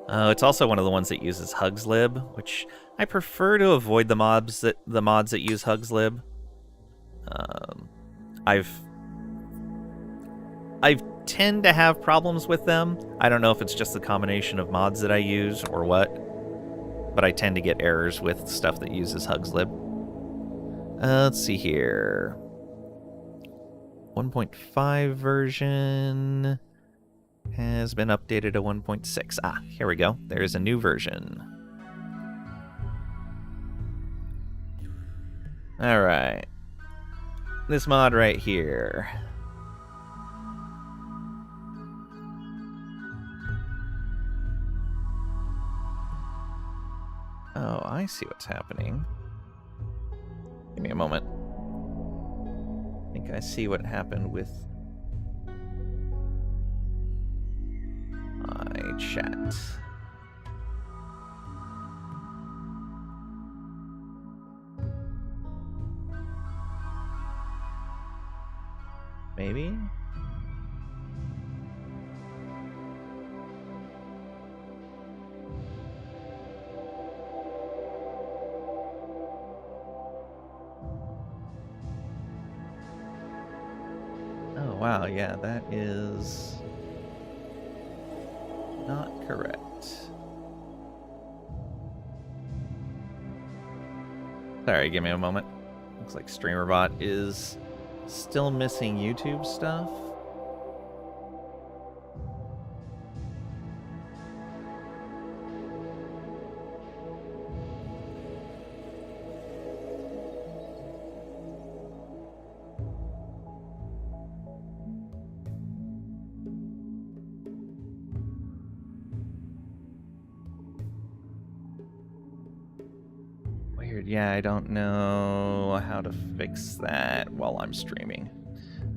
It's also one of the ones that uses hugslib, which I prefer to avoid the mods that use hugslib. I tend to have problems with them. I don't know if it's just the combination of mods that I use or what, but I tend to get errors with stuff that uses hugslib. Let's see here. 1.5 version has been updated to 1.6. Ah, here we go. There's a new version. Alright. This mod right here. Oh, I see what's happening. Give me a moment. I think I see what happened with my chat. Maybe? Oh, wow, yeah, that is not correct. Sorry, give me a moment. Looks like StreamerBot is still missing YouTube stuff. Weird, yeah, I don't know how to fix that while I'm streaming.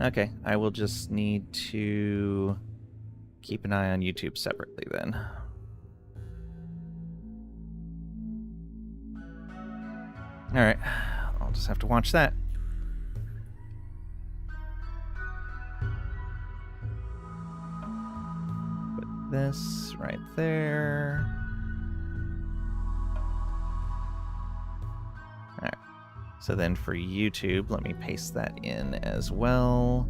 Okay, I will just need to keep an eye on YouTube separately then. Alright, I'll just have to watch that. Put this right there. Alright, so then for YouTube, let me paste that in as well.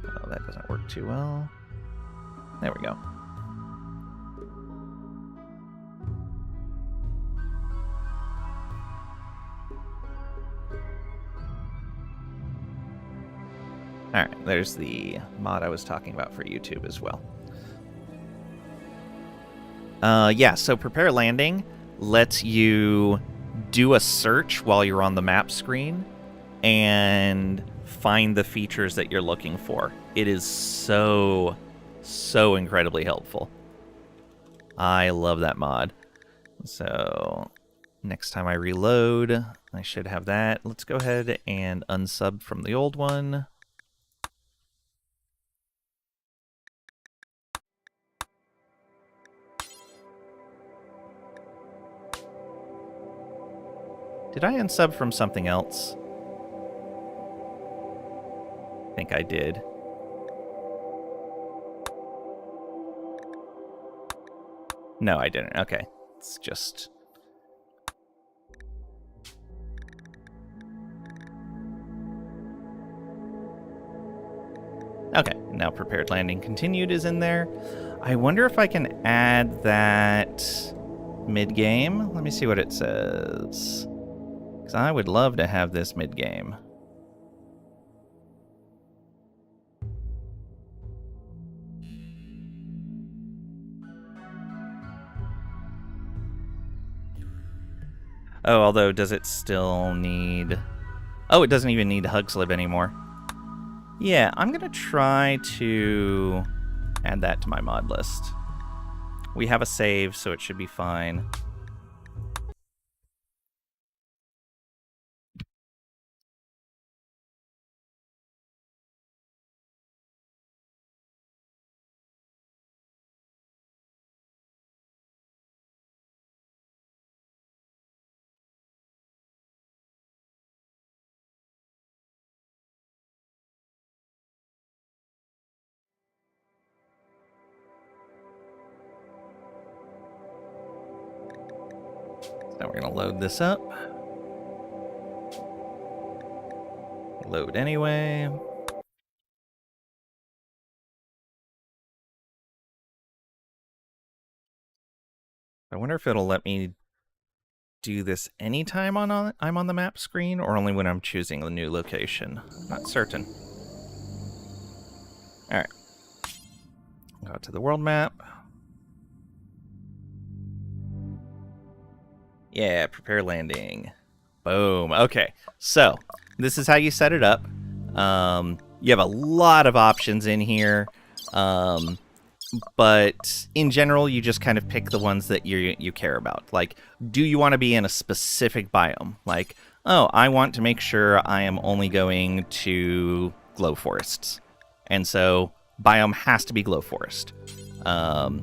Oh, that doesn't work too well. There we go. Alright, there's the mod I was talking about for YouTube as well. Yeah, so Prepare Landing lets you do a search while you're on the map screen and find the features that you're looking for. It is so incredibly helpful. I love that mod. So next time I reload, I should have that. Let's go ahead and unsub from the old one. Did I unsub from something else? I think I did. No, I didn't. Okay. It's just... Okay, now Prepared Landing Continued is in there. I wonder if I can add that mid-game. Let me see what it says. Because I would love to have this mid-game. Oh, although, does it still need... Oh, it doesn't even need Hugslib anymore. Yeah, I'm going to try to add that to my mod list. We have a save, so it should be fine. Now we're going to load this up. Load anyway. I wonder if it'll let me do this anytime I'm on the map screen, or only when I'm choosing a new location. Not certain. Alright. Go to the world map. Yeah, prepare landing. Boom. Okay, so this is how you set it up. You have a lot of options in here, but in general, you just kind of pick the ones that you care about. Like, do you want to be in a specific biome? Like, oh, I want to make sure I am only going to glow forests, and so biome has to be glow forest. We're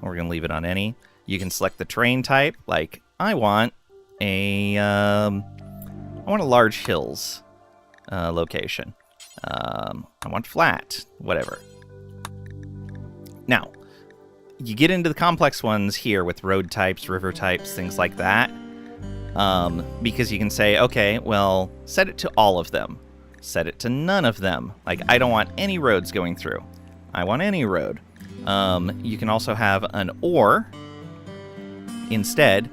gonna leave it on any. You can select the terrain type. Like, I want a large hills location. I want flat, whatever. Now, you get into the complex ones here with road types, river types, things like that. Because you can say, okay, well, set it to all of them. Set it to none of them. Like, I don't want any roads going through. I want any road. You can also have an or instead,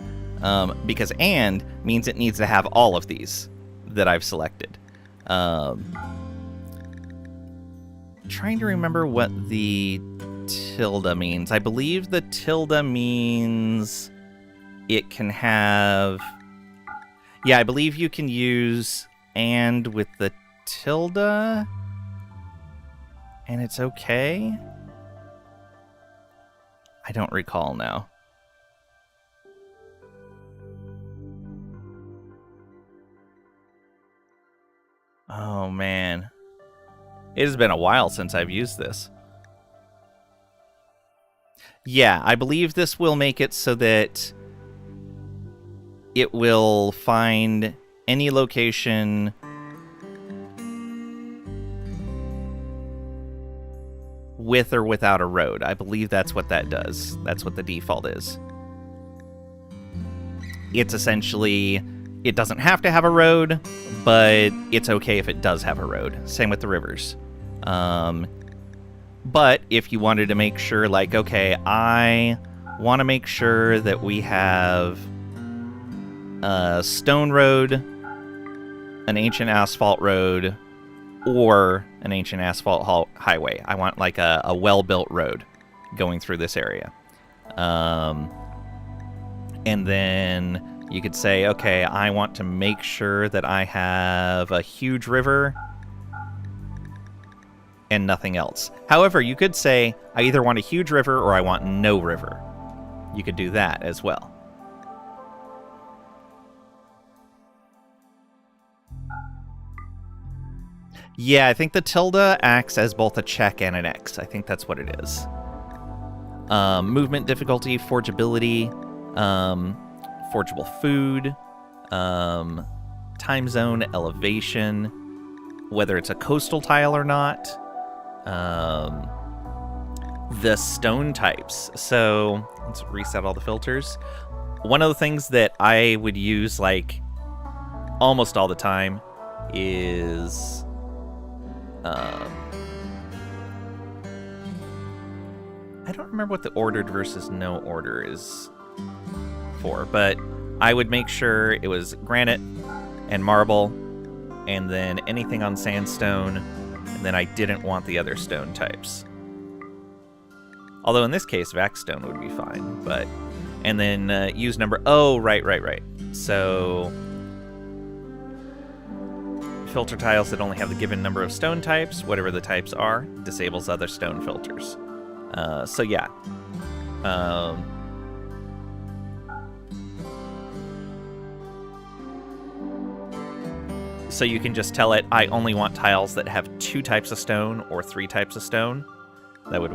because and means it needs to have all of these that I've selected. Trying to remember what the tilde means. I believe the tilde means it can have... Yeah, I believe you can use and with the tilde, and it's okay. I don't recall now. Oh, man. It has been a while since I've used this. Yeah, I believe this will make it so that it will find any location with or without a road. I believe that's what that does. That's what the default is. It's essentially... It doesn't have to have a road, but it's okay if it does have a road. Same with the rivers. But if you wanted to make sure, like, okay, I want to make sure that we have a stone road, an ancient asphalt road, or an ancient asphalt highway. I want like a well-built road going through this area. And then you could say, okay, I want to make sure that I have a huge river and nothing else. However, you could say, I either want a huge river or I want no river. You could do that as well. Yeah, I think the tilde acts as both a check and an X. I think that's what it is. Movement difficulty, forgeability, forgeable food, time zone, elevation, whether it's a coastal tile or not, the stone types. So let's reset all the filters. One of the things that I would use like almost all the time is I don't remember what the ordered versus no order is for, but I would make sure it was granite and marble, and then anything on sandstone, and then I didn't want the other stone types. Although in this case, vaxstone would be fine, but... And then use number... Oh, right. So... filter tiles that only have the given number of stone types, whatever the types are, disables other stone filters. So yeah. So you can just tell it, I only want tiles that have 2 types of stone or 3 types of stone. That would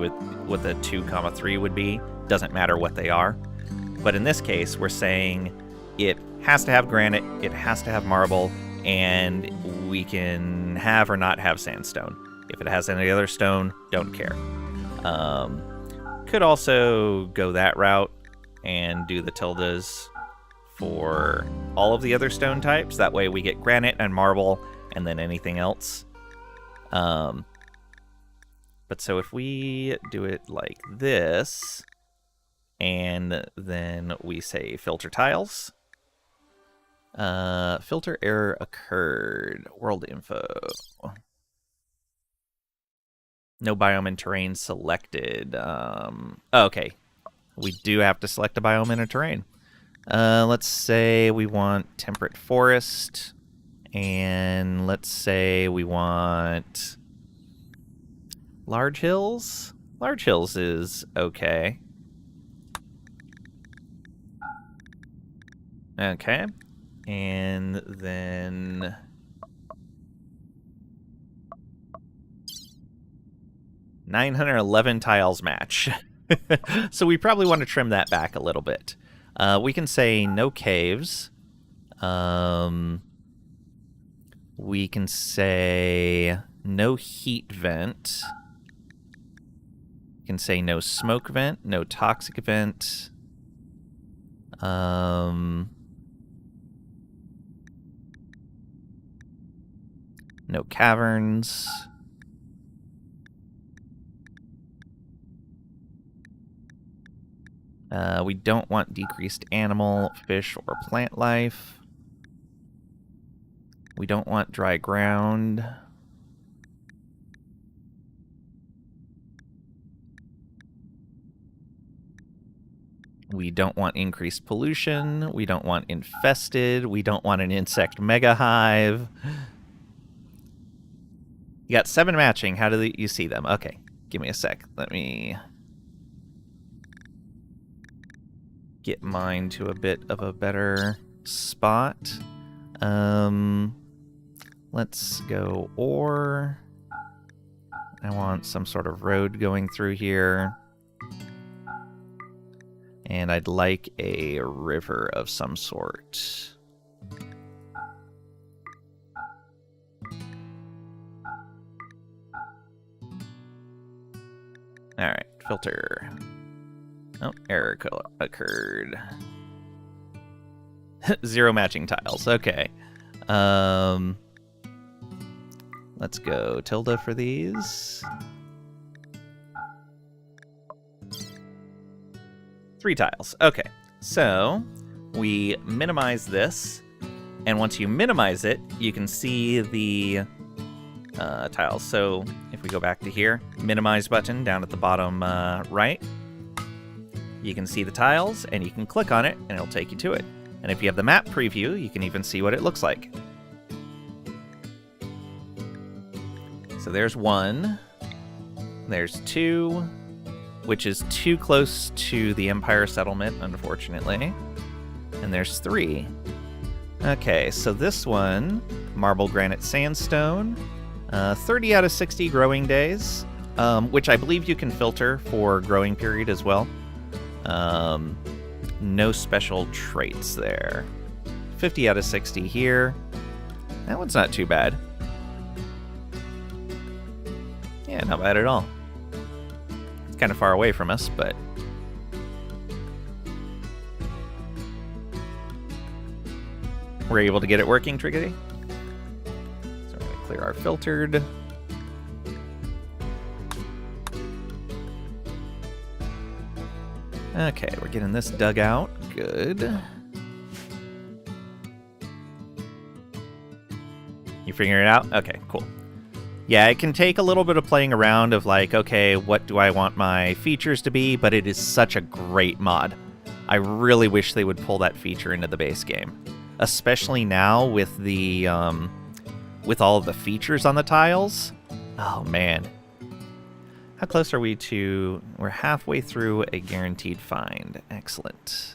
what the 2, 3 would be. Doesn't matter what they are. But in this case, we're saying it has to have granite, it has to have marble, and we can have or not have sandstone. If it has any other stone, don't care. Could also go that route and do the tildes for all of the other stone types. That way we get granite and marble and then anything else. But so if we do it like this, and then we say filter tiles, filter error occurred, world info. No biome and terrain selected. Okay. We do have to select a biome and a terrain. Let's say we want temperate forest. And let's say we want large hills. Large hills is okay. Okay. And then... $911 tiles match. So we probably want to trim that back a little bit. We can say no caves. We can say no heat vent. We can say no smoke vent, no toxic vent. No caverns. We don't want decreased animal, fish, or plant life. We don't want dry ground. We don't want increased pollution. We don't want infested. We don't want an insect mega hive. You got 7 matching. How do you see them? Okay, give me a sec. Let me get mine to a bit of a better spot. Let's go ore. I want some sort of road going through here. And I'd like a river of some sort. Alright, filter. Oh, error occurred. 0 matching tiles. Okay. Let's go tilde for these. 3 tiles. Okay. So we minimize this, and once you minimize it, you can see the tiles. So if we go back to here, minimize button down at the bottom right, you can see the tiles, and you can click on it, and it'll take you to it. And if you have the map preview, you can even see what it looks like. So there's 1. There's 2, which is too close to the Empire settlement, unfortunately. And there's 3. Okay, so this one, marble, granite, sandstone, 30 out of 60 growing days, which I believe you can filter for growing period as well. No special traits there. 50 out of 60 here. That one's not too bad. Yeah, not bad at all. It's kind of far away from us, but... we're able to get it working, Triggity. So we're going to clear our filtered. Okay, we're getting this dug out. Good. You figuring it out? Okay, cool. Yeah, it can take a little bit of playing around of like, okay, what do I want my features to be? But it is such a great mod. I really wish they would pull that feature into the base game. Especially now with the, with all of the features on the tiles. Oh, man. How close are we to... we're halfway through a guaranteed find. Excellent.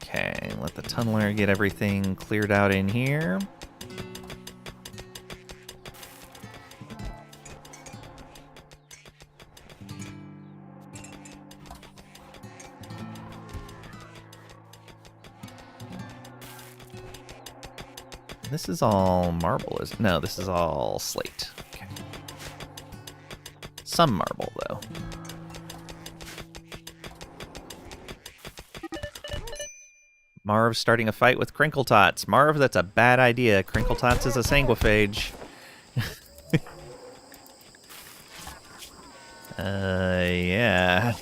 Okay, let the tunneler get everything cleared out in here. This is all marble, is it? No, this is all slate. Okay. Some marble, though. Marv starting a fight with Crinkle Tots. Marv, that's a bad idea. Crinkle Tots is a sanguiphage. Yeah.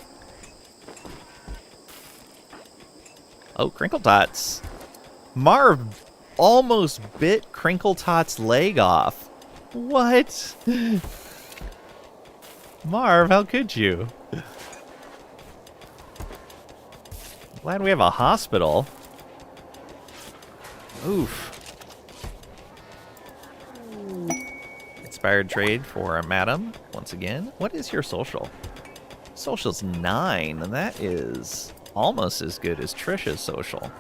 Oh, Crinkle Tots. Marv almost bit Crinkle Tot's leg off. What? Marv, how could you? Glad we have a hospital. Oof. Inspired trade for a madam, once again. What is your social? Social's 9, and that is almost as good as Trisha's social.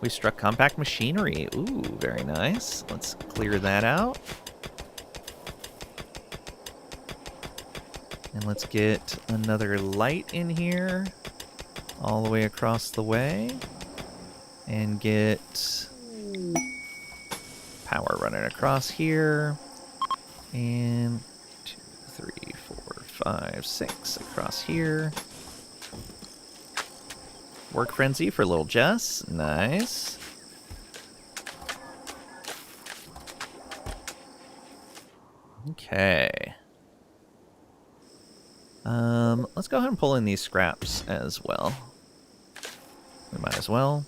We struck compact machinery. Ooh, very nice. Let's clear that out. And let's get another light in here all the way across the way. And get power running across here. And 2, 3, 4, 5, 6 across here. Work frenzy for little Jess. Nice. Okay. Let's go ahead and pull in these scraps as well. We might as well.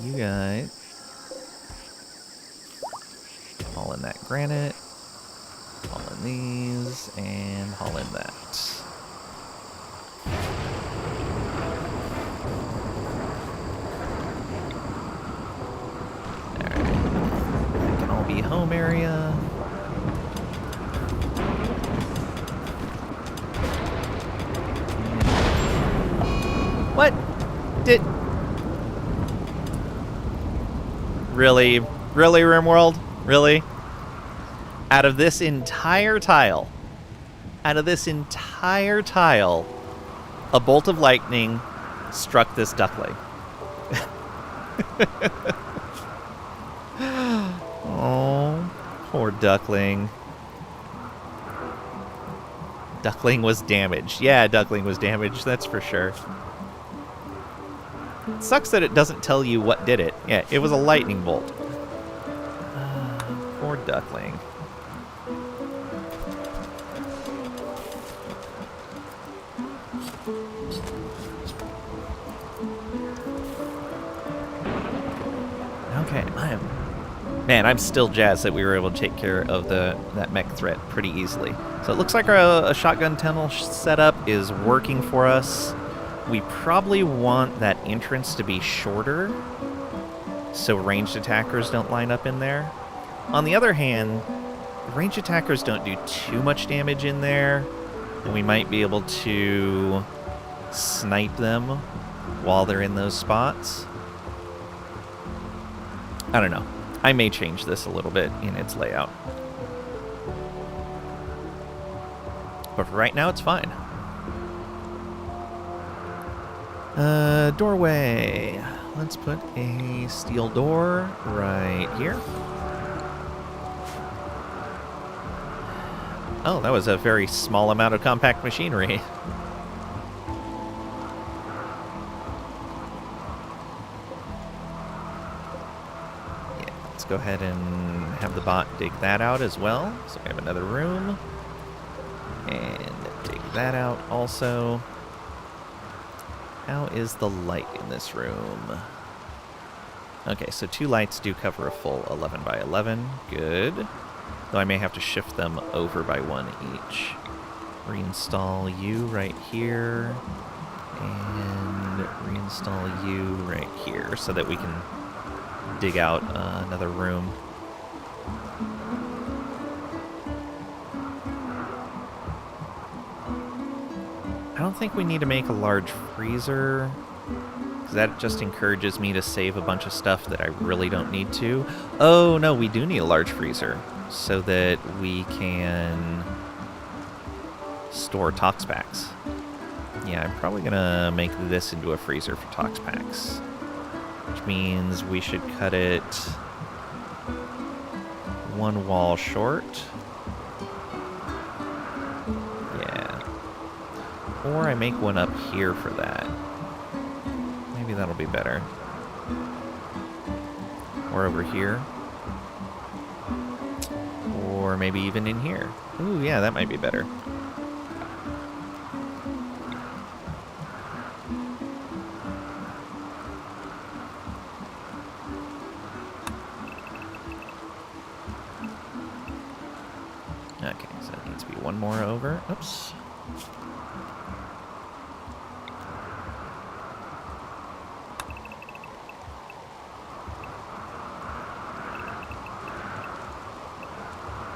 You guys haul in that granite, haul in these, and haul in that. Alright. That can all be home area. What? Did... Really? Really, RimWorld? Really? Out of this entire tile, a bolt of lightning struck this duckling. Oh, poor duckling. Duckling was damaged. Yeah, duckling was damaged, that's for sure. It sucks that it doesn't tell you what did it. Yeah, it was a lightning bolt. Poor duckling. Okay, I'm still jazzed that we were able to take care of that mech threat pretty easily. So it looks like a shotgun tunnel setup is working for us. We probably want that entrance to be shorter, so ranged attackers don't line up in there. On the other hand, ranged attackers don't do too much damage in there, and we might be able to snipe them while they're in those spots. I don't know. I may change this a little bit in its layout. But for right now, it's fine. Doorway. Let's put a steel door right here. Oh, that was a very small amount of compact machinery. Let's go ahead and have the bot dig that out as well. So we have another room. And dig that out also. How is the light in this room? Okay, so 2 lights do cover a full 11 by 11. Good. Though I may have to shift them over by 1 each. Reinstall you right here. And reinstall you right here so that we can dig out another room. I don't think we need to make a large freezer, because that just encourages me to save a bunch of stuff that I really don't need to. Oh, no, we do need a large freezer so that we can store tox packs. Yeah, I'm probably going to make this into a freezer for tox packs, which means we should cut it 1 wall short. Or I make one up here for that. Maybe that'll be better. Or over here. Or maybe even in here. Ooh, yeah, that might be better. Okay, so it needs to be 1 more over. Oops.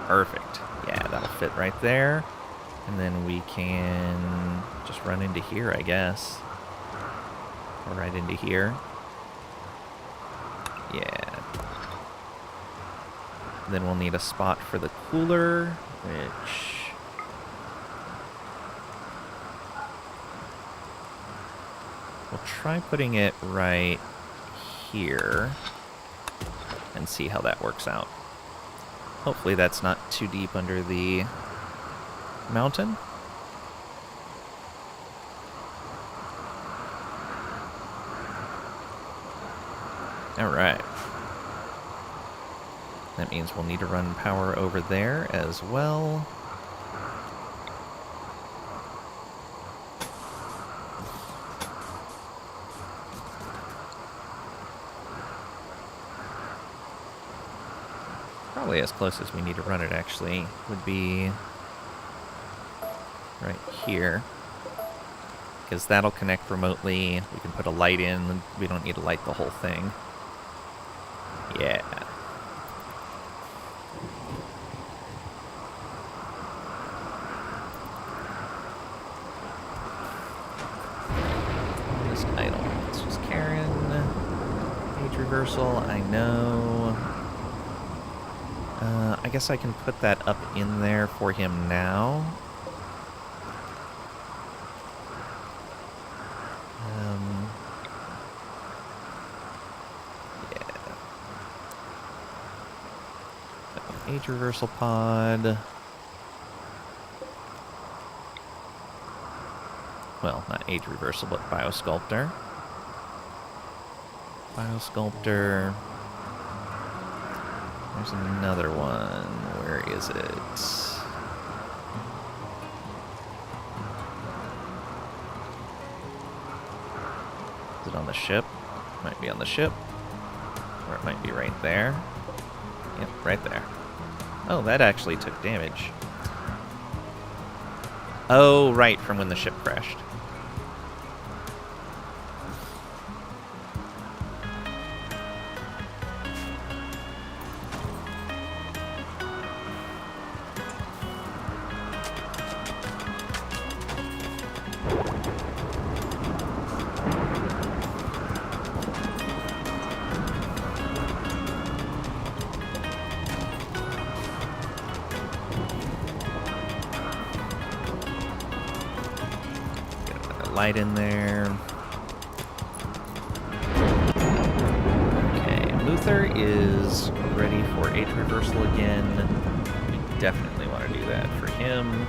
Perfect. Yeah, that'll fit right there. And then we can just run into here, I guess. Or right into here. Yeah. And then we'll need a spot for the cooler, which... we'll try putting it right here and see how that works out. Hopefully that's not too deep under the mountain. Alright. That means we'll need to run power over there as well. Probably as close as we need to run it, actually, would be right here. Because that'll connect remotely. We can put a light in. We don't need to light the whole thing. Yeah. Just idle. It's just Karen. Page reversal, I know. I guess I can put that up in there for him now. Yeah. So, age reversal pod. Well, not age reversal, but biosculptor. Biosculptor. There's another one. Where is it? Is it on the ship? Might be on the ship. Or it might be right there. Yep, right there. Oh, that actually took damage. Oh, right, from when the ship crashed. Light in there. Okay, Luther is ready for age reversal again. We definitely want to do that for him.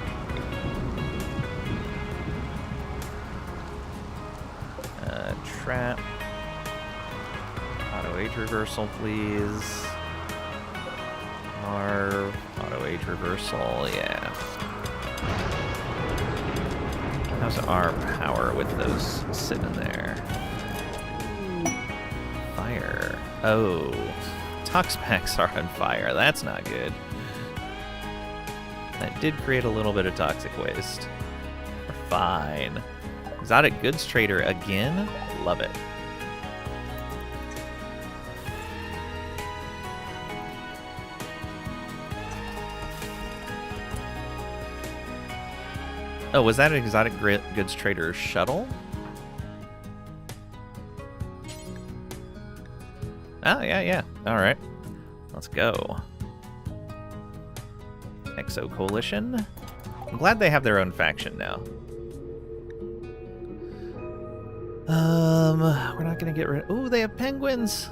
Trap. Auto age reversal, please. Marv. Auto age reversal, yeah. How's our power with those sitting there? Fire. Oh. Tox packs are on fire. That's not good. That did create a little bit of toxic waste. We're fine. Exotic goods trader again? Love it. Oh, was that an exotic goods trader shuttle? Oh, yeah. All right. Let's go. Exo Coalition. I'm glad they have their own faction now. We're not going to get rid of... Ooh, they have penguins!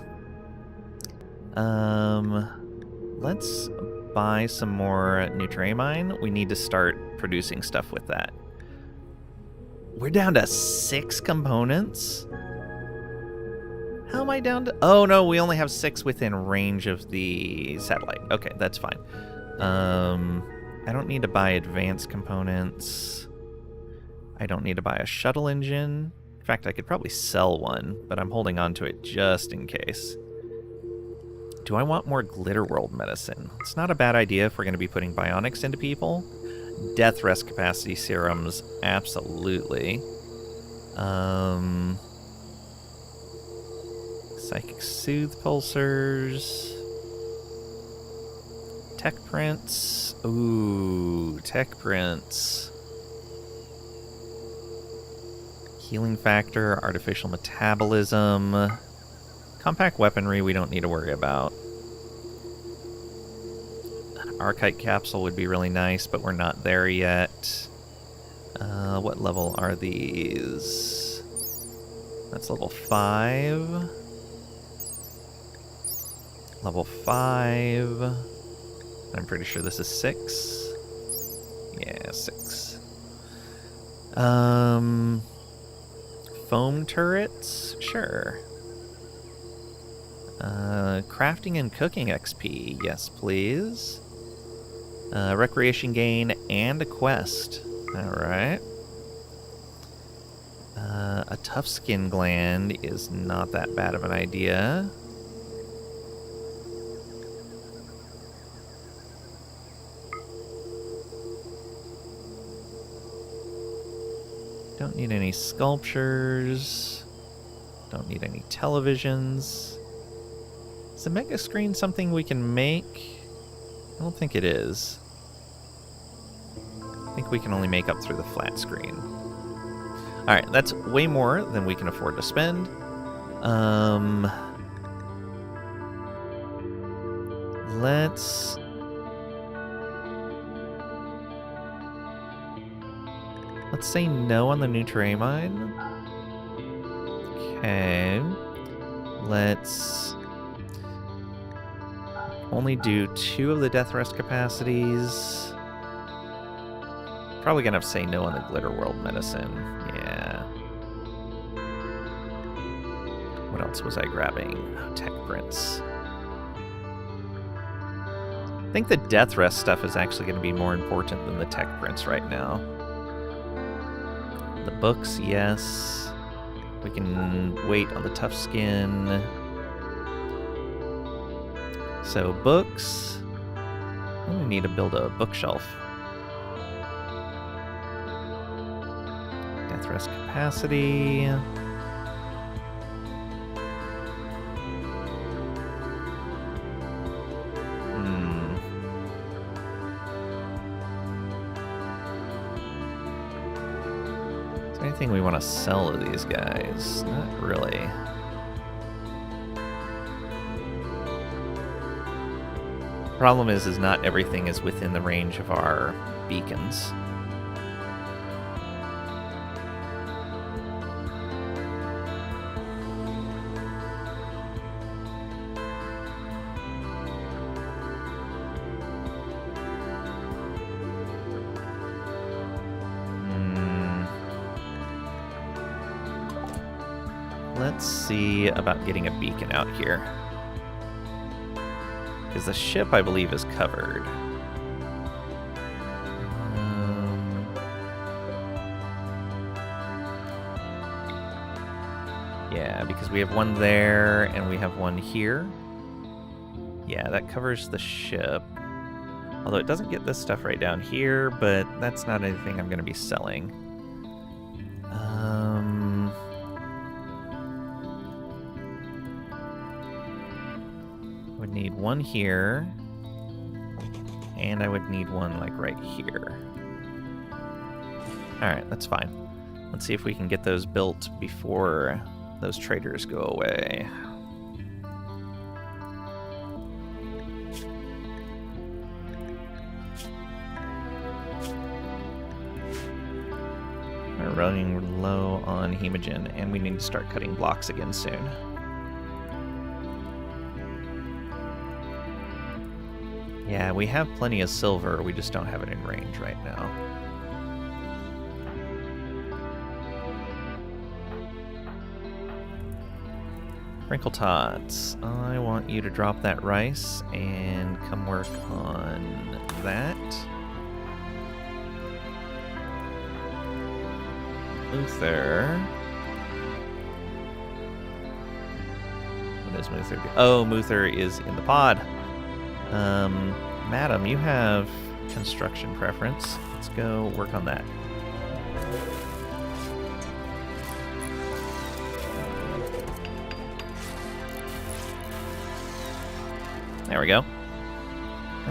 Let's buy some more Nutramine. We need to start producing stuff with that. We're down to 6 components? How am I down to... Oh, no, we only have 6 within range of the satellite. Okay, that's fine. I don't need to buy advanced components. I don't need to buy a shuttle engine. In fact, I could probably sell one, but I'm holding on to it just in case. Do I want more Glitter World medicine? It's not a bad idea if we're going to be putting bionics into people. Death rest capacity serums, absolutely. Psychic soothe pulsers. Tech prints. Ooh, tech prints. Healing factor, artificial metabolism. Compact weaponry we don't need to worry about. An Archite capsule would be really nice, but we're not there yet. What level are these? That's level 5. Level 5. I'm pretty sure this is 6. Yeah, 6. Foam turrets? Sure. Crafting and cooking XP. Yes, please. Recreation gain and a quest. Alright. A tough skin gland is not that bad of an idea. Don't need any sculptures. Don't need any televisions. Is the mega screen something we can make? I don't think it is. I think we can only make up through the flat screen. Alright, that's way more than we can afford to spend. Let's say no on the Nutramine. Okay. Let's only do 2 of the death rest capacities. Probably gonna have to say no on the Glitter World medicine. Yeah. What else was I grabbing? Oh, tech prints. think the death rest stuff is actually going to be more important than the tech prints right now. The books, yes. We can wait on the tough skin. So books. We need to build a bookshelf. Death rest capacity. Is there anything we want to sell to these guys? Not really. Problem is not everything is within the range of our beacons. Let's see about getting a beacon out here. Because the ship, I believe, is covered. Yeah, because we have one there, and we have one here. Yeah, that covers the ship. Although it doesn't get this stuff right down here, but that's not anything I'm going to be selling. Would need one here, and I would need one like right here. Alright, that's fine. Let's see if we can get those built before those traders go away. We're running low on hemogen, and we need to start cutting blocks again soon. Yeah, we have plenty of silver, we just don't have it in range right now. Wrinkle Tots, I want you to drop that rice and come work on that. Muther. What does Muther do? Oh, Muther is in the pod. Madam, you have construction preference. Let's go work on that. There we go.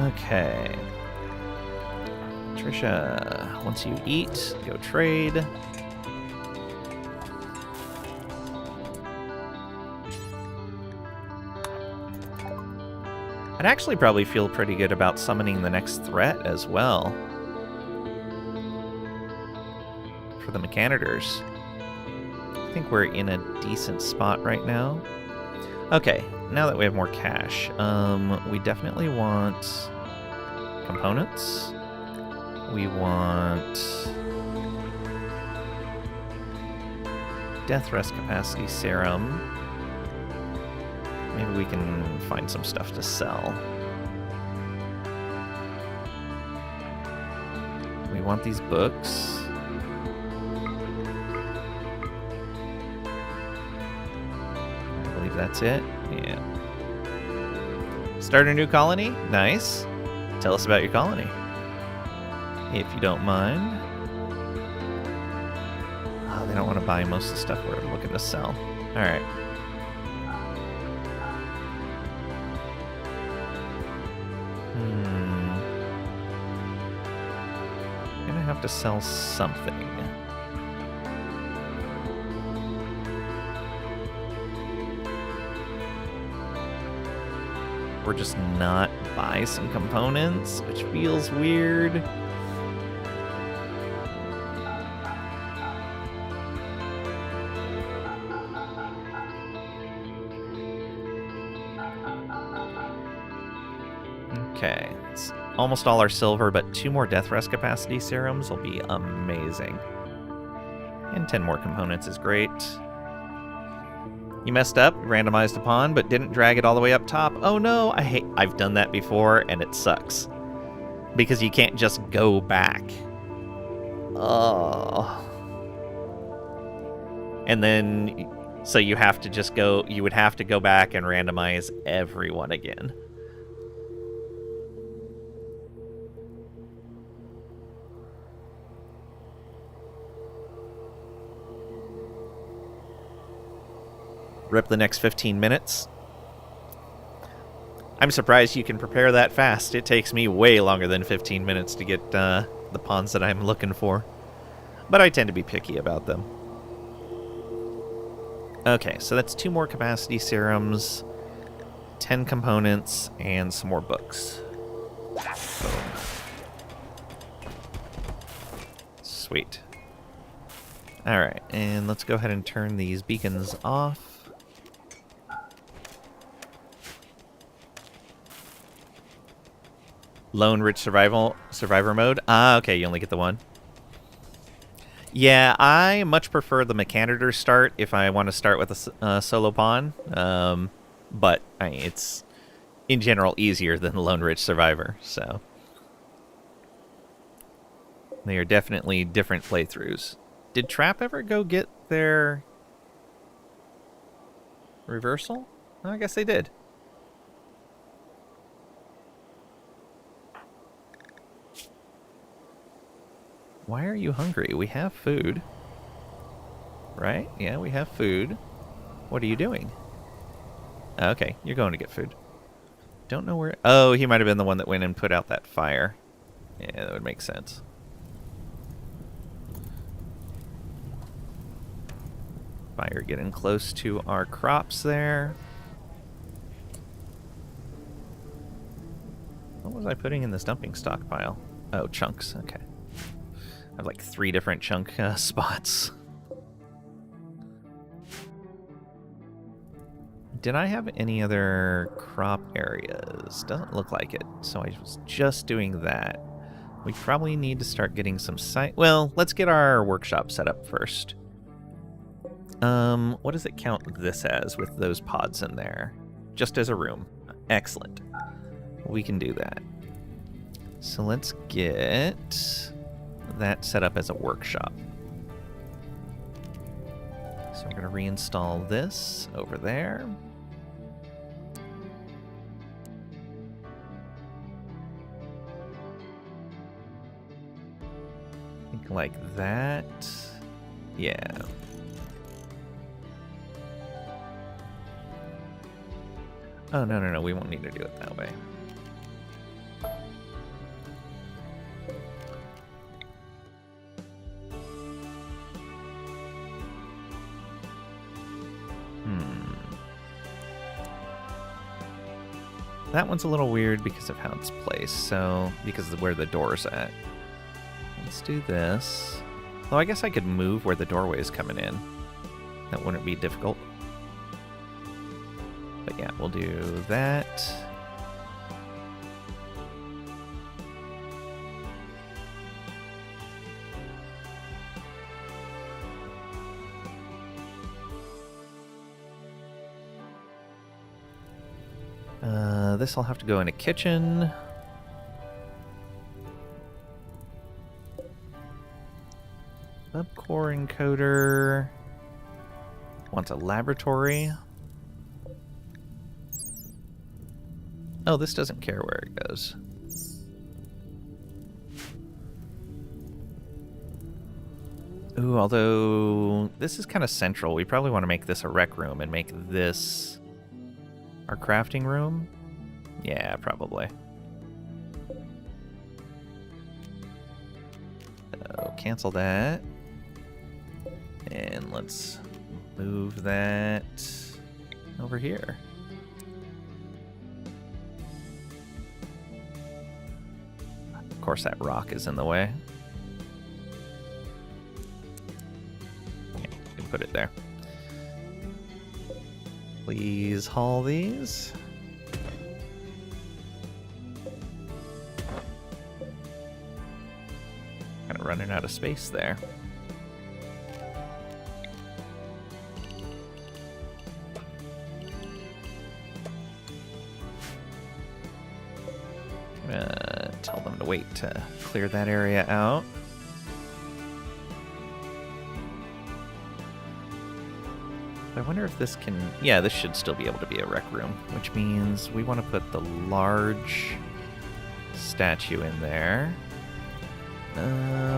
Okay. Trisha, once you eat, go trade. I'd actually probably feel pretty good about summoning the next threat as well. For the Mechanitors. I think we're in a decent spot right now. Okay, now that we have more cash, we definitely want components. We want death rest capacity serum. Maybe we can find some stuff to sell. We want these books. I believe that's it. Yeah. Start a new colony? Nice. Tell us about your colony, if you don't mind. Oh, they don't want to buy most of the stuff we're looking to sell. All right. Have to sell something. Or just not buy some components, which feels weird. Okay. Almost all our silver, but 2 more death rest capacity serums will be amazing. And 10 more components is great. You messed up, randomized a pawn, but didn't drag it all the way up top. Oh no, I've done that before, and it sucks. Because you can't just go back. Oh. And then, so you have to just go, you would have to go back and randomize everyone again. Rip the next 15 minutes. I'm surprised you can prepare that fast. It takes me way longer than 15 minutes to get the pawns that I'm looking for. But I tend to be picky about them. Okay, so that's 2 more capacity serums, 10 components, and some more books. Boom. Sweet. Alright, and let's go ahead and turn these beacons off. Lone Rich Survivor mode? Ah, okay, you only get the one. Yeah, I much prefer the Mechanitor start if I want to start with a solo pawn. But it's, in general, easier than the Lone Rich Survivor, so. They are definitely different playthroughs. Did Trap ever go get their reversal? Oh, I guess they did. Why are you hungry? We have food. Right? Yeah, we have food. What are you doing? Okay, you're going to get food. Don't know where... Oh, he might have been the one that went and put out that fire. Yeah, that would make sense. Fire getting close to our crops there. What was I putting in this dumping stockpile? Oh, chunks. Okay. I have like 3 different chunk spots. Did I have any other crop areas? Doesn't look like it. So I was just doing that. We probably need to start getting some site. Well, let's get our workshop set up first. What does it count this as with those pods in there? Just as a room. Excellent. We can do that. So let's get that set up as a workshop. So we're going to reinstall this over there. I think like that. Yeah. Oh, no, we won't need to do it that way. That one's a little weird because of how it's placed, so because of where the door's at. Let's do this. Though I guess I could move where the doorway is coming in. That wouldn't be difficult. But yeah, we'll do that. This will have to go in a kitchen. Subcore encoder wants a laboratory. Oh, this doesn't care where it goes. Ooh, although this is kind of central. We probably want to make this a rec room and make this our crafting room. Yeah, probably. So cancel that. And let's move that over here. Of course, that rock is in the way. Yeah, you can put it there. Please haul these. Kind of running out of space there. wait to clear that area out. I wonder if this can... Yeah, this should still be able to be a rec room, which means we want to put the large statue in there.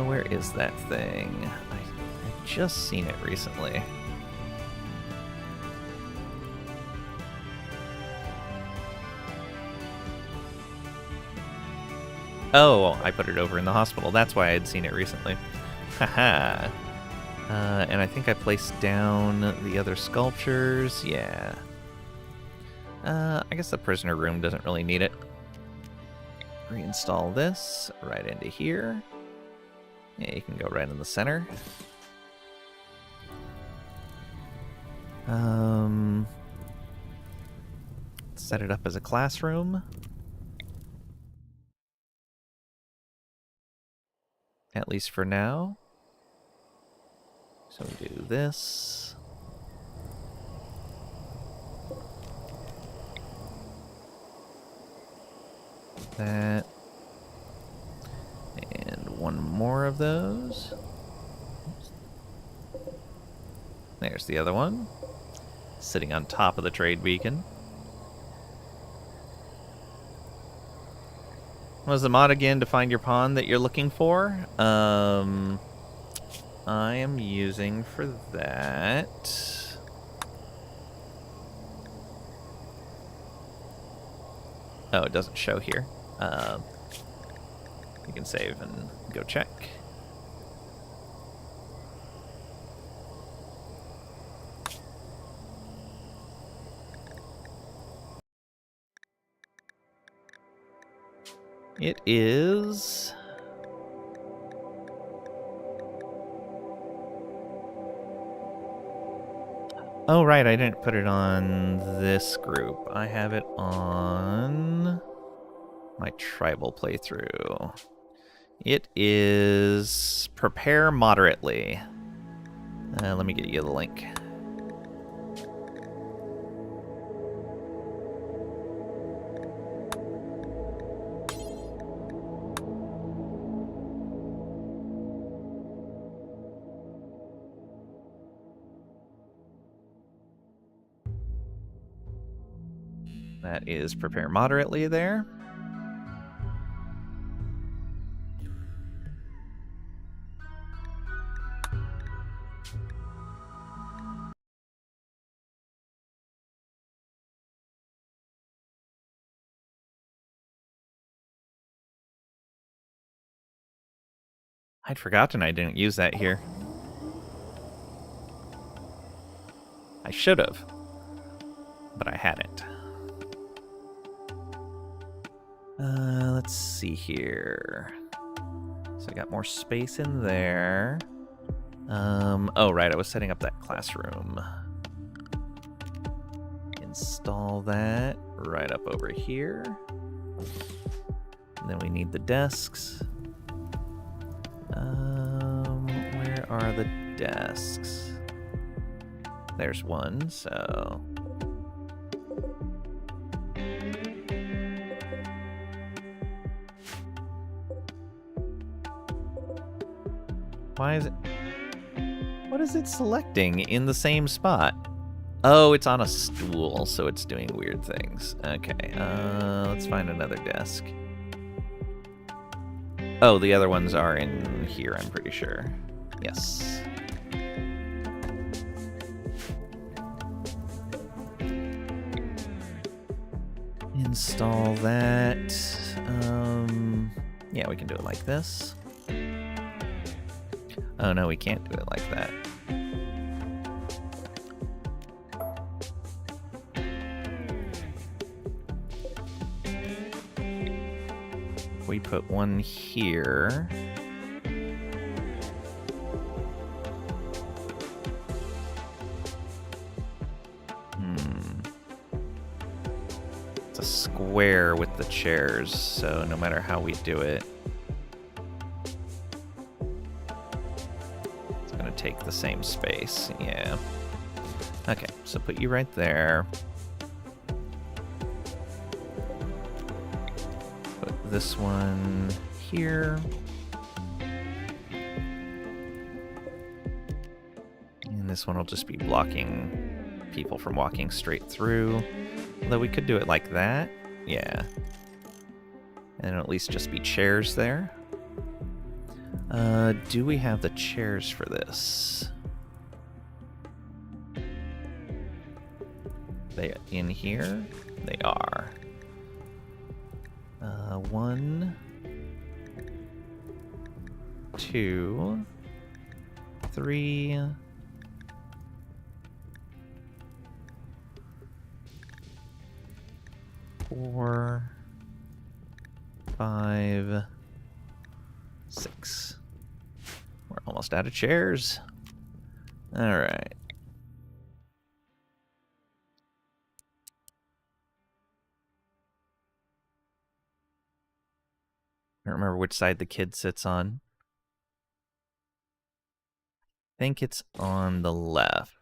Where is that thing? I've just seen it recently. Oh, I put it over in the hospital. That's why I had seen it recently. Haha. And I think I placed down the other sculptures. Yeah. I guess the prisoner room doesn't really need it. Reinstall this right into here. Yeah, you can go right in the center. Set it up as a classroom. At least for now. So we do this. That. And one more of those. There's the other one. Sitting on top of the trade beacon. What was the mod again to find your pawn that you're looking for? I am using for that... Oh, it doesn't show here. You can save and go check. It is... Oh, right, I didn't put it on this group. I have it on my tribal playthrough. It is prepare moderately. Let me get you the link. That is prepare moderately there. I'd forgotten I didn't use that here. I should have, but I hadn't. Let's see here. So I got more space in there. Oh, right, I was setting up that classroom. Install that right up over here. And then we need the desks. Where are the desks? There's one, so... Why is it... What is it selecting in the same spot? Oh, it's on a stool, so it's doing weird things. Okay, let's find another desk. Oh, the other ones are in here, I'm pretty sure. Yes. Install that. Yeah, we can do it like this. Oh no, we can't do it like that. We put one here. It's a square with the chairs, so no matter how we do it, it's gonna take the same space, yeah. Okay, so put you right there. This one here. And this one will just be blocking people from walking straight through. Although we could do it like that. Yeah. And it'll at least just be chairs there. Do we have the chairs for this? They in here? They are. 1, 2, 3. 4, 5, 6. We're almost out of chairs. All right. I don't remember which side the kid sits on. I think it's on the left.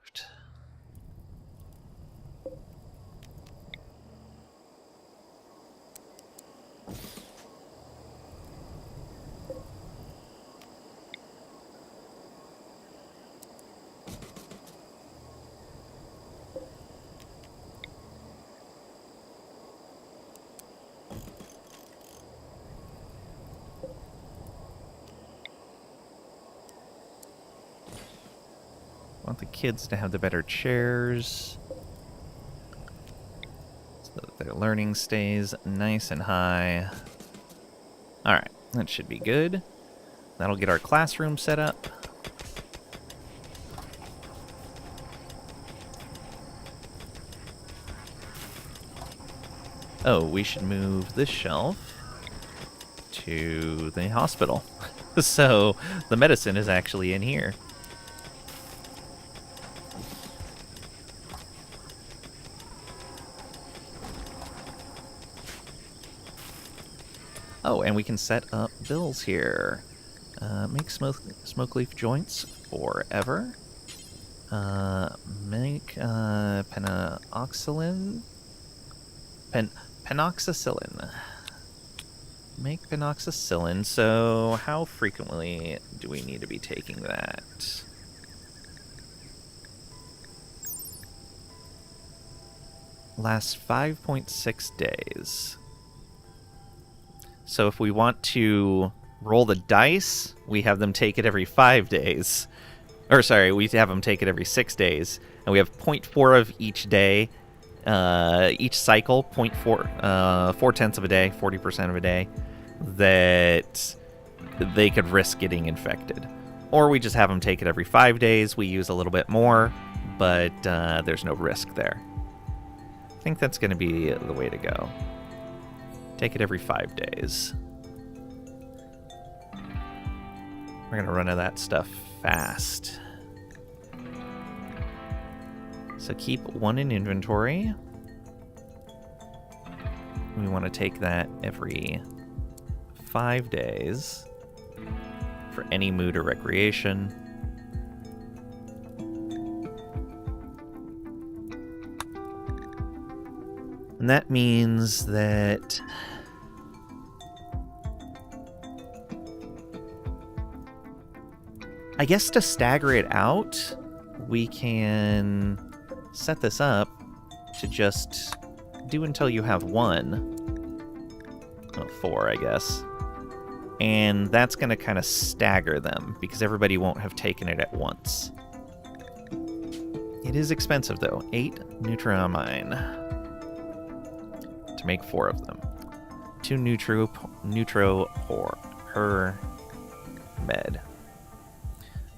Want the kids to have the better chairs so that their learning stays nice and high. Alright, that should be good. That'll get our classroom set up. Oh, we should move this shelf to the hospital. So the medicine is actually in here. Oh, and we can set up bills here. Make smoke leaf joints forever. Make penoxycillin. Penoxycillin. Make penoxycillin. So how frequently do we need to be taking that? Lasts 5.6 days. So if we want to roll the dice, we have them take it every 5 days. Or sorry, we have them take it every 6 days. And we have 0.4 of each day. Each cycle, 0.4, 4/10 of a day, 40% of a day, that they could risk getting infected. Or we just have them take it every 5 days. We use a little bit more, but there's no risk there. I think that's going to be the way to go. Take it every 5 days. We're going to run out of that stuff fast. So keep 1 in inventory. We want to take that every 5 days for any mood or recreation. And that means that I guess to stagger it out, we can set this up to just do until you have 1. Well, 4, I guess. And that's going to kind of stagger them because everybody won't have taken it at once. It is expensive, though. 8 Neutramine to make 4 of them. 2 Neutro per med.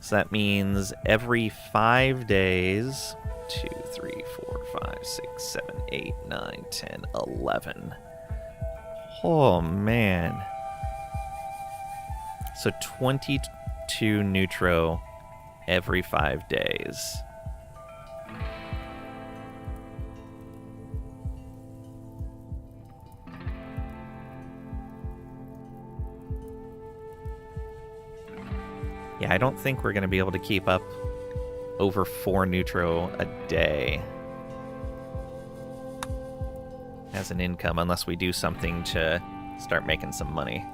So that means every 5 days, 2, 3, 4, 5, 6, 7, 8, 9, 10, 11. Oh, man. So 22 Neutro every 5 days. Yeah, I don't think we're going to be able to keep up over 4 Neutro a day as an income unless we do something to start making some money.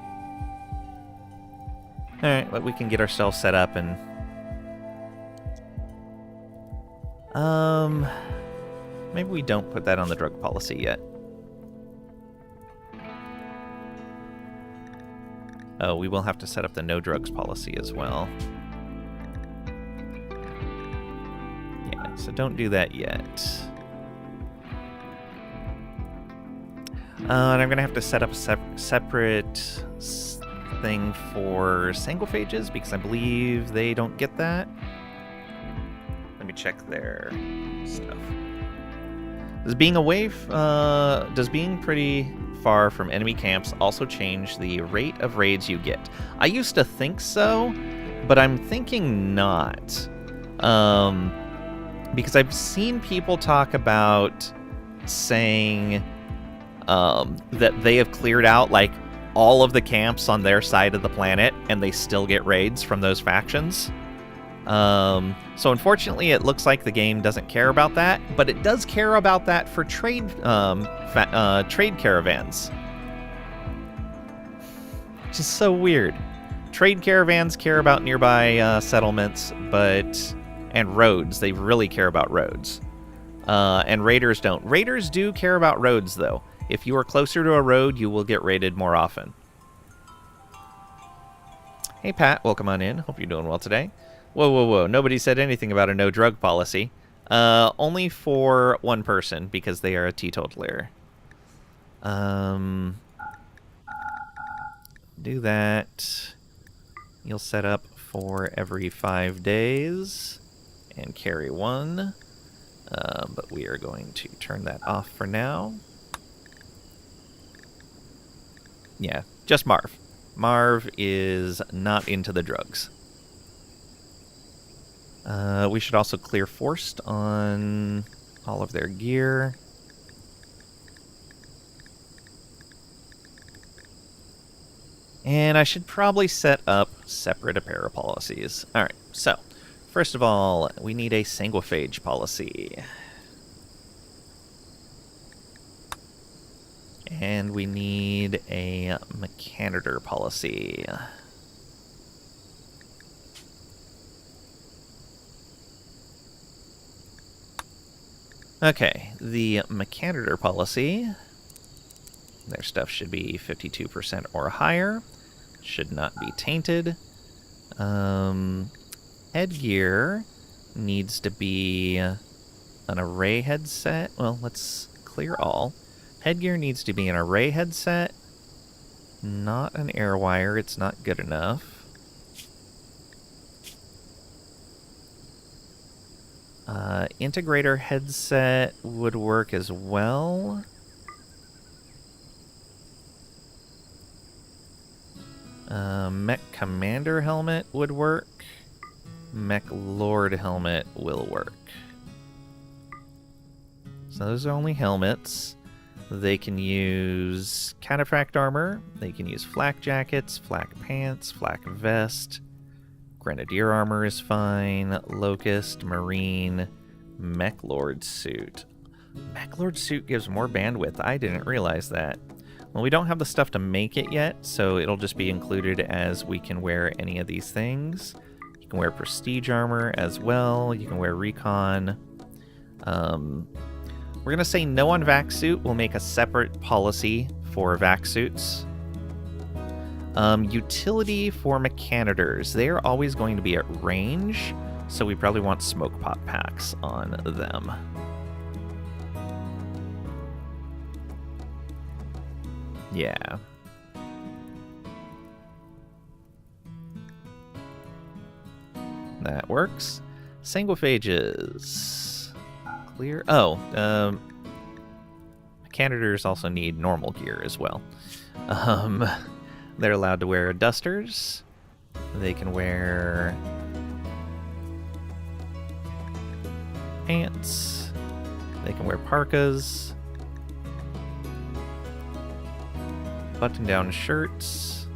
Alright, but we can get ourselves set up and... Maybe we don't put that on the drug policy yet. Oh, we will have to set up the no drugs policy as well. Yeah, so don't do that yet. And I'm going to have to set up a separate thing for sangophages because I believe they don't get that. Let me check their stuff. Does being pretty far from enemy camps also change the rate of raids you get? I used to think so, but I'm thinking not. Because I've seen people talk about saying that they have cleared out like all of the camps on their side of the planet and they still get raids from those factions. So unfortunately, it looks like the game doesn't care about that, but it does care about that for trade caravans. Which is so weird. Trade caravans care about nearby settlements, and roads. They really care about roads. And raiders don't. Raiders do care about roads, though. If you are closer to a road, you will get raided more often. Hey, Pat. Welcome on in. Hope you're doing well today. Whoa, whoa, whoa. Nobody said anything about a no-drug policy. Only for one person, because they are a teetotaler. Do that. You'll set up for every 5 days and carry one. But we are going to turn that off for now. Yeah, just Marv. Marv is not into the drugs. We should also clear forced on all of their gear. And I should probably set up separate apparel policies. Alright, so, first of all, we need a sanguiphage policy. And we need a mechanitor policy. Okay, the mechanitor policy, their stuff should be 52% or higher. Should not be tainted. Headgear needs to be an array headset. Well, let's clear all. Headgear needs to be an array headset, not an air wire. It's not good enough. Integrator headset would work as well. Mech Commander helmet would work. Mech Lord helmet will work. So those are only helmets. They can use cataphract armor. They can use flak jackets, flak pants, flak vest. Grenadier armor is fine. Locust, Marine, Mech Lord suit. Mech Lord suit gives more bandwidth. I didn't realize that. Well, we don't have the stuff to make it yet, so it'll just be included as we can wear any of these things. You can wear prestige armor as well. You can wear recon. We're going to say no on vac suit. We'll make a separate policy for vac suits. Utility for mechanitors. They're always going to be at range, so we probably want smoke pot packs on them. Yeah. That works. Sanguiphages. Clear. Oh, mechanitors also need normal gear as well. They're allowed to wear dusters. They can wear pants. They can wear parkas. Button-down shirts.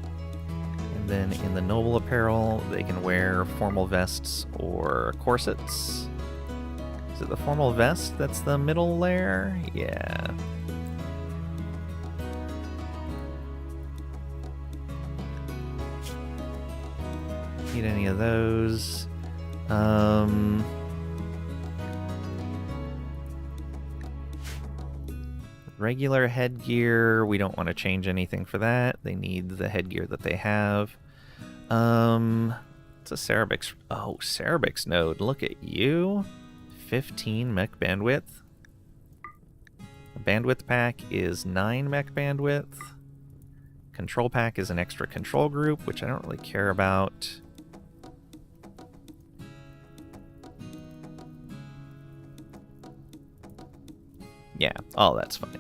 And then in the noble apparel, they can wear formal vests or corsets. Is it the formal vest that's the middle layer? Yeah. need any of those. Regular headgear, we don't want to change anything for that. They need the headgear that they have. It's a Cerebix. Oh, Cerebix node. Look at you. 15 mech bandwidth. The bandwidth pack is 9 mech bandwidth. Control pack is an extra control group, which I don't really care about. Yeah, oh, that's fine.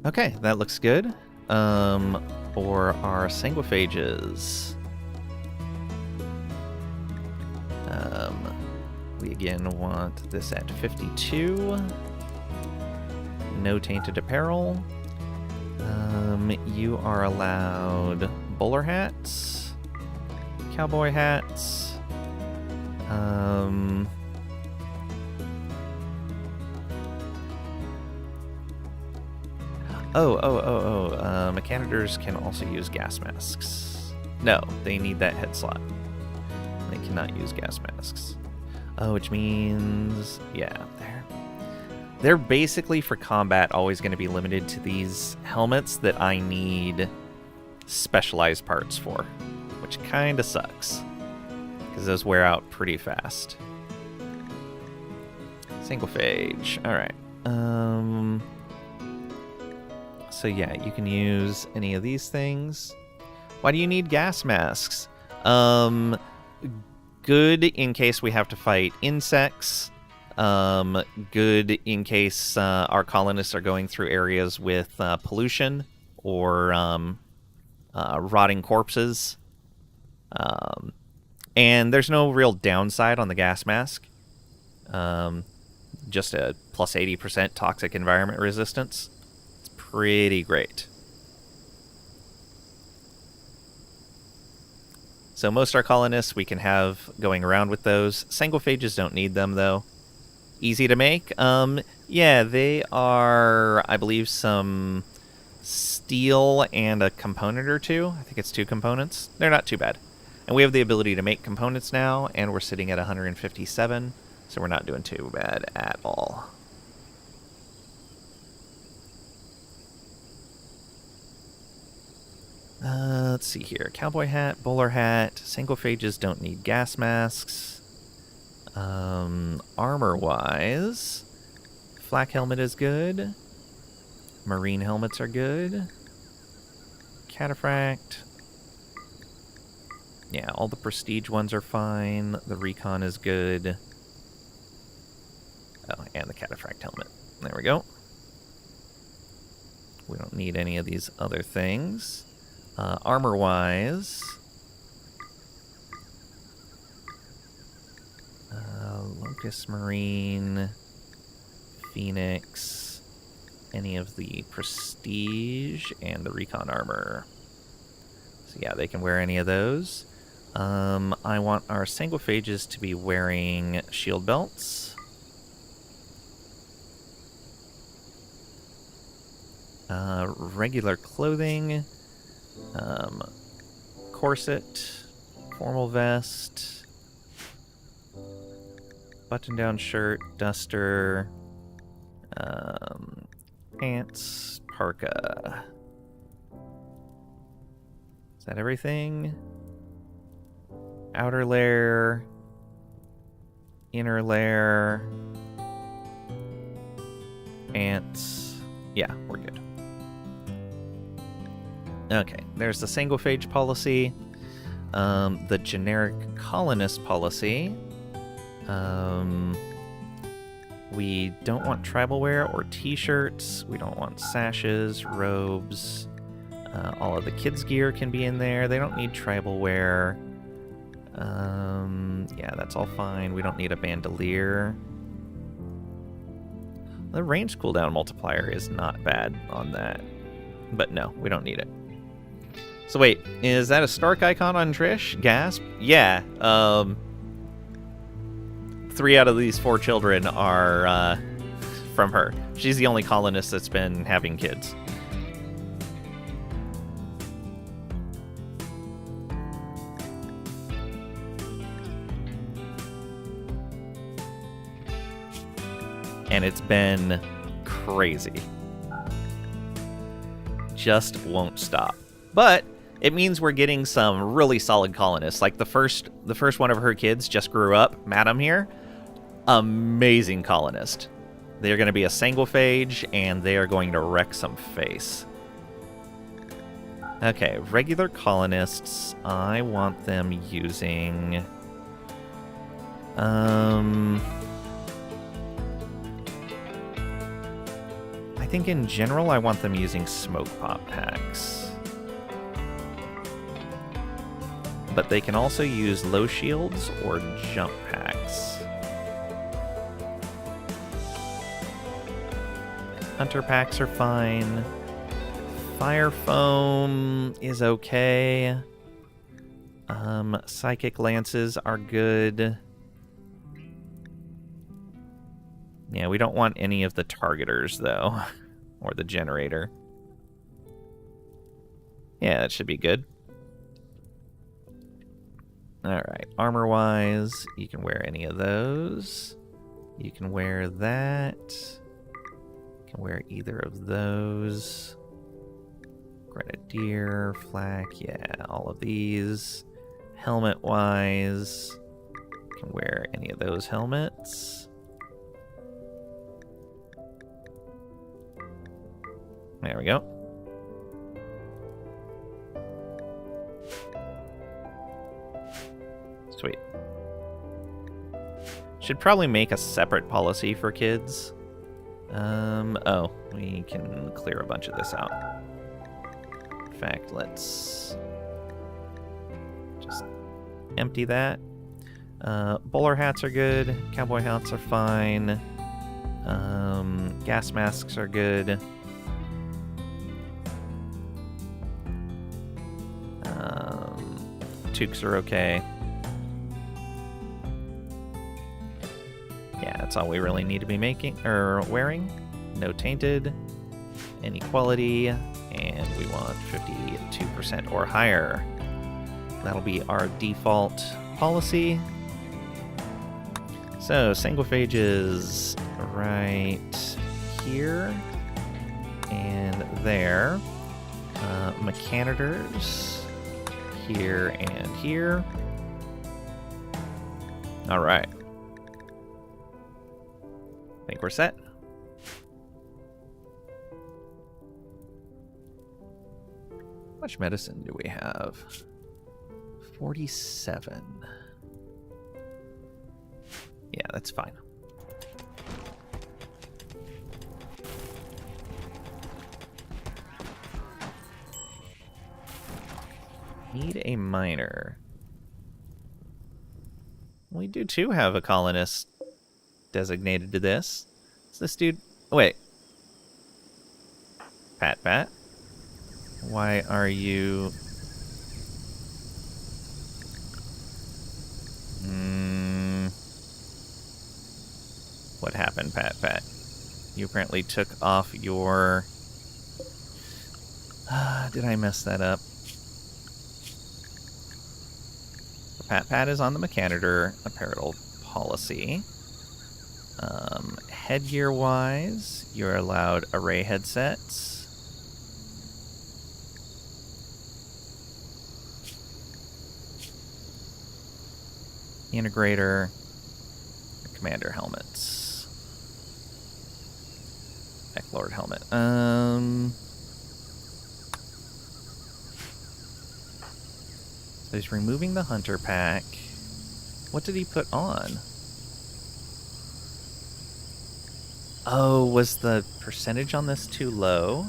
Okay, that looks good. For our sanguiphages, we again want this at 52. No tainted apparel. You are allowed bowler hats, cowboy hats. Mechanitors can also use gas masks. No, they need that head slot. They cannot use gas masks. Oh, which means, yeah, they're basically for combat always going to be limited to these helmets that I need specialized parts for, which kind of sucks because those wear out pretty fast. Single phage. All right. So yeah, you can use any of these things. Why do you need gas masks? Good in case we have to fight insects. Good in case our colonists are going through areas with pollution or rotting corpses. And there's no real downside on the gas mask. Just a plus 80% toxic environment resistance. Pretty great. So most our colonists we can have going around with those. Sanguiphages don't need them though. Easy to make. Yeah, they are, I believe, some steel and a component or two. I think it's 2 components. They're not too bad. And we have the ability to make components now, and we're sitting at 157, so we're not doing too bad at all. Let's see here. Cowboy hat, bowler hat. Sanguiphages don't need gas masks. Armor-wise, flak helmet is good. Marine helmets are good. Cataphract. Yeah, all the prestige ones are fine. The recon is good. Oh, and the cataphract helmet. There we go. We don't need any of these other things. Armor-wise, Locust Marine, Phoenix, any of the Prestige, and the Recon Armor. So yeah, they can wear any of those. I want our sanguiphages to be wearing shield belts. Regular clothing. Corset, formal vest, button-down shirt, duster, pants, parka. Is that everything? Outer layer, inner layer, pants. Yeah, we're good. Okay, there's the sanguiphage policy, the generic colonist policy. We don't want tribal wear or t-shirts. We don't want sashes, robes. All of the kids' gear can be in there. They don't need tribal wear. Yeah, that's all fine. We don't need a bandolier. The range cooldown multiplier is not bad on that. But no, we don't need it. So wait, is that a Stark icon on Trish? Gasp? Yeah. 3 out of these 4 children are from her. She's the only colonist that's been having kids. and it's been crazy. Just won't stop. But it means we're getting some really solid colonists. Like the first one of her kids just grew up, Madam here. Amazing colonist. They're going to be a sanguiphage, and they are going to wreck some face. Okay, regular colonists, I want them using... I think in general I want them using smoke pop packs. But they can also use low shields or jump packs. Hunter packs are fine. Fire foam is okay. Psychic lances are good. Yeah, we don't want any of the targeters, though. Or the generator. Yeah, that should be good. Alright, armor-wise, you can wear any of those. You can wear that. You can wear either of those. Grenadier, flak, yeah, all of these. Helmet-wise, you can wear any of those helmets. There we go. Sweet. Should probably make a separate policy for kids. Oh, we can clear a bunch of this out. In fact, let's just empty that. Bowler hats are good. Cowboy hats are fine. Gas masks are good. Toques are okay. Yeah, that's all we really need to be making or wearing. No tainted, inequality, and we want 52% or higher. That'll be our default policy. So, sanguiphages right here and there. Mechanitors here and here. All right. I think we're set. How much medicine do we have? 47. Yeah, that's fine. Need a miner. We do too have a colonist designated to this. Is this dude... Oh, wait. Pat. Why are you... What happened, Pat? You apparently took off your... did I mess that up? Pat is on the Mechanitor apparel policy. Headgear-wise, you're allowed array headsets. Integrator, commander helmets. Lord helmet. So he's removing the hunter pack. What did he put on? Oh, was the percentage on this too low?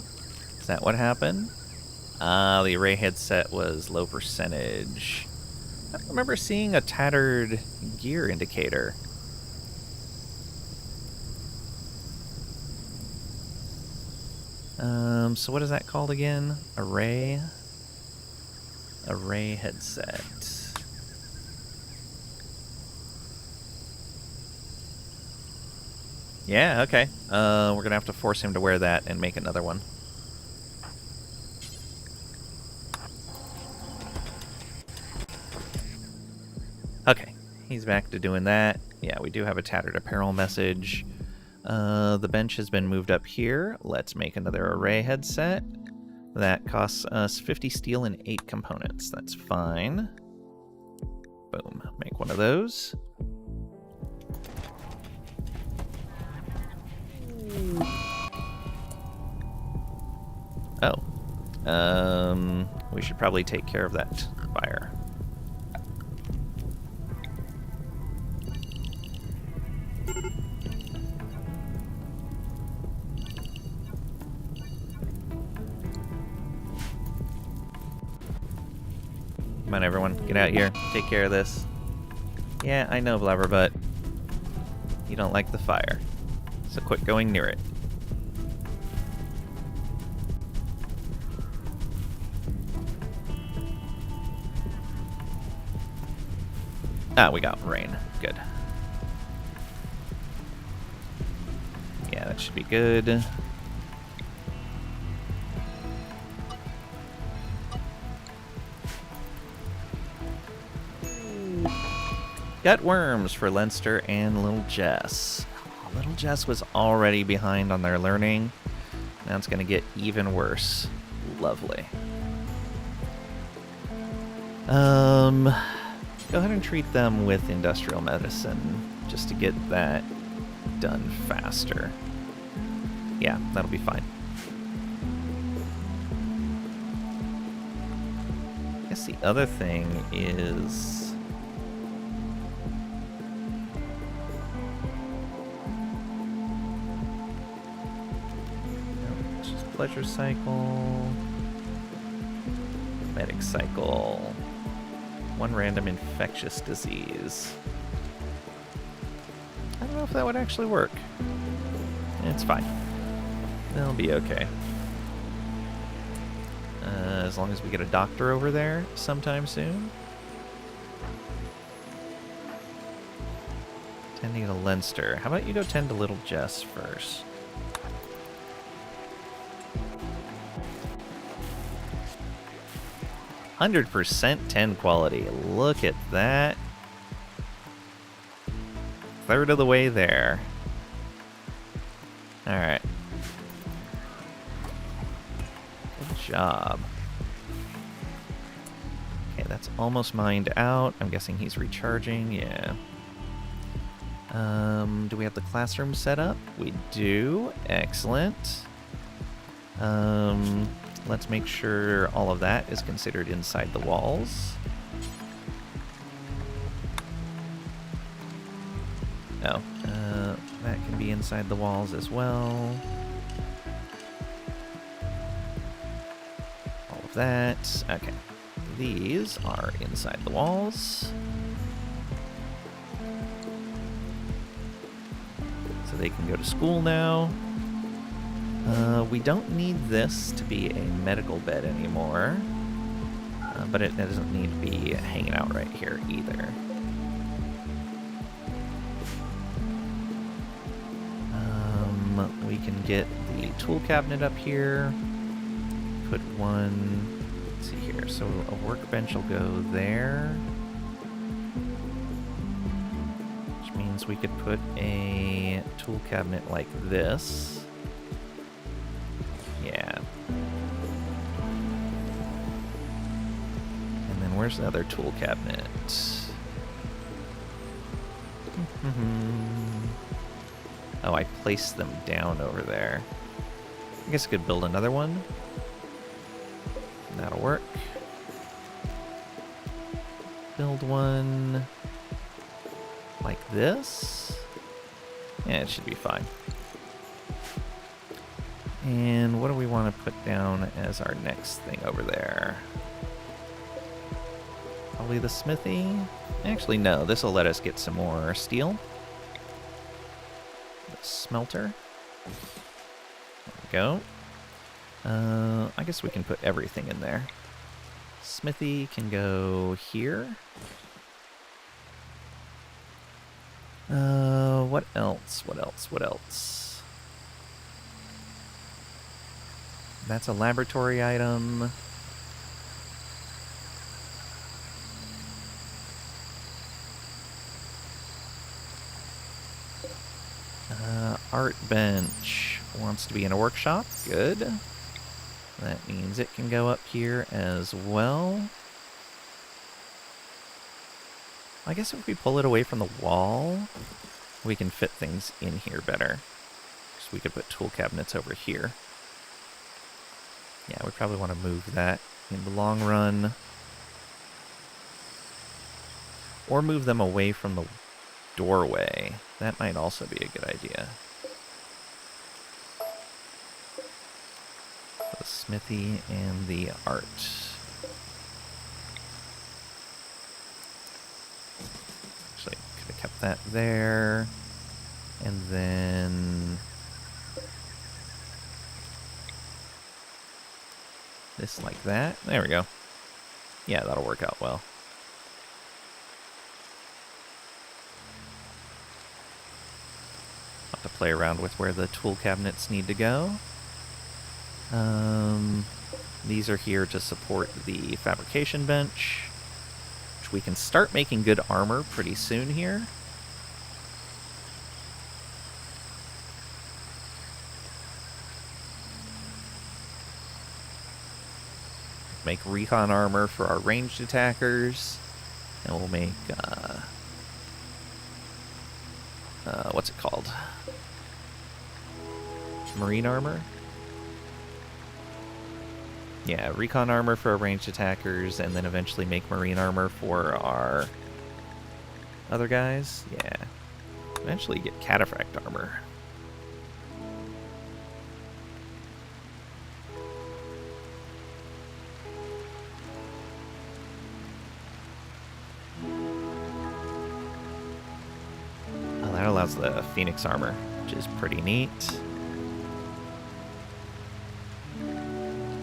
Is that what happened? The array headset was low percentage. I don't remember seeing a tattered gear indicator. So what is that called again? Array headset. Yeah, okay. We're gonna have to force him to wear that and make another one. Okay, he's back to doing that. Yeah, we do have a tattered apparel message. The bench has been moved up here. Let's make another array headset. That costs us 50 steel and 8 components. That's fine. Boom. Make one of those. Oh. We should probably take care of that fire. Come on, everyone. Get out here. Take care of this. Yeah, I know, Blubberbutt. You don't like the fire. So quit going near it. Ah, we got rain. Good. Yeah, that should be good. Got worms for Leinster and Little Jess. Little Jess was already behind on their learning. Now it's going to get even worse. Lovely. Go ahead and treat them with industrial medicine just to get that done faster. Yeah, that'll be fine. I guess the other thing is... Pleasure cycle, medic cycle, one random infectious disease. I don't know if that would actually work. It's fine. They'll be okay. As long as we get a doctor over there sometime soon. Tending to Leinster. How about you go tend to Little Jess first? %, 10 quality. Look at that. Third of the way there. Alright. Good job. Okay, that's almost mined out. I'm guessing he's recharging. Yeah. Do we have the classroom set up? We do. Excellent. Let's make sure all of that is considered inside the walls. Oh, that can be inside the walls as well. All of that. Okay. These are inside the walls. So they can go to school now. We don't need this to be a medical bed anymore, but it doesn't need to be hanging out right here either. We can get the tool cabinet up here, put one, let's see here, so a workbench will go there, which means we could put a tool cabinet like this. Yeah. And then where's the other tool cabinet? Oh, I placed them down over there. I guess I could build another one. That'll work. Build one like this. Yeah, it should be fine. And what do we want to put down as our next thing over there? Probably the smithy? Actually, no. This will let us get some more steel. The smelter. There we go. I guess we can put everything in there. Smithy can go here. What else? What else? What else? That's a laboratory item. art bench wants to be in a workshop. Good. That means it can go up here as well. I guess if we pull it away from the wall, we can fit things in here better. So we could put tool cabinets over here. Yeah, we probably want to move that in the long run. Or move them away from the doorway. That might also be a good idea. The smithy and the art. Actually, could have kept that there. And then this like that. There we go. Yeah, that'll work out well. I'll have to play around with where the tool cabinets need to go. These are here to support the fabrication bench, which we can start making good armor pretty soon here. Make recon armor for our ranged attackers, and we'll make, what's it called? Marine armor? Yeah, recon armor for our ranged attackers, and then eventually make marine armor for our other guys. Yeah. Eventually get cataphract armor. Oh, that allows the phoenix armor, which is pretty neat.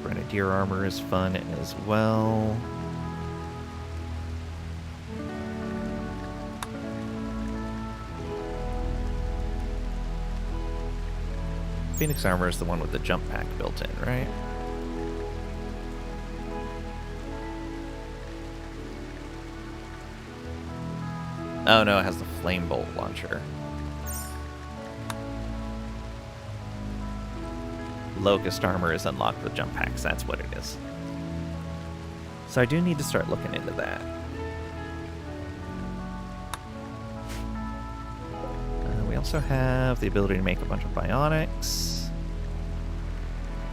Grenadier armor is fun as well. Phoenix armor is the one with the jump pack built in, right? Oh no, it has the flame bolt launcher. Locust armor is unlocked with jump packs, that's what it is. So I do need to start looking into that. We also have the ability to make a bunch of bionics.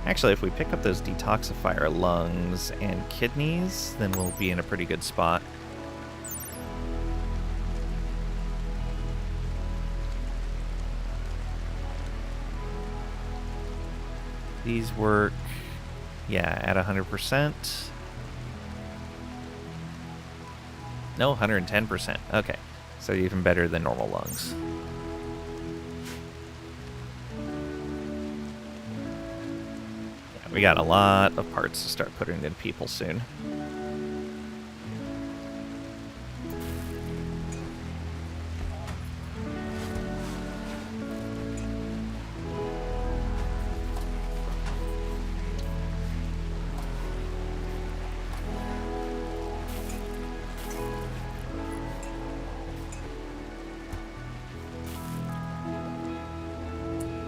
Actually, if we pick up those detoxifier lungs and kidneys, then we'll be in a pretty good spot. These work, yeah, at 100%. No, 110%. Okay, so even better than normal lungs. Yeah, we got a lot of parts to start putting in people soon.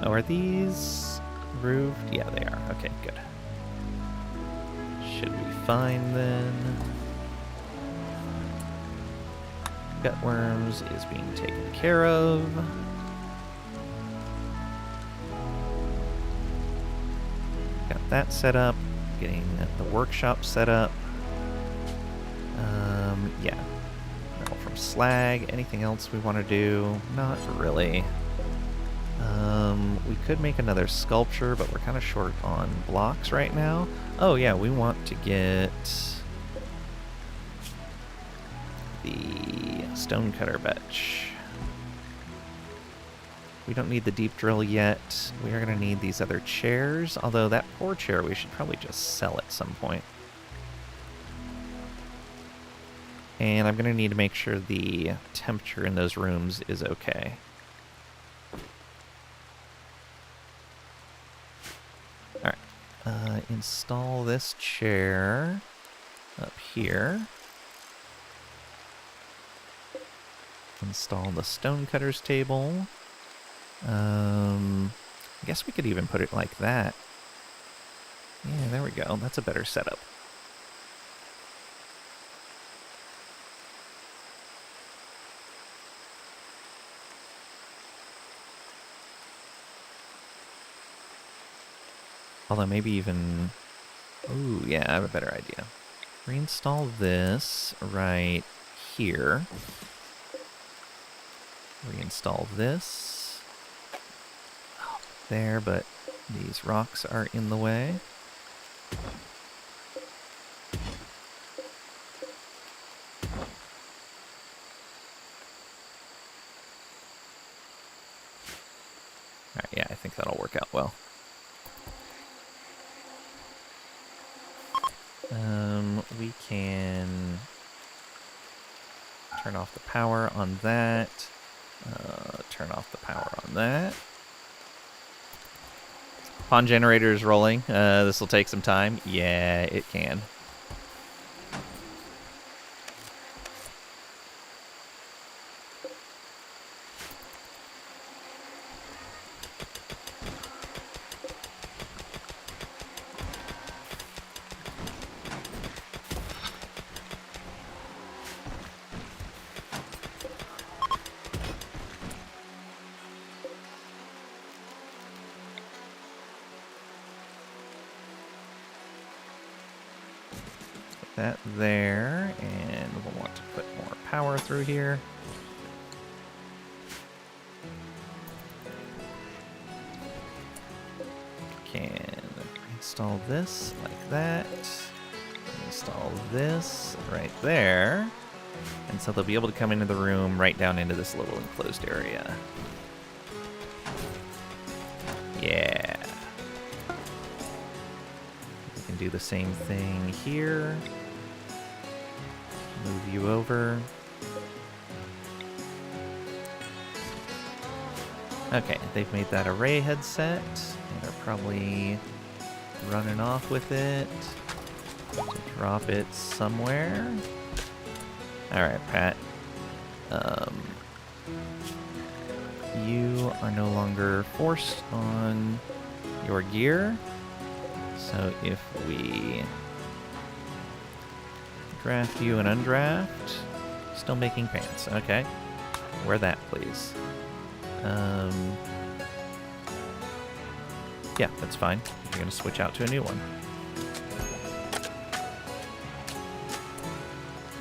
Oh, are these roofed? Yeah, they are. Okay, good. Should be fine then. Gutworms is being taken care of. Got that set up. Getting the workshop set up. Yeah. Metal from slag. Anything else we want to do? Not really. We could make another sculpture, but we're kind of short on blocks right now. Oh yeah, we want to get the stonecutter bench. We don't need the deep drill yet. We are going to need these other chairs, although that poor chair we should probably just sell at some point. And I'm going to need to make sure the temperature in those rooms is okay. Install this chair up here. Install the stonecutter's table. I guess we could even put it like that. Yeah, there we go. That's a better setup. Although maybe even... Ooh, yeah, I have a better idea. Reinstall this right here. Reinstall this there, but these rocks are in the way. Alright, yeah, I think that'll work out well. We can turn off the power on that. Turn off the power on that. Pond generator is rolling. This will take some time. Yeah, it can. That there, and we'll want to put more power through here. Can install this like that. Install this right there. And so they'll be able to come into the room right down into this little enclosed area. Yeah. We can do the same thing here. Move you over. Okay, they've made that array headset. They're probably running off with it. Drop it somewhere. Alright, Pat. You are no longer forced on your gear. So if we draft you and undraft, still making pants. Okay. Wear that, please. Yeah, that's fine. You're going to switch out to a new one.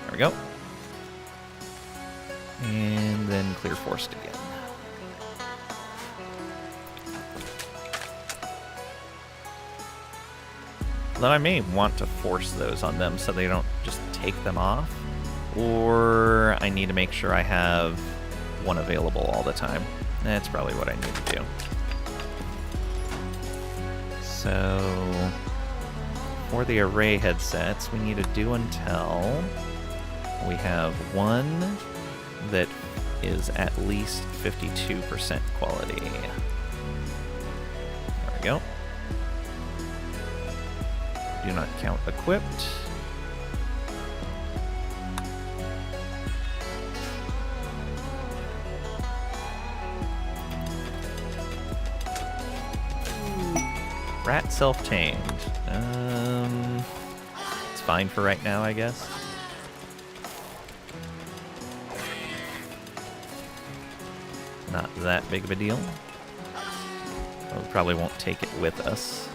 There we go. And then clear forced again. Though I may want to force those on them so they don't just take them off. Or I need to make sure I have one available all the time. That's probably what I need to do. So for the array headsets, we need to do until we have one that is at least 52% quality. There we go. Do not count equipped. Rat self-tamed. It's fine for right now, I guess. Not that big of a deal. We probably won't take it with us.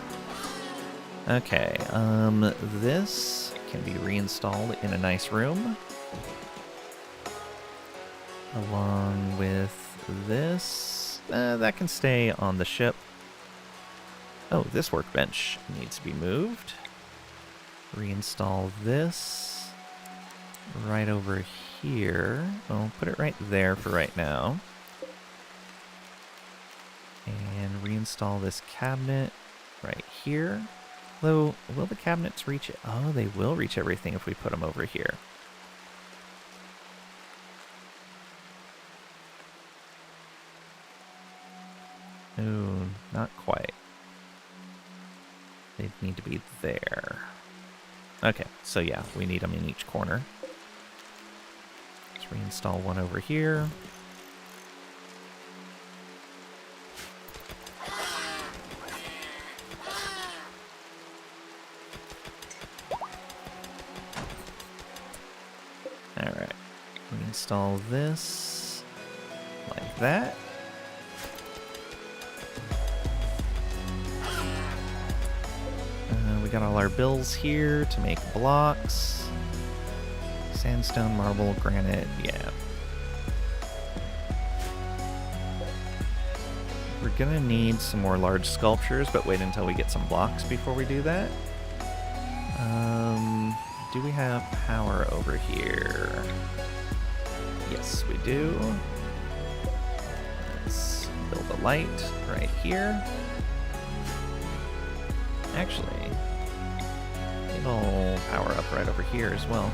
Okay, this can be reinstalled in a nice room. Along with this. That can stay on the ship. Oh, this workbench needs to be moved. Reinstall this right over here. I'll put it right there for right now. And reinstall this cabinet right here. Though, will the cabinets reach it? Oh, they will reach everything if we put them over here. Oh, not quite. They need to be there. Okay, so yeah, we need them in each corner. Let's reinstall one over here. Install this like that. We got all our bills here to make blocks. Sandstone, marble, granite, yeah. We're gonna need some more large sculptures, but wait until we get some blocks before we do that. Do we have power over here? Yes, we do. Let's build a light right here. Actually, it'll power up right over here as well.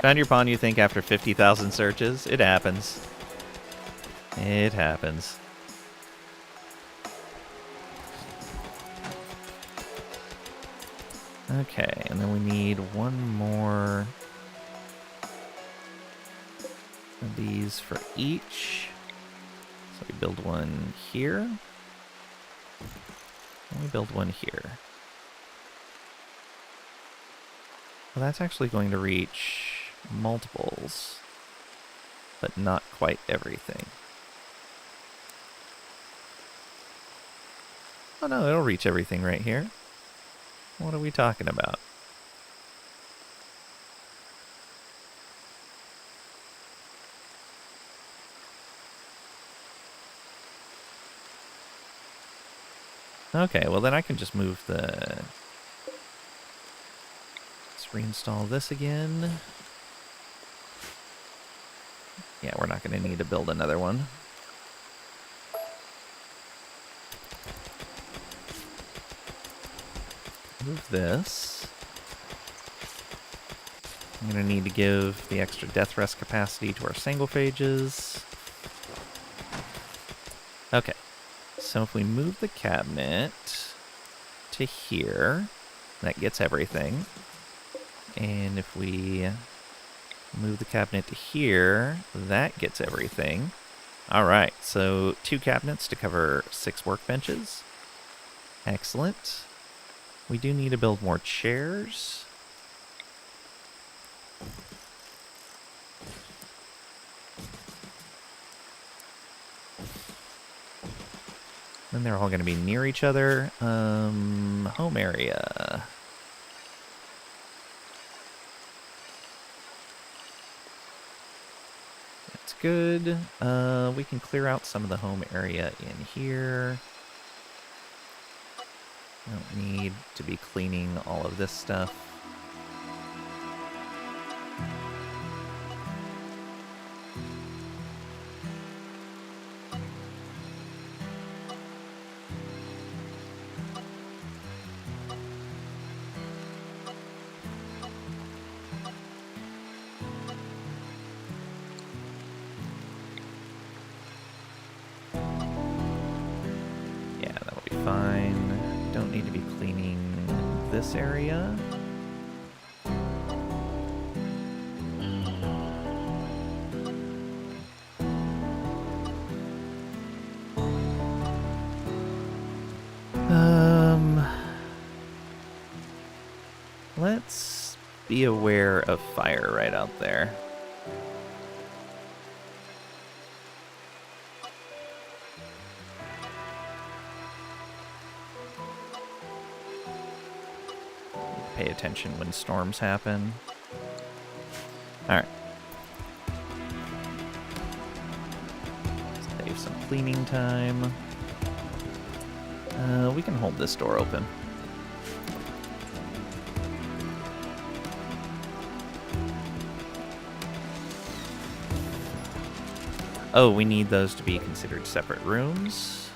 Found your pawn, you think, after 50,000 searches? It happens. It happens. Okay, and then we need one more of these for each. So we build one here. And we build one here. Well, that's actually going to reach multiples, but not quite everything. Oh no, it'll reach everything right here. What are we talking about? Okay, well then I can just move the... Let's reinstall this again. Yeah, we're not going to need to build another one. Move this. I'm going to need to give the extra death rest capacity to our sanglephages. Okay, so if we move the cabinet to here, that gets everything. And if we move the cabinet to here, that gets everything. Alright, so 2 cabinets to cover 6 workbenches. Excellent. We do need to build more chairs. Then they're all going to be near each other. Home area. That's good. We can clear out some of the home area in here. Don't need to be cleaning all of this stuff. Yeah, that'll be fine. Don't need to be cleaning this area. Let's be aware of fire right out there. Pay attention when storms happen. Alright. Save some cleaning time. We can hold this door open. Oh, we need those to be considered separate rooms.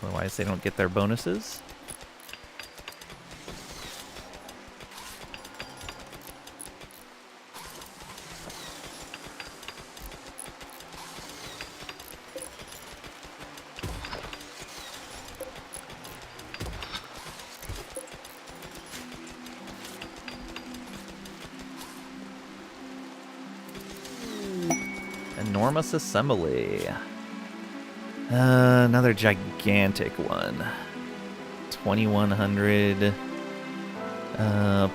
Otherwise they don't get their bonuses. Enormous assembly. Another gigantic one. 2,100.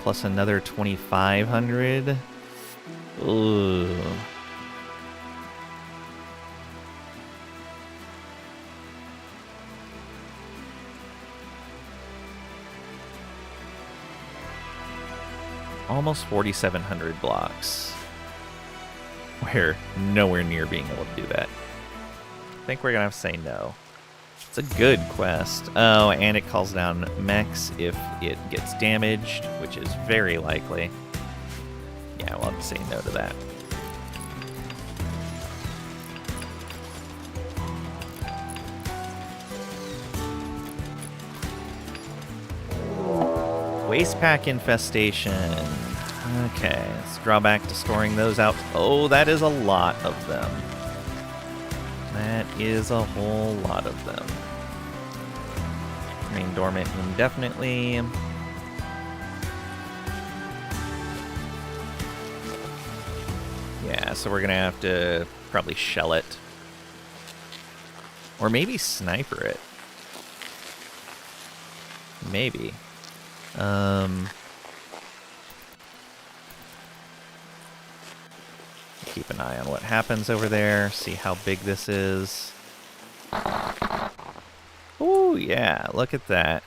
Plus another 2,500. Ooh. Almost 4,700 blocks. We're nowhere near being able to do that. I think we're gonna have to say no. It's a good quest. Oh, and it calls down mechs if it gets damaged, which is very likely. Yeah, we'll have to say no to that. Waste pack infestation. Okay, let's draw back to storing those out. Oh, that is a lot of them. That is a whole lot of them. Remain dormant indefinitely. Yeah, so we're gonna have to probably shell it. Or maybe sniper it. Maybe. Keep an eye on what happens over there, see how big this is. Oh, yeah, look at that.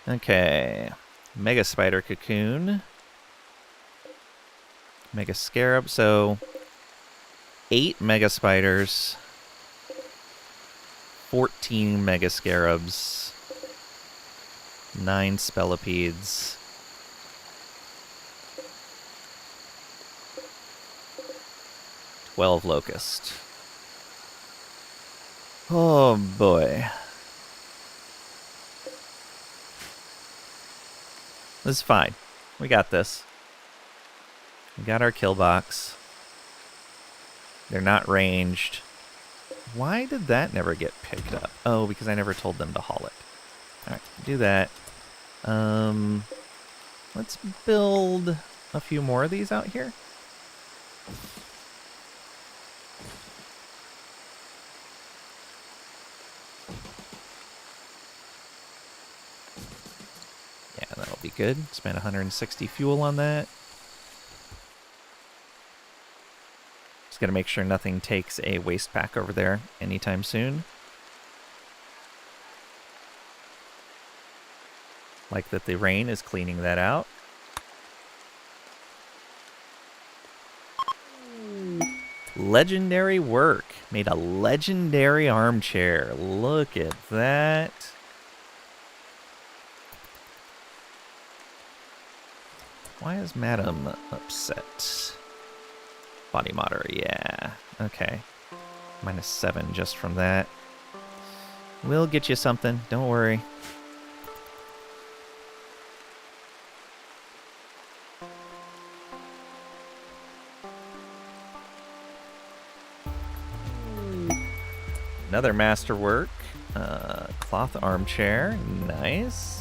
Okay. Mega Spider Cocoon. Mega Scarab, so 8 Mega Spiders. 14 Mega Scarabs. 9 Spellipedes. 12 Locust. Oh boy. This is fine. We got this. We got our kill box. They're not ranged. Why did that never get picked up? Oh, because I never told them to haul it. Alright, do that. Let's build a few more of these out here. Yeah, that'll be good. Spend 160 fuel on that. Just gotta make sure nothing takes a waste pack over there anytime soon. Like that the rain is cleaning that out. Legendary work. Made a legendary armchair. Look at that. Why is Madam upset? Body modder, yeah. Okay. -7 just from that. We'll get you something, don't worry. Another masterwork. Cloth armchair, nice.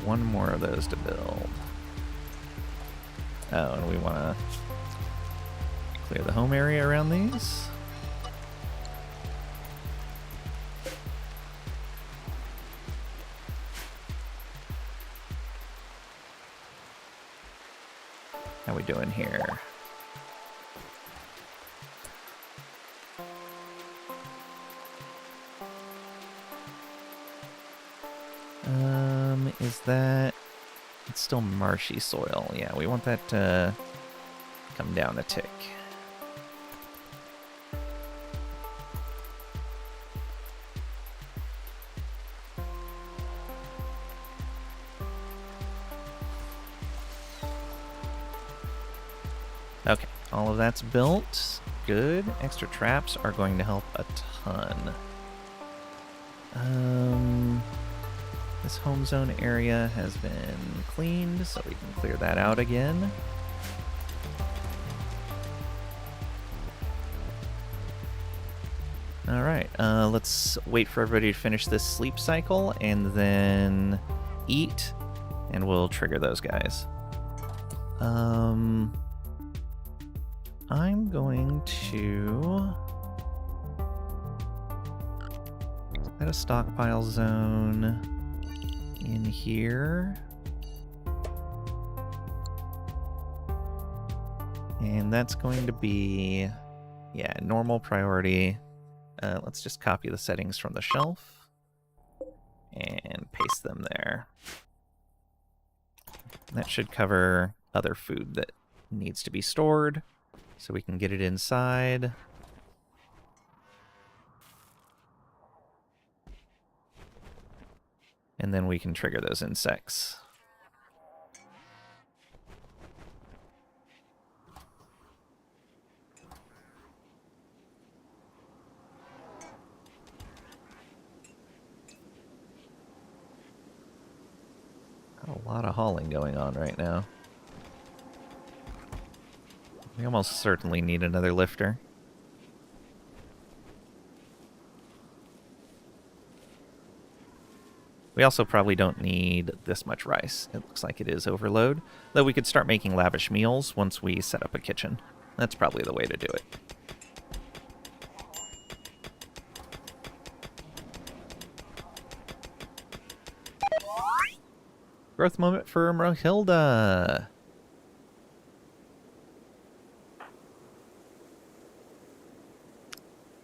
One more of those to build. Oh, and we want to clear the home area around these. How we doing here? Is that... It's still marshy soil. Yeah, we want that to come down a tick. Okay, all of that's built. Good. Extra traps are going to help a ton. This home zone area has been cleaned, so we can clear that out again. Alright, let's wait for everybody to finish this sleep cycle and then eat, and we'll trigger those guys. I'm going to set a stockpile zone in here. And that's going to be, yeah, normal priority. Let's just copy the settings from the shelf and paste them there. That should cover other food that needs to be stored, so we can get it inside. And then we can trigger those insects. Got a lot of hauling going on right now. We almost certainly need another lifter. We also probably don't need this much rice. It looks like it is overload. Though we could start making lavish meals once we set up a kitchen. That's probably the way to do it. Growth moment for Rohilda.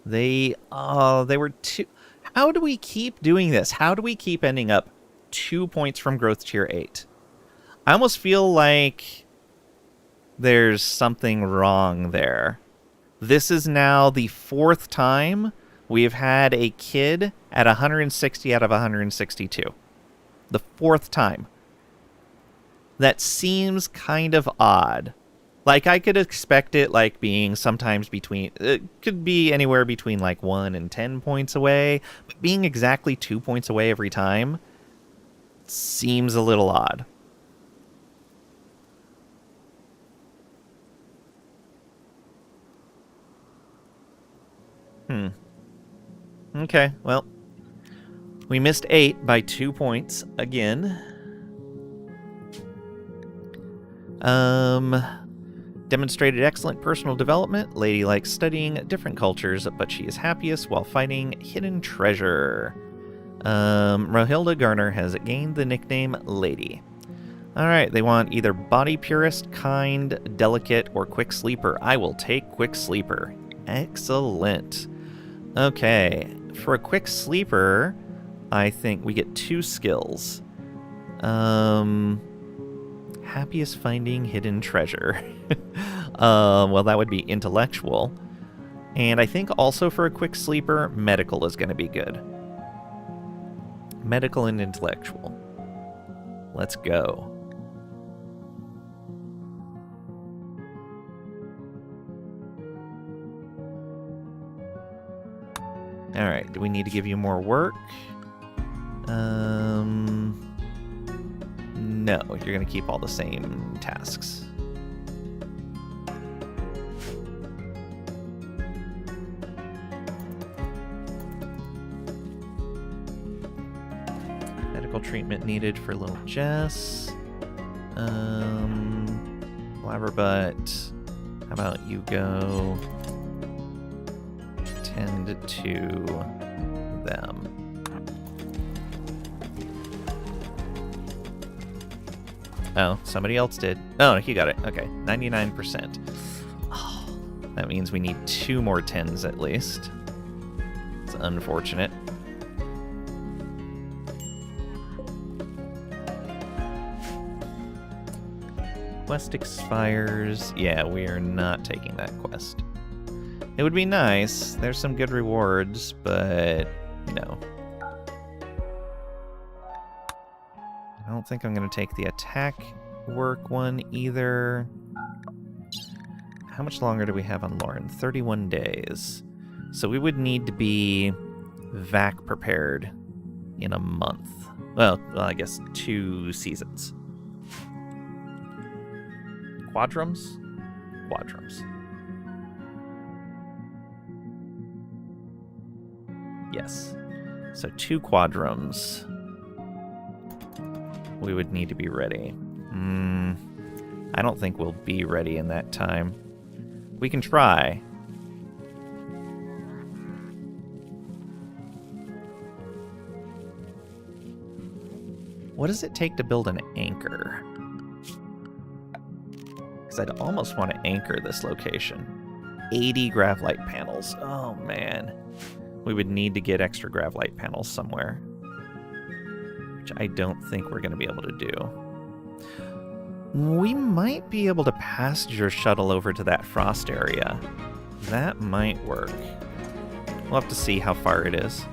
They were two. How do we keep doing this? How do we keep ending up 2 points from growth tier 8? I almost feel like there's something wrong there. This is now the 4th time we've had a kid at 160 out of 162. The 4th time. That seems kind of odd. Like, I could expect it, like, being sometimes between... It could be anywhere between, like, 1 and 10 points away. But being exactly 2 points away every time seems a little odd. Okay, well. We missed 8 by 2 points again. Demonstrated excellent personal development. Lady likes studying different cultures, but she is happiest while fighting hidden treasure. Rohilda Garner has gained the nickname Lady. Alright, they want either body purist, kind, delicate, or quick sleeper. I will take quick sleeper. Excellent. Okay, for a quick sleeper, I think we get 2 skills. Happiest finding hidden treasure. Well, that would be intellectual. And I think also for a quick sleeper, medical is going to be good. Medical and intellectual. Let's go. Alright, do we need to give you more work? No, you're going to keep all the same tasks. Medical treatment needed for little Jess. Blabberbutt, how about you go tend to them? Oh, somebody else did. Oh, he got it. Okay, 99%. Oh, that means we need 2 more 10s at least. It's unfortunate. Quest expires. Yeah, we are not taking that quest. It would be nice. There's some good rewards, but no. I don't think I'm going to take the attack work one either. How much longer do we have on Lauren? 31 days. So we would need to be vac prepared in a month. Well, I guess 2 seasons. Quadrums? Quadrums. Yes. So 2 quadrums. We would need to be ready. I don't think we'll be ready in that time. We can try. What does it take to build an anchor? Because I'd almost want to anchor this location. 80 gravlite panels. Oh, man. We would need to get extra gravlite panels somewhere. Which I don't think we're going to be able to do. We might be able to passenger shuttle over to that frost area. That might work. We'll have to see how far it is.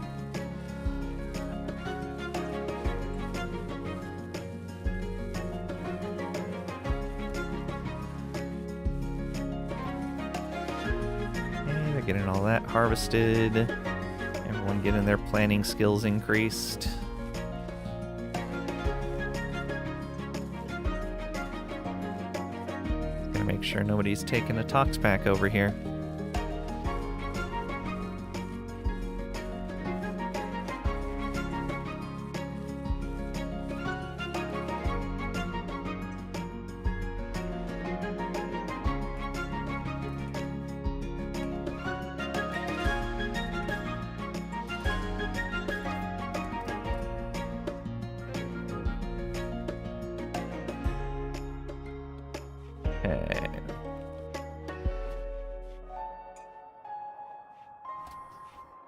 Getting all that harvested. Everyone getting their planning skills increased. Gonna make sure nobody's taking a tox pack over here.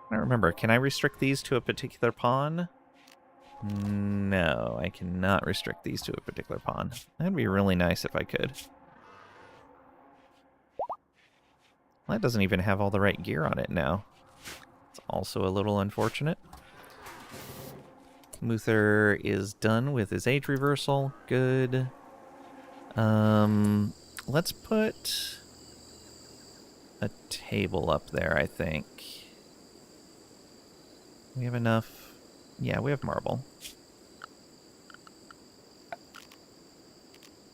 I don't remember. Can I restrict these to a particular pawn? No, I cannot restrict these to a particular pawn. That'd be really nice if I could. Well, that doesn't even have all the right gear on it now. It's also a little unfortunate. Muther is done with his age reversal. Good. Let's put a table up there, I think. We have enough. Yeah, we have marble.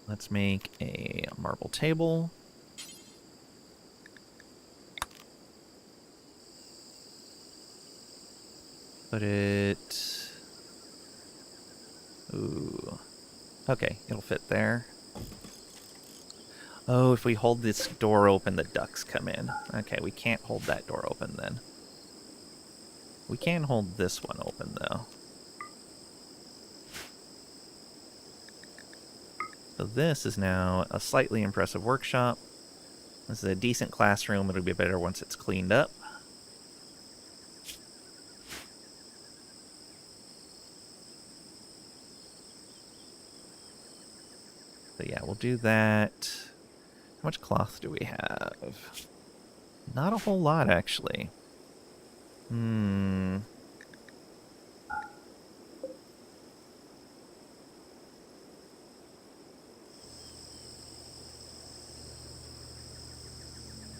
Let's make a marble table. Put it... Ooh. Okay, it'll fit there. Oh, if we hold this door open, the ducks come in. Okay, we can't hold that door open then. We can hold this one open, though. So this is now a slightly impressive workshop. This is a decent classroom. It'll be better once it's cleaned up. So yeah, we'll do that. How much cloth do we have? Not a whole lot, actually.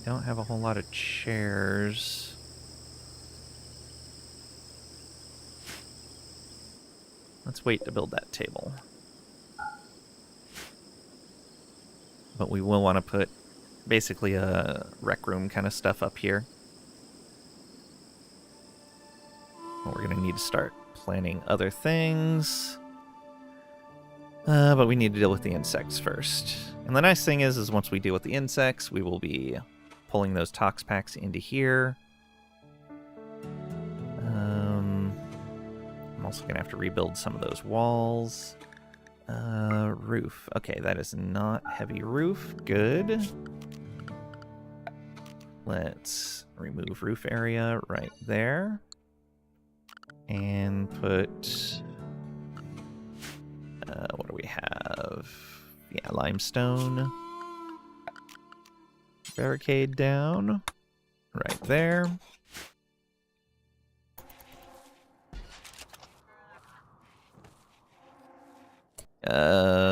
Don't have a whole lot of chairs. Let's wait to build that table. But we will want to put basically a rec room kind of stuff up here. We're going to need to start planning other things. But we need to deal with the insects first. And the nice thing is once we deal with the insects, we will be pulling those tox packs into here. I'm also going to have to rebuild some of those walls. Roof. Okay, that is not heavy roof. Good. Let's remove roof area right there. And put... what do we have? Yeah, limestone. Barricade down. Right there.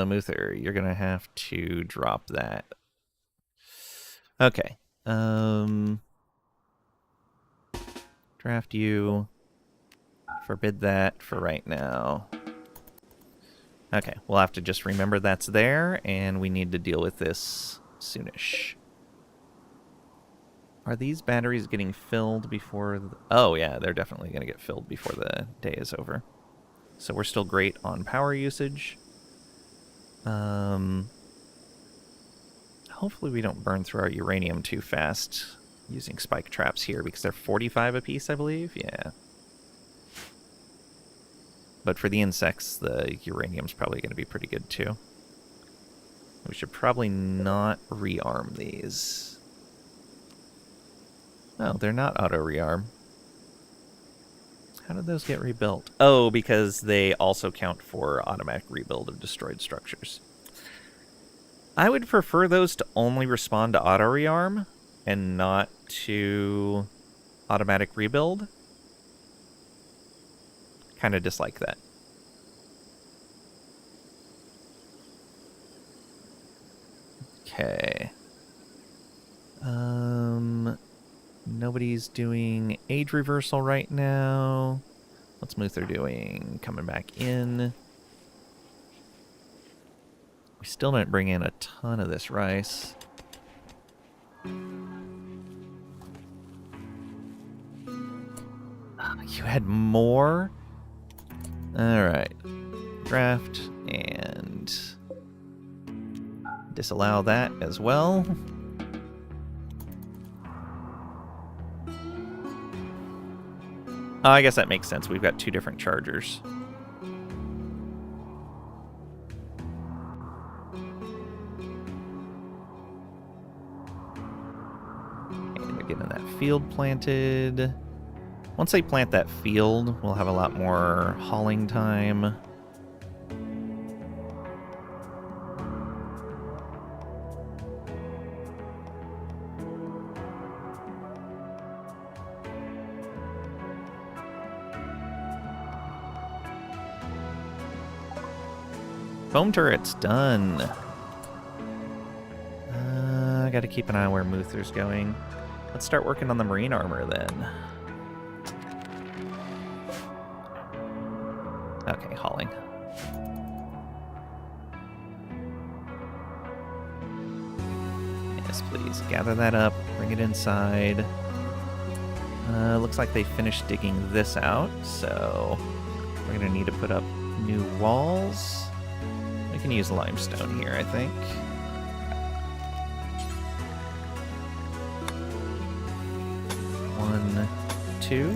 Muther, you're gonna have to drop that. Okay. Draft you. Forbid that for right now. Okay, we'll have to just remember that's there, and we need to deal with this soonish. Are these batteries getting filled before... Oh, yeah, they're definitely going to get filled before the day is over. So we're still great on power usage. Hopefully we don't burn through our uranium too fast using spike traps here, because they're 45 apiece, I believe? Yeah. But for the insects, the uranium's probably going to be pretty good, too. We should probably not rearm these. Oh, they're not auto-rearm. How did those get rebuilt? Oh, because they also count for automatic rebuild of destroyed structures. I would prefer those to only respond to auto-rearm and not to automatic rebuild. Kind of dislike that. Okay. Nobody's doing age reversal right now. What's Muther doing? Coming back in. We still didn't bring in a ton of this rice. You had more? Alright. Draft and disallow that as well. I guess that makes sense. We've got two different chargers. And we're getting that field planted. Once they plant that field, we'll have a lot more hauling time. Foam turret's done. I gotta keep an eye on where Muther's going. Let's start working on the marine armor then. Okay, hauling. Yes, please. Gather that up, bring it inside. Looks like they finished digging this out, so we're gonna need to put up new walls. We can use limestone here, I think. One, two.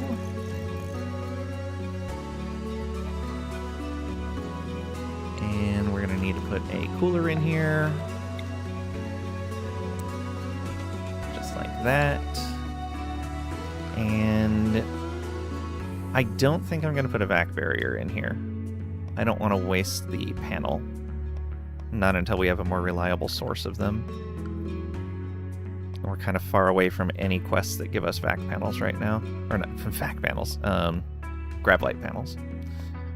And we're gonna need to put a cooler in here. Just like that. And I don't think I'm gonna put a vac barrier in here. I don't want to waste the panel. Not until we have a more reliable source of them. We're kind of far away from any quests that give us vac panels right now. Or not, vac panels. Gravlite panels.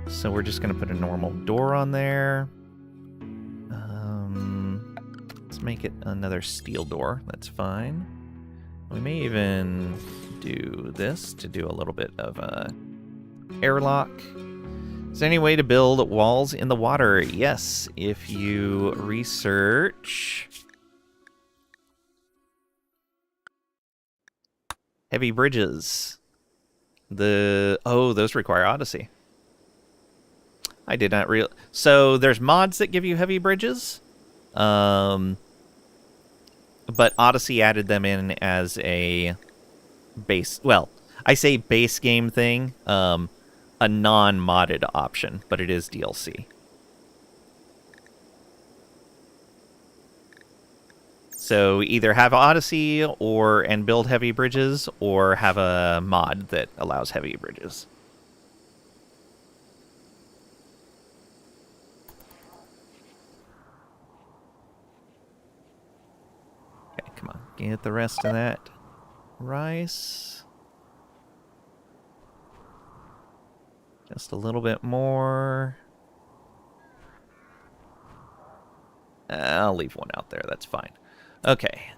So we're just going to put a normal door on there. Let's make it another steel door. That's fine. We may even do this to do a little bit of a airlock. Is there any way to build walls in the water? Yes, if you research heavy bridges. Those require Odyssey. I did not real. So there's mods that give you heavy bridges, but Odyssey added them in as a base. Well, I say base game thing. A non-modded option, but it is DLC. So either have Odyssey and build heavy bridges, or have a mod that allows heavy bridges. Okay, come on. Get the rest of that rice. Just a little bit more. I'll leave one out there. That's fine. Okay.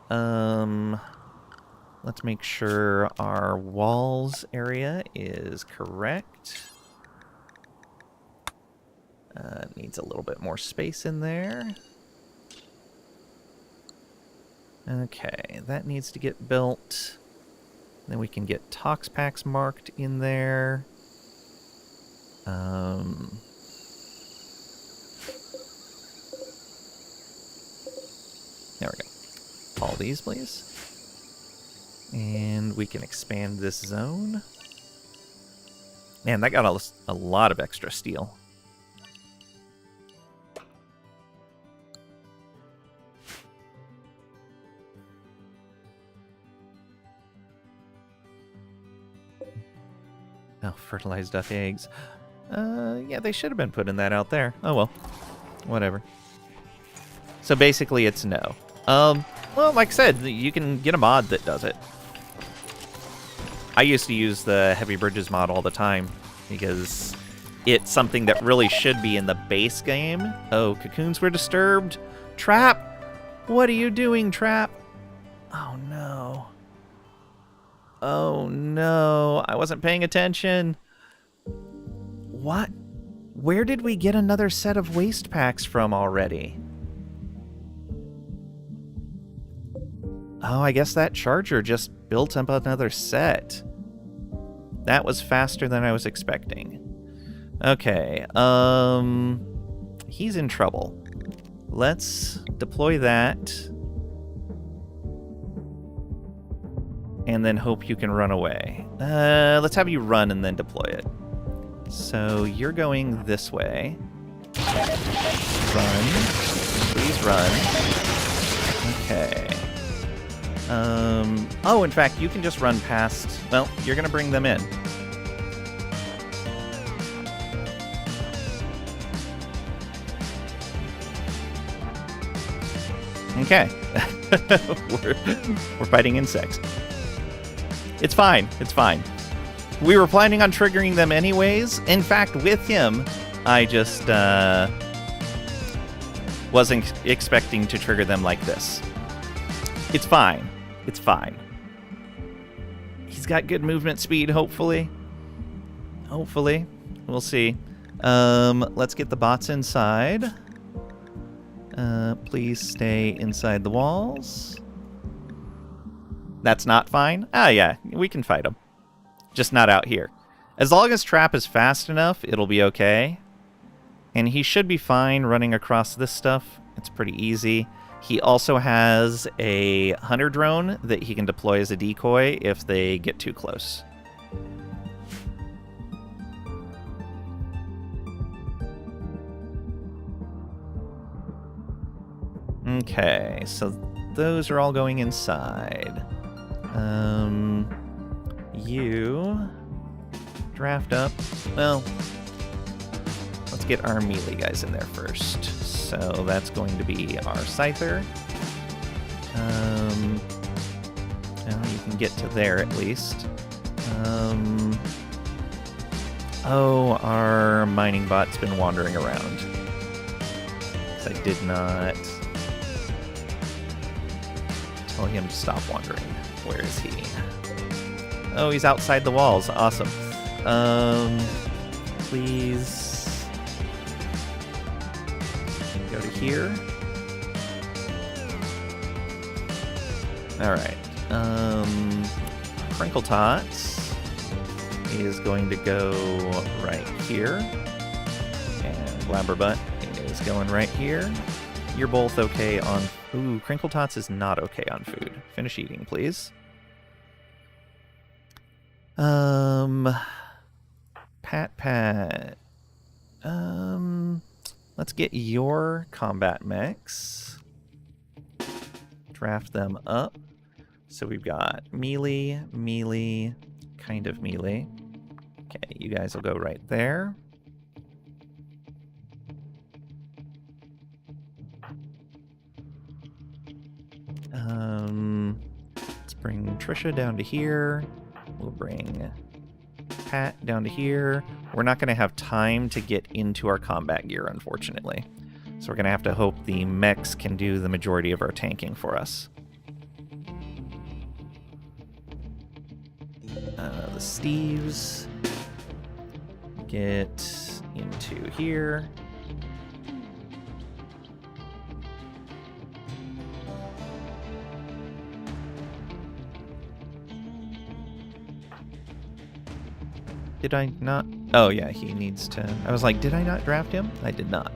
Let's make sure our walls area is correct. Needs a little bit more space in there. Okay, that needs to get built. Then we can get tox packs marked in there. There we go. All these, please. And we can expand this zone. Man, that got a lot of extra steel. Oh, fertilized duck eggs. Yeah, they should have been putting that out there. Oh well. Whatever. So basically it's no. Well, like I said, you can get a mod that does it. I used to use the Heavy Bridges mod all the time because it's something that really should be in the base game. Oh, cocoons were disturbed. Trap! What are you doing, Trap? Oh no. Oh no, I wasn't paying attention. What? Where did we get another set of waste packs from already? Oh, I guess that charger just built up another set. That was faster than I was expecting. Okay, he's in trouble. Let's deploy that. And then hope you can run away. Let's have you run and then deploy it. So you're going this way. Run. Please run. Okay. Oh, in fact, you can just run past... Well, you're going to bring them in. Okay. we're fighting insects. It's fine. It's fine. We were planning on triggering them anyways. In fact, with him, I just wasn't expecting to trigger them like this. It's fine. It's fine. He's got good movement speed, hopefully. Hopefully. We'll see. Let's get the bots inside. Please stay inside the walls. That's not fine? Ah, yeah. We can fight him. Just not out here. As long as Trap is fast enough, it'll be okay. And he should be fine running across this stuff. It's pretty easy. He also has a hunter drone that he can deploy as a decoy if they get too close. Okay, so those are all going inside. You draft up. Well, let's get our melee guys in there first. So that's going to be our Scyther. Well, you can get to there at least. Oh, our mining bot's been wandering around. I did not tell him to stop wandering. Where is he? Oh, he's outside the walls. Awesome. Please go to here. All right. Crinkle Tots is going to go right here, and Blabberbutt is going right here. You're both okay on... Ooh, Crinkle Tots is not okay on food. Finish eating, please. Pat. Let's get your combat mechs. Draft them up. So we've got melee, kind of melee. Okay, you guys will go right there. Let's bring Trisha down to here. We'll bring Pat down to here. We're not going to have time to get into our combat gear, unfortunately. So we're going to have to hope the mechs can do the majority of our tanking for us. The Steves get into here. Did I not? Oh, yeah, he needs to... I was like, did I not draft him? I did not.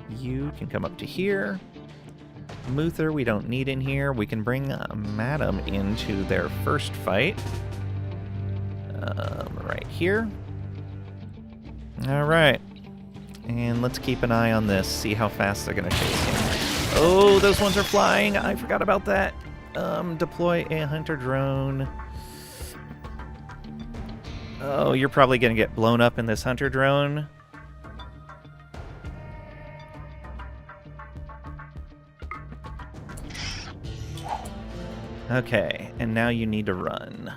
You can come up to here. Muther, we don't need in here. We can bring Madam into their first fight. Right here. All right. And let's keep an eye on this. See how fast they're going to chase him. Oh, those ones are flying. I forgot about that. Deploy a hunter drone. Oh, you're probably going to get blown up in this hunter drone. Okay, and now you need to run.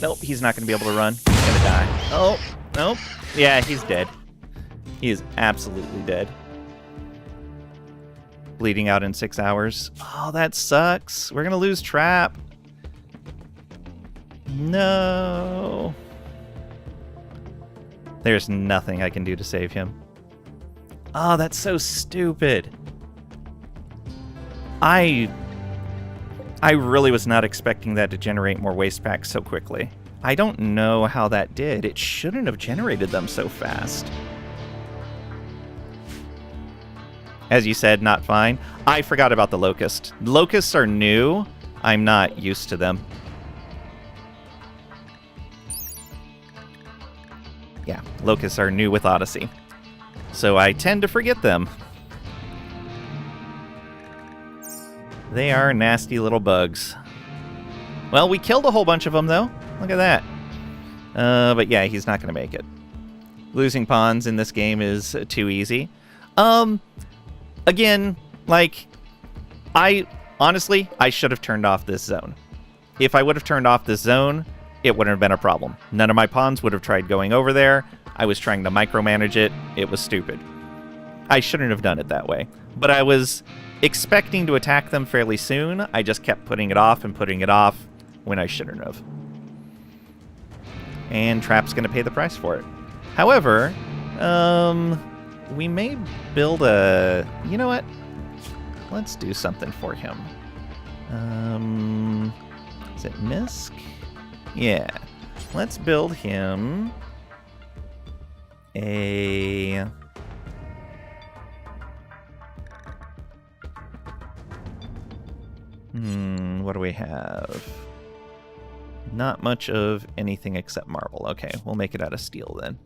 Nope, he's not going to be able to run. He's going to die. Oh, nope. Yeah, he's dead. He is absolutely dead. Bleeding out in 6 hours. Oh, that sucks. We're going to lose Trap. No. There's nothing I can do to save him. Oh, that's so stupid. I really was not expecting that to generate more waste packs so quickly. I don't know how that did. It shouldn't have generated them so fast. As you said, not fine. I forgot about the Locust. Locusts are new. I'm not used to them. Yeah, Locusts are new with Odyssey. So I tend to forget them. They are nasty little bugs. Well, we killed a whole bunch of them, though. Look at that. But yeah, he's not going to make it. Losing pawns in this game is too easy. Again, like, honestly, I should have turned off this zone. If I would have turned off this zone, it wouldn't have been a problem. None of my pawns would have tried going over there. I was trying to micromanage it. It was stupid. I shouldn't have done it that way. But I was expecting to attack them fairly soon. I just kept putting it off and putting it off when I shouldn't have. And Trap's going to pay the price for it. However, we may build a... You know what? Let's do something for him. Is it Misk? Yeah. Let's build him a... what do we have? Not much of anything except marble. Okay, we'll make it out of steel then.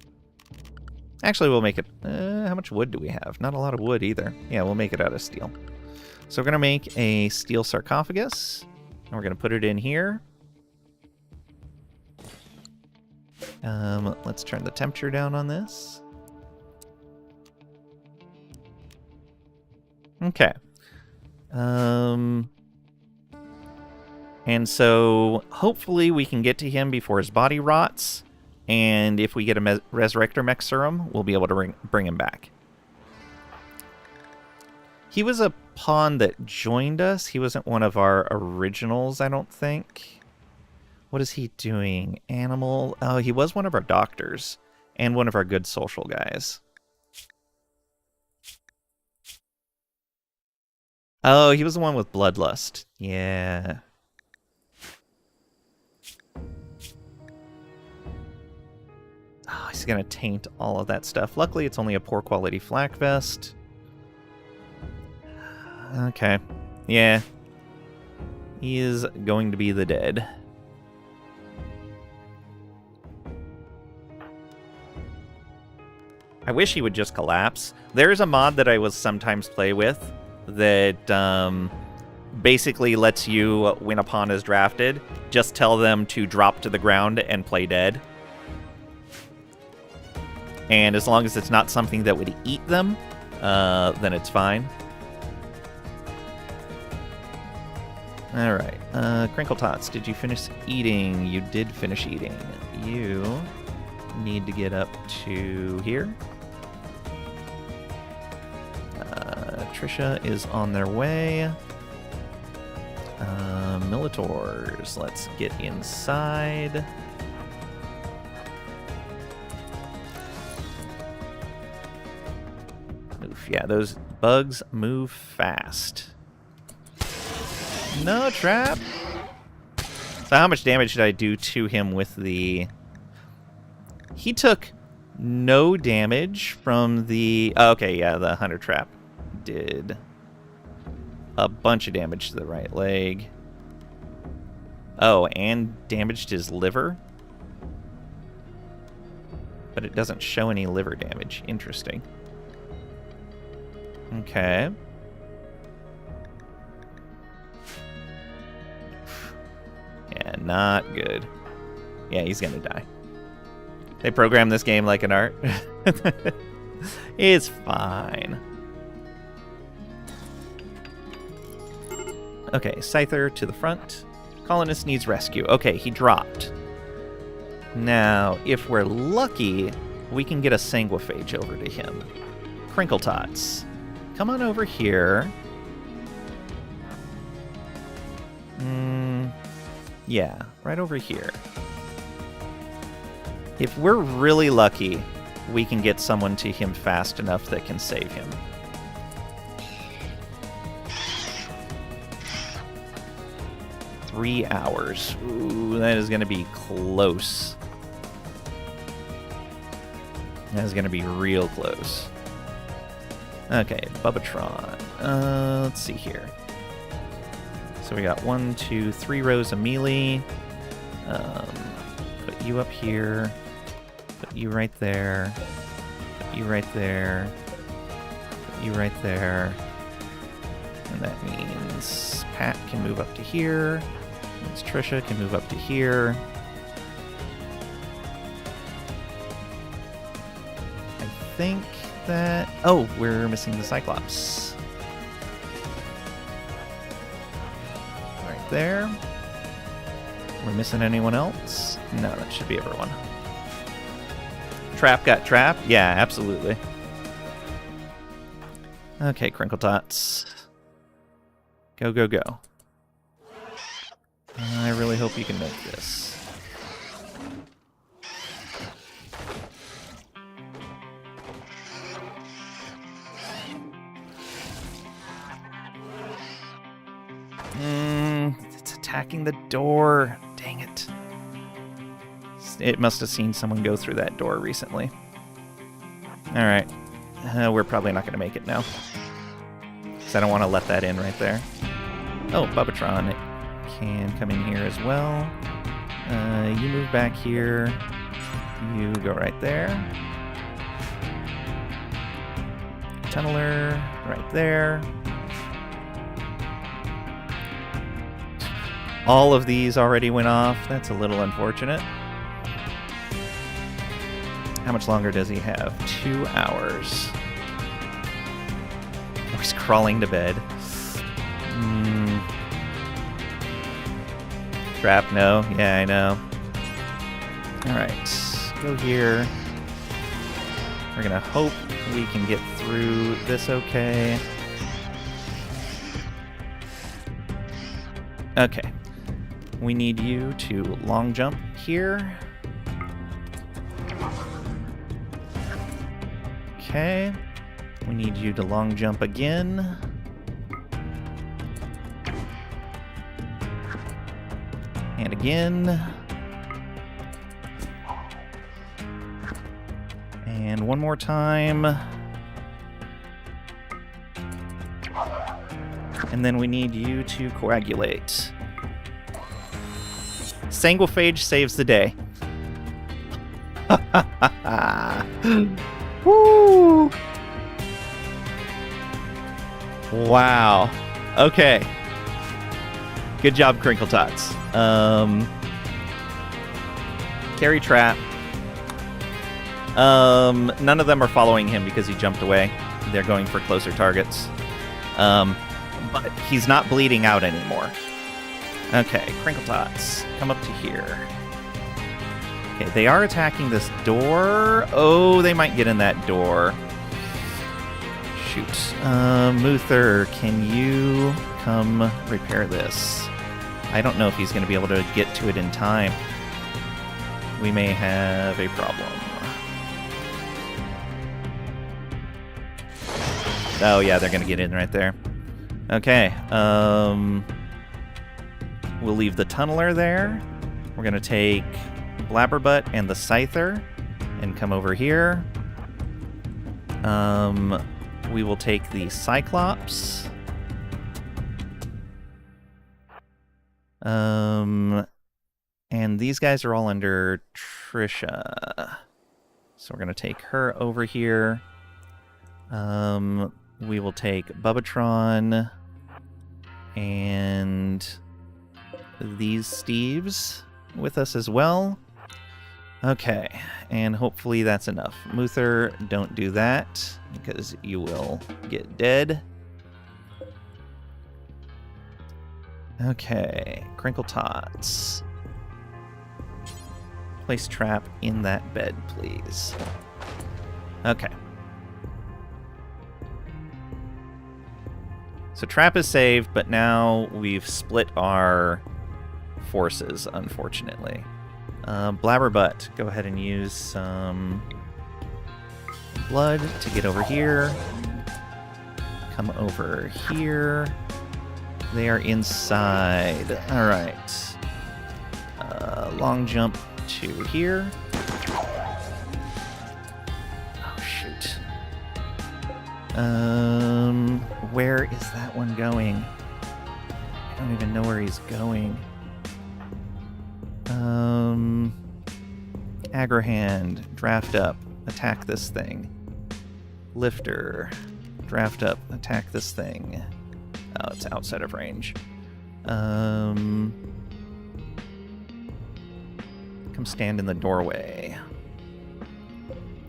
Actually, we'll make it... how much wood do we have? Not a lot of wood either. Yeah, we'll make it out of steel. So we're going to make a steel sarcophagus. And we're going to put it in here. Let's turn the temperature down on this. Okay. And so hopefully we can get to him before his body rots. And if we get a Resurrector Mech Serum, we'll be able to bring him back. He was a pawn that joined us. He wasn't one of our originals, I don't think. What is he doing? Animal? Oh, he was one of our doctors. And one of our good social guys. Oh, he was the one with Bloodlust. Yeah. Oh, he's going to taint all of that stuff. Luckily, it's only a poor quality flak vest. Okay. Yeah. He is going to be the dead. I wish he would just collapse. There's a mod that I will sometimes play with that basically lets you, when a pawn is drafted, just tell them to drop to the ground and play dead. And as long as it's not something that would eat them, then it's fine. Alright. Crinkle Tots, did you finish eating? You did finish eating. You need to get up to here. Trisha is on their way. Militors, let's get inside. Oof, yeah, those bugs move fast. No, Trap! So how much damage did I do to him with the... He took no damage from the... Oh, okay, yeah, the Hunter Trap did a bunch of damage to the right leg. Oh, and damaged his liver? But it doesn't show any liver damage. Interesting. Okay. Yeah, not good. Yeah, he's gonna die. They programmed this game like an art. It's fine. Okay, Scyther to the front. Colonist needs rescue. Okay, he dropped. Now, if we're lucky, we can get a Sanguiphage over to him. Crinkle Tots, come on over here. Yeah, right over here. If we're really lucky, we can get someone to him fast enough that can save him. Three hours. Ooh, that is going to be close. That is going to be real close. Okay, Bubbatron. Let's see here. So we got 1, 2, 3 rows of melee. Put you up here. Put you right there. Put you right there. Put you right there. And that means Pat can move up to here. That means Trisha can move up to here. I think that... Oh, we're missing the Cyclops. Right there. We're missing anyone else? No, that should be everyone. Trap got trap? Yeah, absolutely. Okay, Crinkle Tots. Go, go, go. I really hope you can make this. It's attacking the door. Dang it. It must have seen someone go through that door recently. Alright. We're probably not going to make it now. Because I don't want to let that in right there. Oh, Bubbatron can come in here as well. You move back here. You go right there. Tunneler, right there. All of these already went off. That's a little unfortunate. How much longer does he have? 2 hours. Oh, he's crawling to bed. Trap, no. Yeah, I know. Alright, go here. We're gonna hope we can get through this okay. Okay. We need you to long jump here. Okay. We need you to long jump again. And again. And one more time. And then we need you to coagulate. Sanguiphage saves the day. Woo! Wow. Okay. Good job, Crinkle Tots. Carry trap. None of them are following him because he jumped away. They're going for closer targets. But he's not bleeding out anymore. Okay, Crinkle Tots, come up to here. Okay, they are attacking this door. Oh, they might get in that door. Shoot. Muther, can you come repair this? I don't know if he's going to be able to get to it in time. We may have a problem. Oh, yeah, they're going to get in right there. Okay, We'll leave the tunneler there. We're going to take Blabberbutt and the Scyther and come over here. We will take the Cyclops. And these guys are all under Trisha. So we're going to take her over here. We will take Bubbatron and these Steves with us as well. Okay, and hopefully that's enough. Muther, don't do that, because you will get dead. Okay, Crinkle Tots. Place trap in that bed, please. Okay. So trap is saved, but now we've split our forces, unfortunately. Blabberbutt, go ahead and use some blood to get over here. Come over here. They are inside. All right. Long jump to here. Oh, shoot. Where is that one going? I don't even know where he's going. Agrahand, draft up, attack this thing. Lifter, draft up, attack this thing. Oh, it's outside of range. Come stand in the doorway.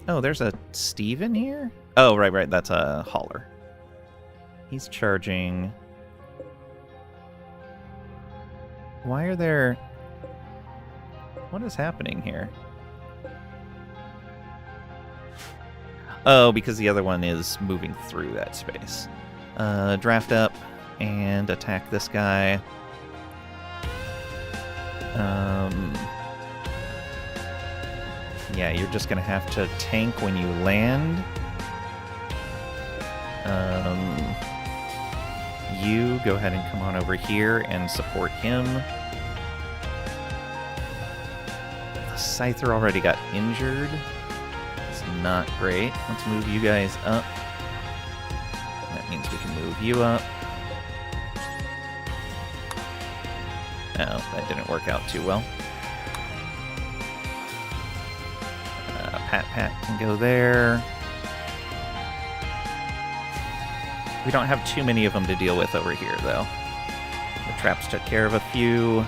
Oh, there's a Steve in here? Oh, right, that's a hauler. He's charging. Why are there... What is happening here? Oh, because the other one is moving through that space. Draft up and attack this guy. Yeah, you're just gonna have to tank when you land. You go ahead and come on over here and support him. The Scyther already got injured. It's not great. Let's move you guys up. That means we can move you up. Oh, that didn't work out too well. Pat can go there. We don't have too many of them to deal with over here, though. The traps took care of a few.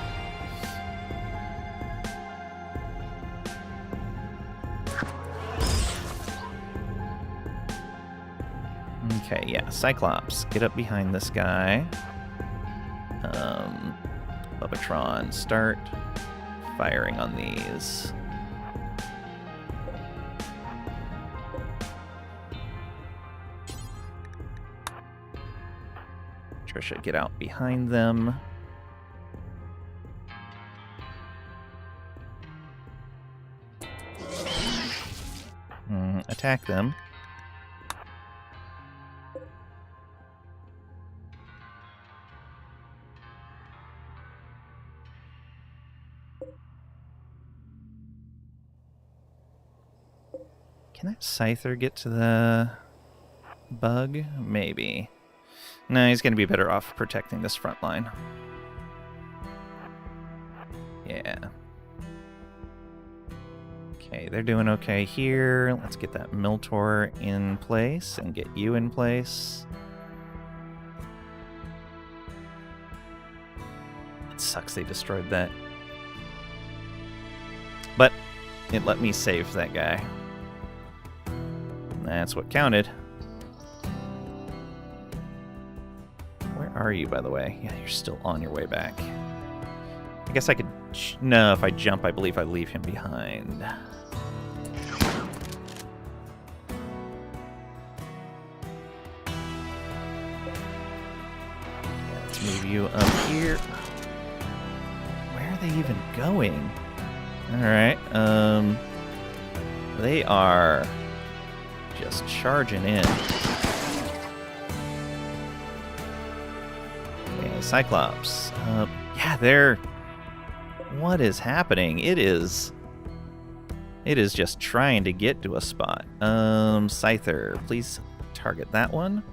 Okay, yeah, Cyclops, get up behind this guy. Bubbatron, start firing on these. Trisha, get out behind them. Attack them. Can that Scyther get to the bug? Maybe. No, he's going to be better off protecting this front line. Yeah. Okay, they're doing okay here. Let's get that Miltor in place and get you in place. It sucks they destroyed that. But it let me save that guy. That's what counted. Where are you, by the way? Yeah, you're still on your way back. I guess I could... No, if I jump, I believe I leave him behind. Let's move you up here. Where are they even going? Alright, they are just charging in. Okay, Cyclops. Yeah, they're... What is happening? It is just trying to get to a spot. Scyther, please target that one.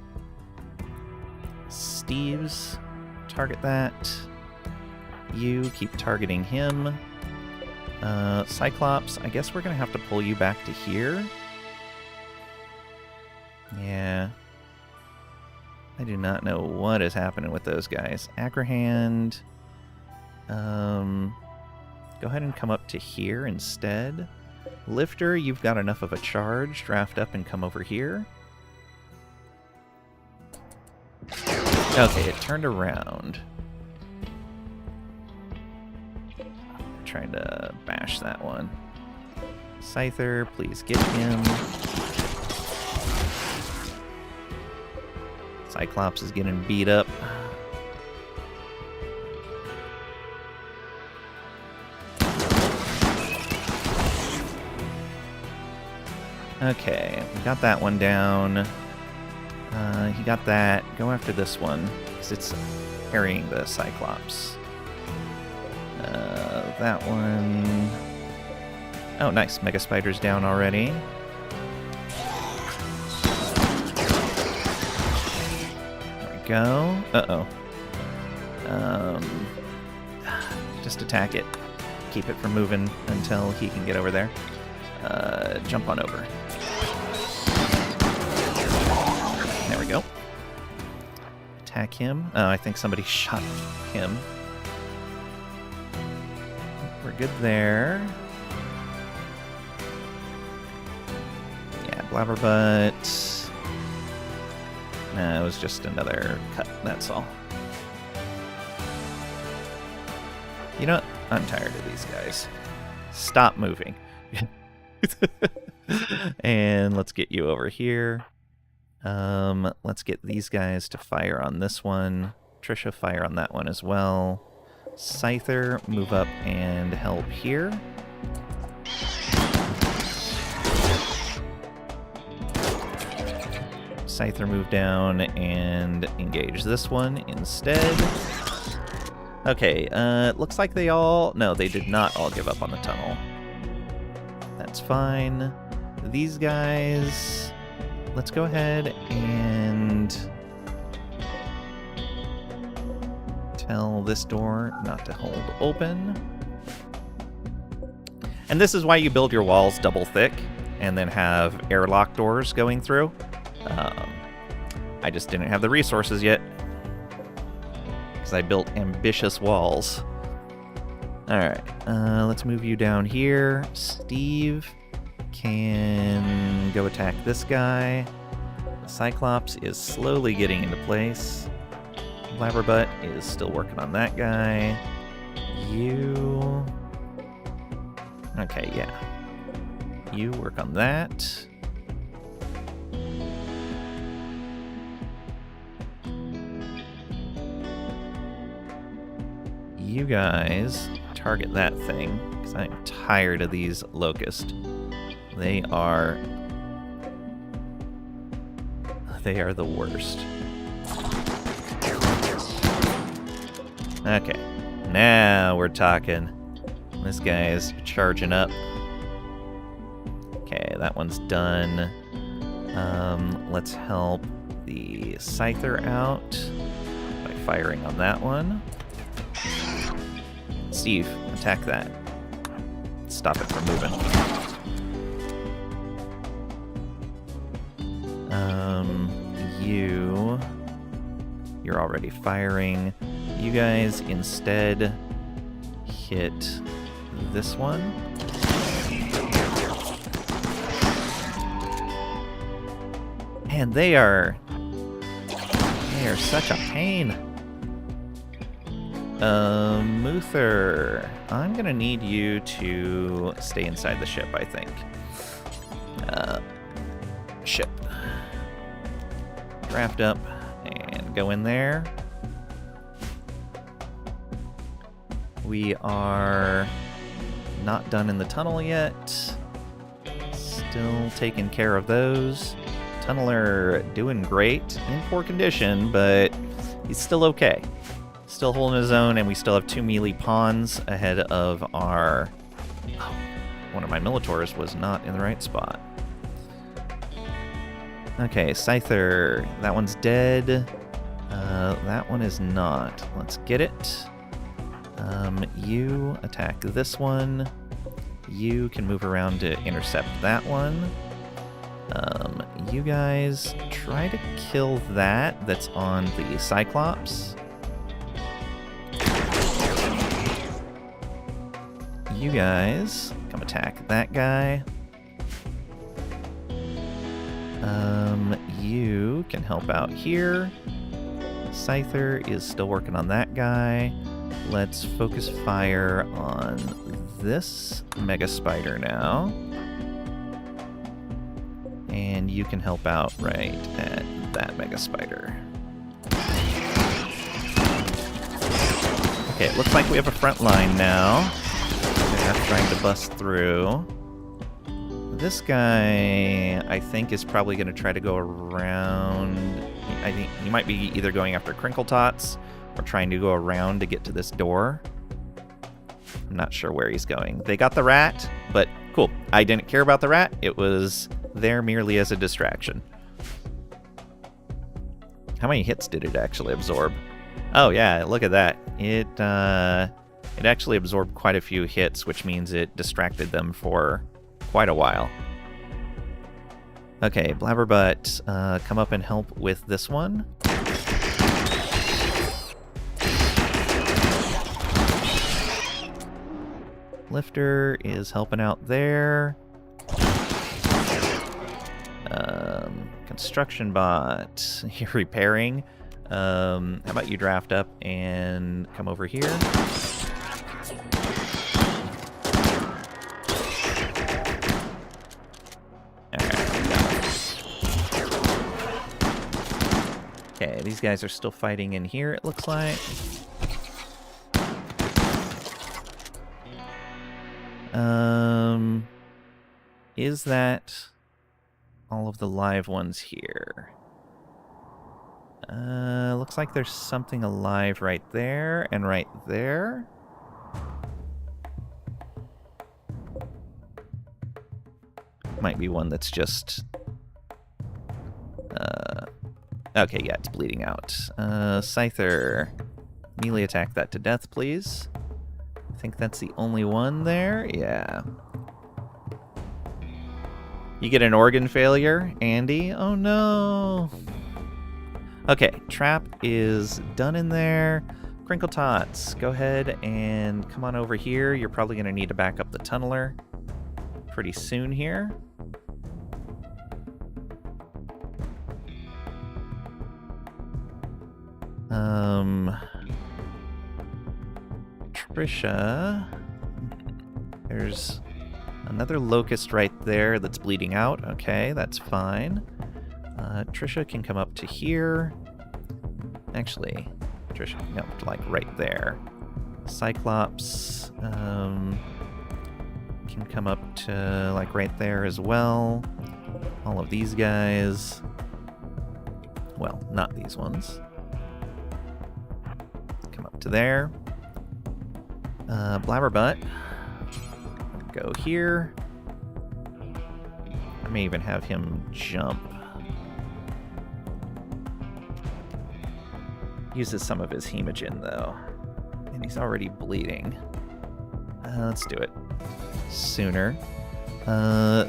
Steve's, target that. You keep targeting him. Cyclops, I guess we're gonna have to pull you back to here. Yeah. I do not know what is happening with those guys. Acrahand, go ahead and come up to here instead. Lifter, you've got enough of a charge. Draft up and come over here. Okay, it turned around. Trying to bash that one. Scyther, please get him. Cyclops is getting beat up. Okay, we got that one down. He got that. Go after this one, because it's carrying the Cyclops. That one... Oh, nice. Mega Spider's down already. There we go. Uh-oh. Just attack it. Keep it from moving until he can get over there. Jump on over. There we go. Attack him. Oh, I think somebody shot him. We're good there. Yeah, Blabberbutt. Nah, it was just another cut, that's all. You know what? I'm tired of these guys. Stop moving. And let's get you over here. Let's get these guys to fire on this one. Trisha, fire on that one as well. Scyther, move up and help here. Scyther, move down and engage this one instead. Okay, looks like they all... No, they did not all give up on the tunnel. That's fine. These guys... Let's go ahead and... tell this door not to hold open. And this is why you build your walls double thick and then have airlock doors going through. I just didn't have the resources yet because I built ambitious walls. Alright, let's move you down here. Steve can go attack this guy. The Cyclops is slowly getting into place. Blabberbutt is still working on that guy. You... Okay, yeah. You work on that. You guys target that thing, because I'm tired of these locusts. They are the worst. Okay, now we're talking. This guy's charging up. Okay, that one's done. Let's help the Scyther out by firing on that one. Steve, attack that. Stop it from moving. You're already firing. You guys instead hit this one. Man, they are such a pain. Muther, I'm gonna need you to stay inside the ship, I think. Ship. Draft up and go in there. We are not done in the tunnel yet. Still taking care of those. Tunneler doing great. In poor condition, but he's still okay. Still holding his own, and we still have 2 melee pawns ahead of our... Oh, one of my Militaurs was not in the right spot. Okay, Scyther. That one's dead. That one is not. Let's get it. You attack this one. You can move around to intercept that one. You guys try to kill that's on the Cyclops. You guys come attack that guy. You can help out here. Scyther is still working on that guy. Let's focus fire on this Mega Spider now. And you can help out right at that Mega Spider. Okay, it looks like we have a front line now. They're trying to bust through. This guy, I think, is probably going to try to go around. I think he might be either going after Crinkle Tots or trying to go around to get to this door. I'm not sure where he's going. They got the rat, but cool. I didn't care about the rat. It was there merely as a distraction. How many hits did it actually absorb? Oh yeah, look at that. It actually absorbed quite a few hits, which means it distracted them for quite a while. Okay, Blabberbutt, come up and help with this one. Lifter is helping out there. Construction bot, you're repairing. How about you draft up and come over here? Okay, these guys are still fighting in here, it looks like. Is that all of the live ones here? Looks like there's something alive right there and right there. Might be one that's just... okay, yeah, it's bleeding out. Scyther, melee attack that to death, please. I think that's the only one there. Yeah. You get an organ failure, Andy. Oh no. Okay, trap is done in there. Crinkle Tots, go ahead and come on over here. You're probably going to need to back up the tunneler pretty soon here. Trisha, there's another locust right there that's bleeding out. Okay, that's fine. Trisha can come up to here. Actually, Trisha can come up to, like, right there. Cyclops can come up to, like, right there as well. All of these guys. Well, not these ones. Come up to there. Blabberbutt. Go here. I may even have him jump. Uses some of his hemogen, though. And he's already bleeding. Let's do it sooner.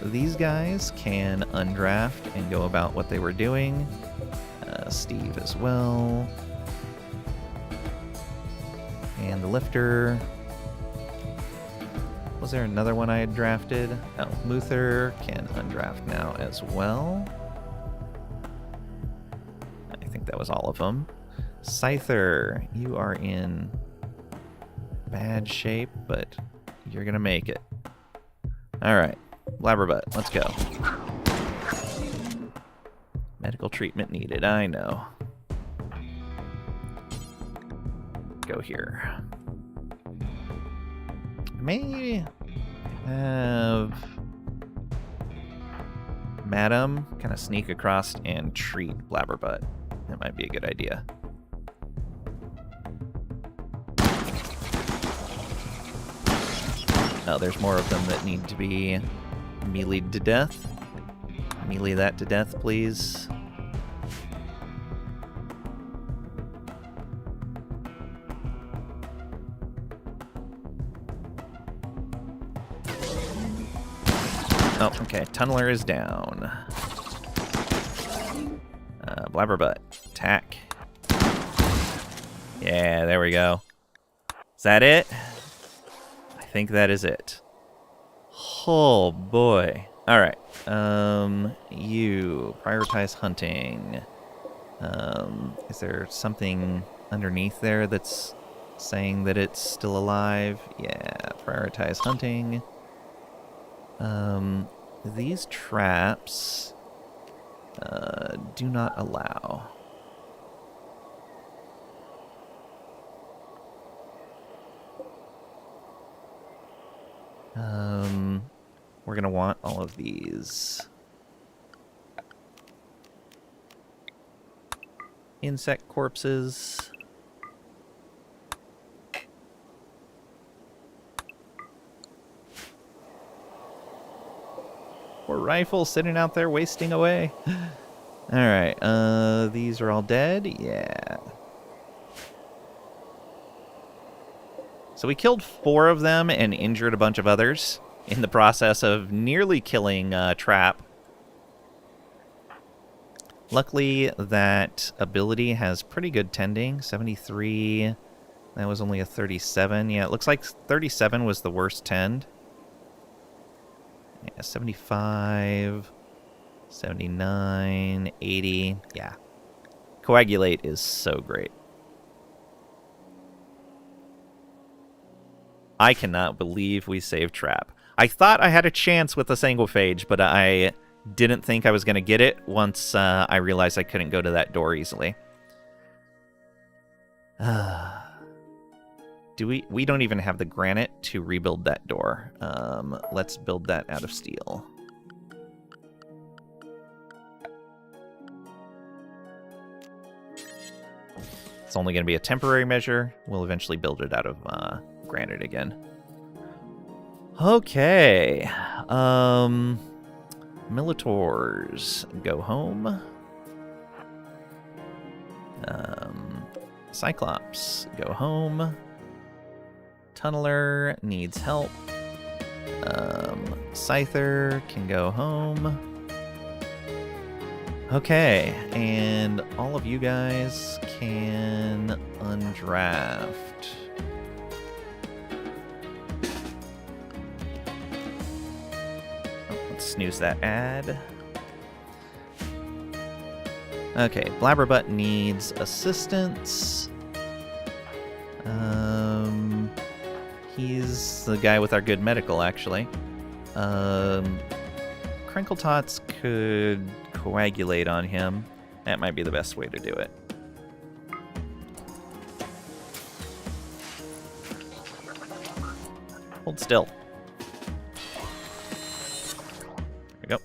These guys can undraft and go about what they were doing. Steve as well. And the lifter. Was there another one I had drafted? Oh, Muther can undraft now as well. I think that was all of them. Scyther, you are in bad shape, but you're gonna make it. Alright, Blabberbutt, let's go. Medical treatment needed, I know. Go here. May have Madam kind of sneak across and treat Blabberbutt. That might be a good idea. Oh, there's more of them that need to be melee'd to death. Melee that to death, please. Oh, okay. Tunneler is down. Blabberbutt. Attack. Yeah, there we go. Is that it? I think that is it. Oh, boy. Alright. You. Prioritize hunting. Is there something underneath there that's saying that it's still alive? Yeah, prioritize hunting. These traps do not allow. We're gonna want all of these. Insect corpses. Poor rifle sitting out there wasting away. Alright, these are all dead? Yeah. So we killed 4 of them and injured a bunch of others in the process of nearly killing Trap. Luckily, that ability has pretty good tending. 73. That was only a 37. Yeah, it looks like 37 was the worst tend. Yeah, 75. 79. 80. Yeah. Coagulate is so great. I cannot believe we saved Trap. I thought I had a chance with the Sanguiphage, but I didn't think I was going to get it once I realized I couldn't go to that door easily. We don't even have the granite to rebuild that door. Let's build that out of steel. It's only going to be a temporary measure. We'll eventually build it out of granite again. Okay. Militors, go home. Cyclops, go home. Tunneler needs help. Scyther can go home. Okay, and all of you guys can undraft. Let's snooze that ad. Okay, Blabberbutt needs assistance. He's the guy with our good medical, actually. Crinkletots could coagulate on him. That might be the best way to do it. Hold still. There we go.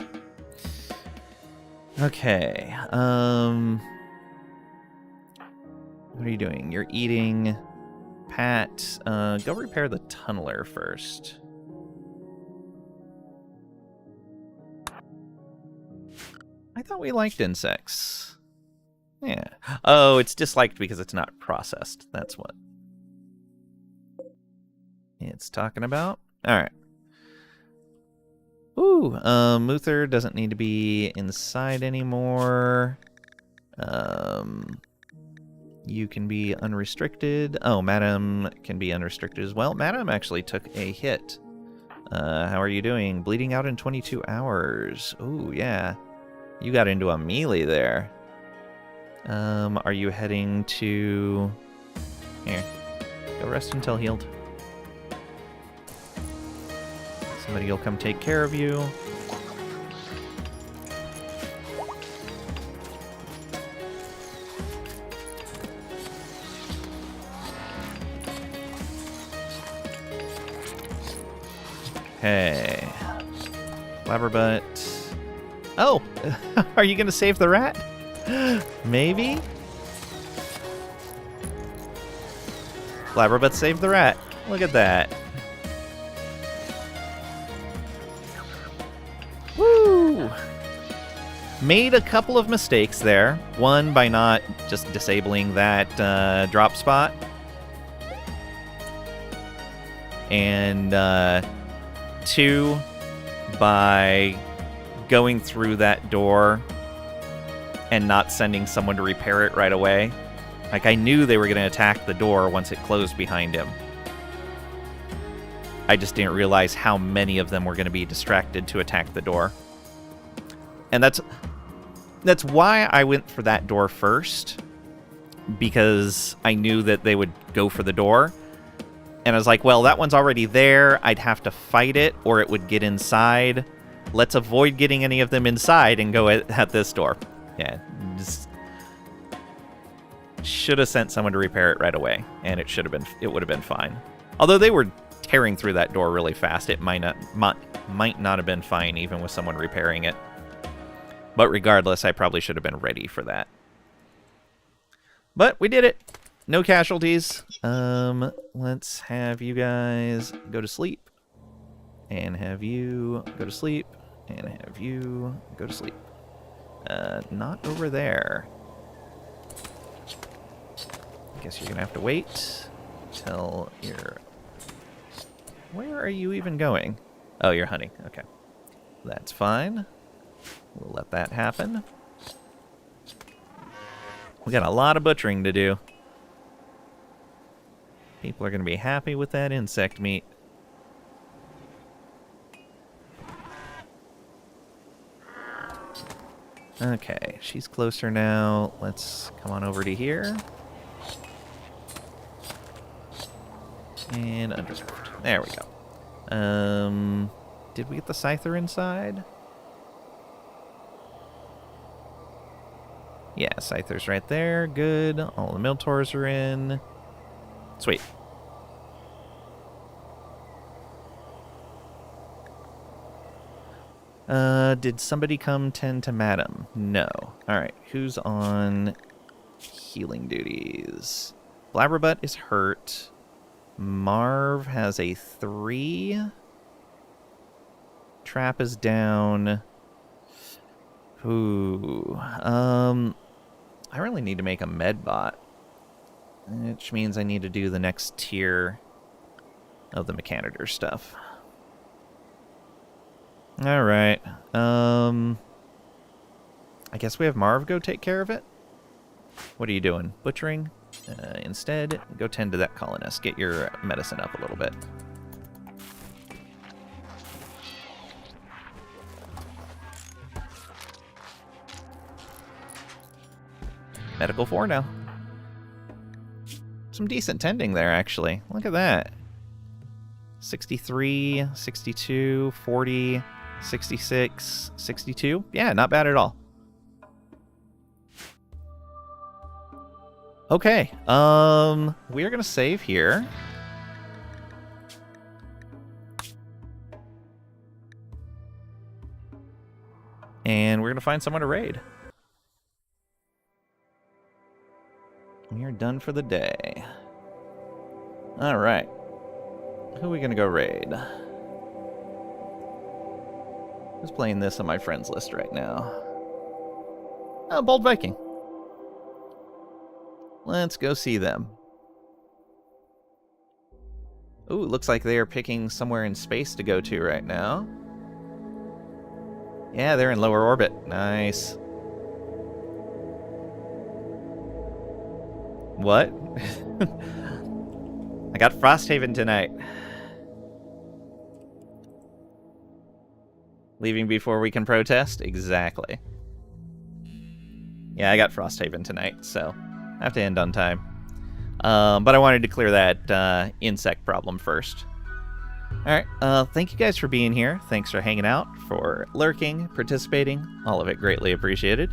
Okay. What are you doing? You're eating. Pat, go repair the tunneler first. I thought we liked insects. Yeah. Oh, it's disliked because it's not processed. That's what it's talking about. Alright. Ooh, Muther doesn't need to be inside anymore. You can be unrestricted. Oh, Madam can be unrestricted as well. Madam actually took a hit. How are you doing? Bleeding out in 22 hours. Ooh, yeah. You got into a melee there. Are you heading to... Here. Go rest until healed. Somebody will come take care of you. Okay. Blabberbutt. Oh! Are you gonna save the rat? Maybe? Blabberbutt saved the rat. Look at that. Made a couple of mistakes there. One, by not just disabling that drop spot. And two, by going through that door and not sending someone to repair it right away. Like, I knew they were going to attack the door once it closed behind him. I just didn't realize how many of them were going to be distracted to attack the door. And that's why I went for that door first, because I knew that they would go for the door. And I was like, well, that one's already there. I'd have to fight it, or it would get inside. Let's avoid getting any of them inside and go at this door. Yeah, just should have sent someone to repair it right away, and it would have been fine. Although they were tearing through that door really fast, it might not have been fine even with someone repairing it. But regardless, I probably should have been ready for that. But we did it. No casualties. Let's have you guys go to sleep. And have you go to sleep. And have you go to sleep. Not over there. Guess you're gonna have to wait till you're... Where are you even going? Oh, you're hunting. Okay. That's fine. We'll let that happen. We got a lot of butchering to do. People are going to be happy with that insect meat. Okay, she's closer now. Let's come on over to here. And unreserved. There we go. Did we get the Scyther inside? Yeah, Scyther's right there. Good. All the Miltaurs are in. Sweet. Did somebody come tend to Madam? No. Alright, who's on healing duties? Blabberbutt is hurt. Marv has a 3. Trap is down. Ooh. I really need to make a med bot. Which means I need to do the next tier of the Mechanitor stuff. Alright. I guess we have Marv go take care of it? What are you doing? Butchering? Instead, go tend to that colonist. Get your medicine up a little bit. Medical 4 now. Some decent tending there, actually. Look at that. 63, 62, 40, 66, 62. Yeah, not bad at all. Okay, we're gonna save here. And we're gonna find someone to raid. We are done for the day. Alright. Who are we gonna go raid? Who's playing this on my friends list right now? Oh, Bold Viking. Let's go see them. Ooh, looks like they are picking somewhere in space to go to right now. Yeah, they're in lower orbit. Nice. What? I got Frosthaven tonight. Leaving before we can protest? Exactly. Yeah, I got Frosthaven tonight, so I have to end on time. But I wanted to clear that insect problem first. Alright, thank you guys for being here. Thanks for hanging out, for lurking, participating. All of it greatly appreciated.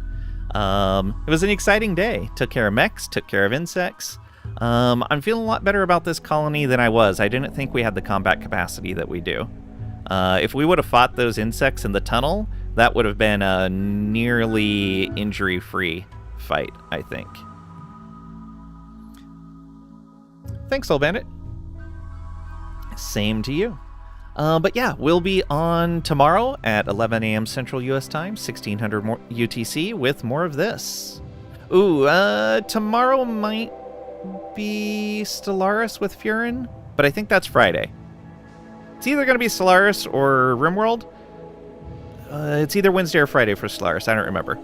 It was an exciting day. Took care of mechs, took care of insects. I'm feeling a lot better about this colony than I was. I didn't think we had the combat capacity that we do. If we would have fought those insects in the tunnel, that would have been a nearly injury-free fight, I think. Thanks, Soul Bandit. Same to you. But yeah, we'll be on tomorrow at 11 a.m. Central U.S. time, 1600 UTC, with more of this. Ooh, tomorrow might be Stellaris with Furin, but I think that's Friday. It's either going to be Stellaris or RimWorld. It's either Wednesday or Friday for Stellaris. I don't remember.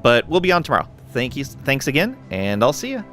But we'll be on tomorrow. Thanks again, and I'll see you.